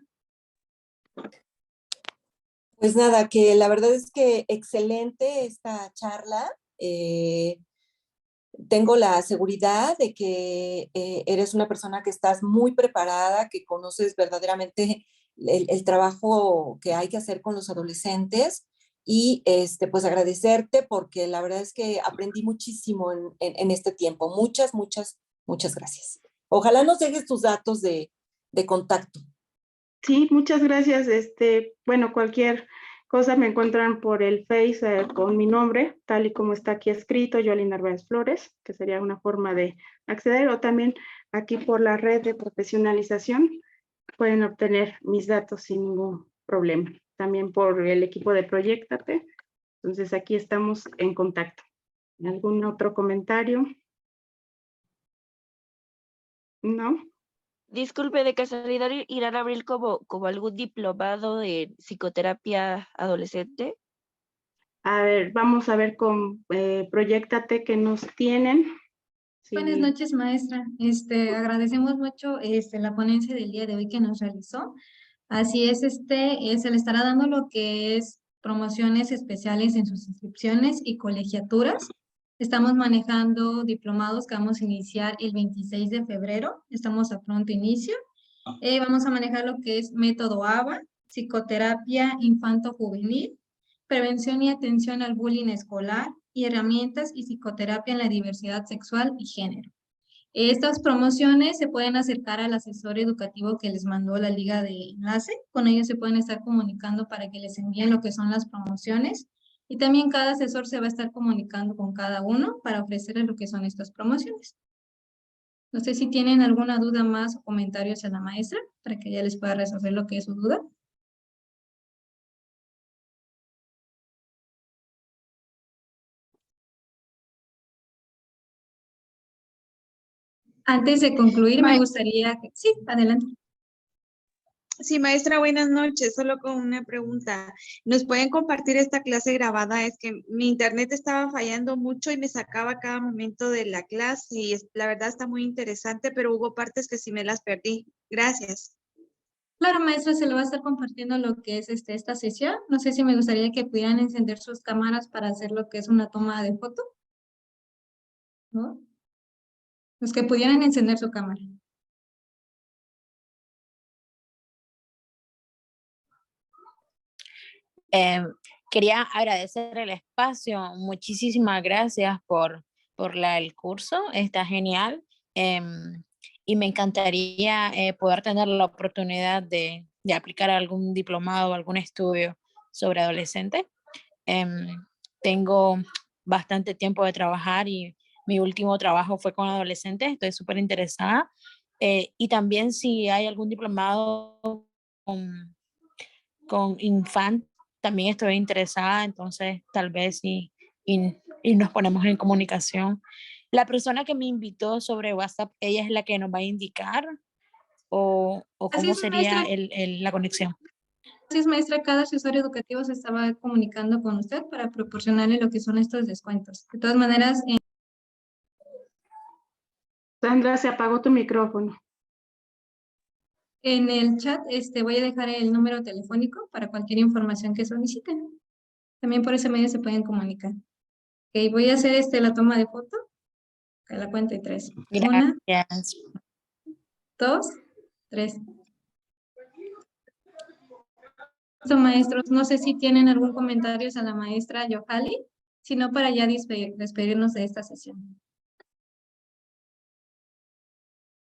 Pues nada, que la verdad es que excelente esta charla. Tengo la seguridad de que eres una persona que estás muy preparada, que conoces verdaderamente el trabajo que hay que hacer con los adolescentes y pues agradecerte porque la verdad es que aprendí muchísimo en este tiempo. Muchas gracias. Ojalá nos dejes tus datos de contacto. Sí, muchas gracias. Bueno, cualquier cosa me encuentran por el Face con mi nombre, tal y como está aquí escrito, Yoali Narváez Flores, que sería una forma de acceder, o también aquí por la red de profesionalización pueden obtener mis datos sin ningún problema. También por el equipo de Proyéctate. Entonces aquí estamos en contacto. ¿Algún otro comentario? ¿No? Disculpe, de casualidad irán a abrir como algún diplomado de psicoterapia adolescente. A ver, vamos a ver con Proyéctate que nos tienen. Sí. Buenas noches, maestra. Agradecemos mucho la ponencia del día de hoy que nos realizó. Así es, se le estará dando lo que es promociones especiales en sus inscripciones y colegiaturas. Estamos manejando diplomados que vamos a iniciar el 26 de febrero. Estamos a pronto inicio. Vamos a manejar lo que es método ABA, psicoterapia infanto-juvenil, prevención y atención al bullying escolar y herramientas y psicoterapia en la diversidad sexual y género. Estas promociones se pueden acercar al asesor educativo que les mandó la liga de enlace. Con ellos se pueden estar comunicando para que les envíen lo que son las promociones. Y también cada asesor se va a estar comunicando con cada uno para ofrecerles lo que son estas promociones. No sé si tienen alguna duda más o comentarios a la maestra para que ella les pueda resolver lo que es su duda. Antes de concluir, me gustaría que... Sí, adelante. Sí, maestra, buenas noches. Solo con una pregunta. ¿Nos pueden compartir esta clase grabada? Es que mi internet estaba fallando mucho y me sacaba cada momento de la clase y la verdad está muy interesante, pero hubo partes que sí me las perdí. Gracias. Claro, maestra, se lo va a estar compartiendo lo que es esta sesión. No sé si me gustaría que pudieran encender sus cámaras para hacer lo que es una toma de foto. ¿No? Los que pudieran encender su cámara. Quería agradecer el espacio. Muchísimas gracias por el curso. Está genial. Y me encantaría poder tener la oportunidad de aplicar algún diplomado o algún estudio sobre adolescentes. Tengo bastante tiempo de trabajar y mi último trabajo fue con adolescentes. Estoy súper interesada. Y también si hay algún diplomado con infantes, también estoy interesada, entonces tal vez y nos ponemos en comunicación. La persona que me invitó sobre WhatsApp, ¿ella es la que nos va a indicar o Así cómo es, sería maestra. la conexión? Así es, maestra. Cada asesor educativo se estaba comunicando con usted para proporcionarle lo que son estos descuentos. De todas maneras, Sandra, se apagó tu micrófono. en el chat voy a dejar el número telefónico para cualquier información que soliciten. También por ese medio se pueden comunicar. Ok, voy a hacer la toma de foto. A la cuenta de 3. 1, Gracias. 2, 3. Listo, maestros. No sé si tienen algún comentario a la maestra Yohali, sino para ya despedirnos de esta sesión.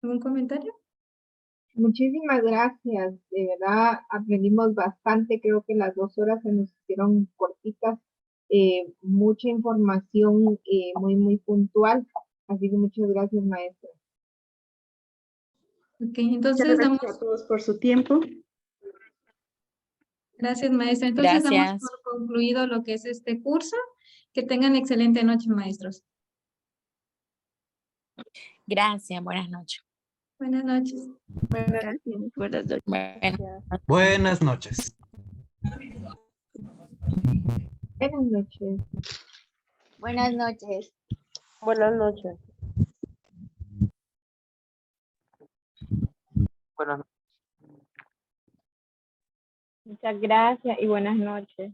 ¿Algún comentario? Muchísimas gracias, de verdad aprendimos bastante, creo que las 2 horas se nos hicieron cortitas, mucha información muy puntual, así que muchas gracias, maestra. Ok, Muchas entonces damos... gracias a todos por su tiempo. Gracias, maestra. Entonces damos Gracias. por concluido lo que es este curso. Que tengan excelente noche, maestros. Gracias, buenas noches. Buenas noches. Gracias. Buenas noches. Buenas Buenas noches. Buenas noches. Buenas noches. Buenas noches. Muchas gracias y buenas noches.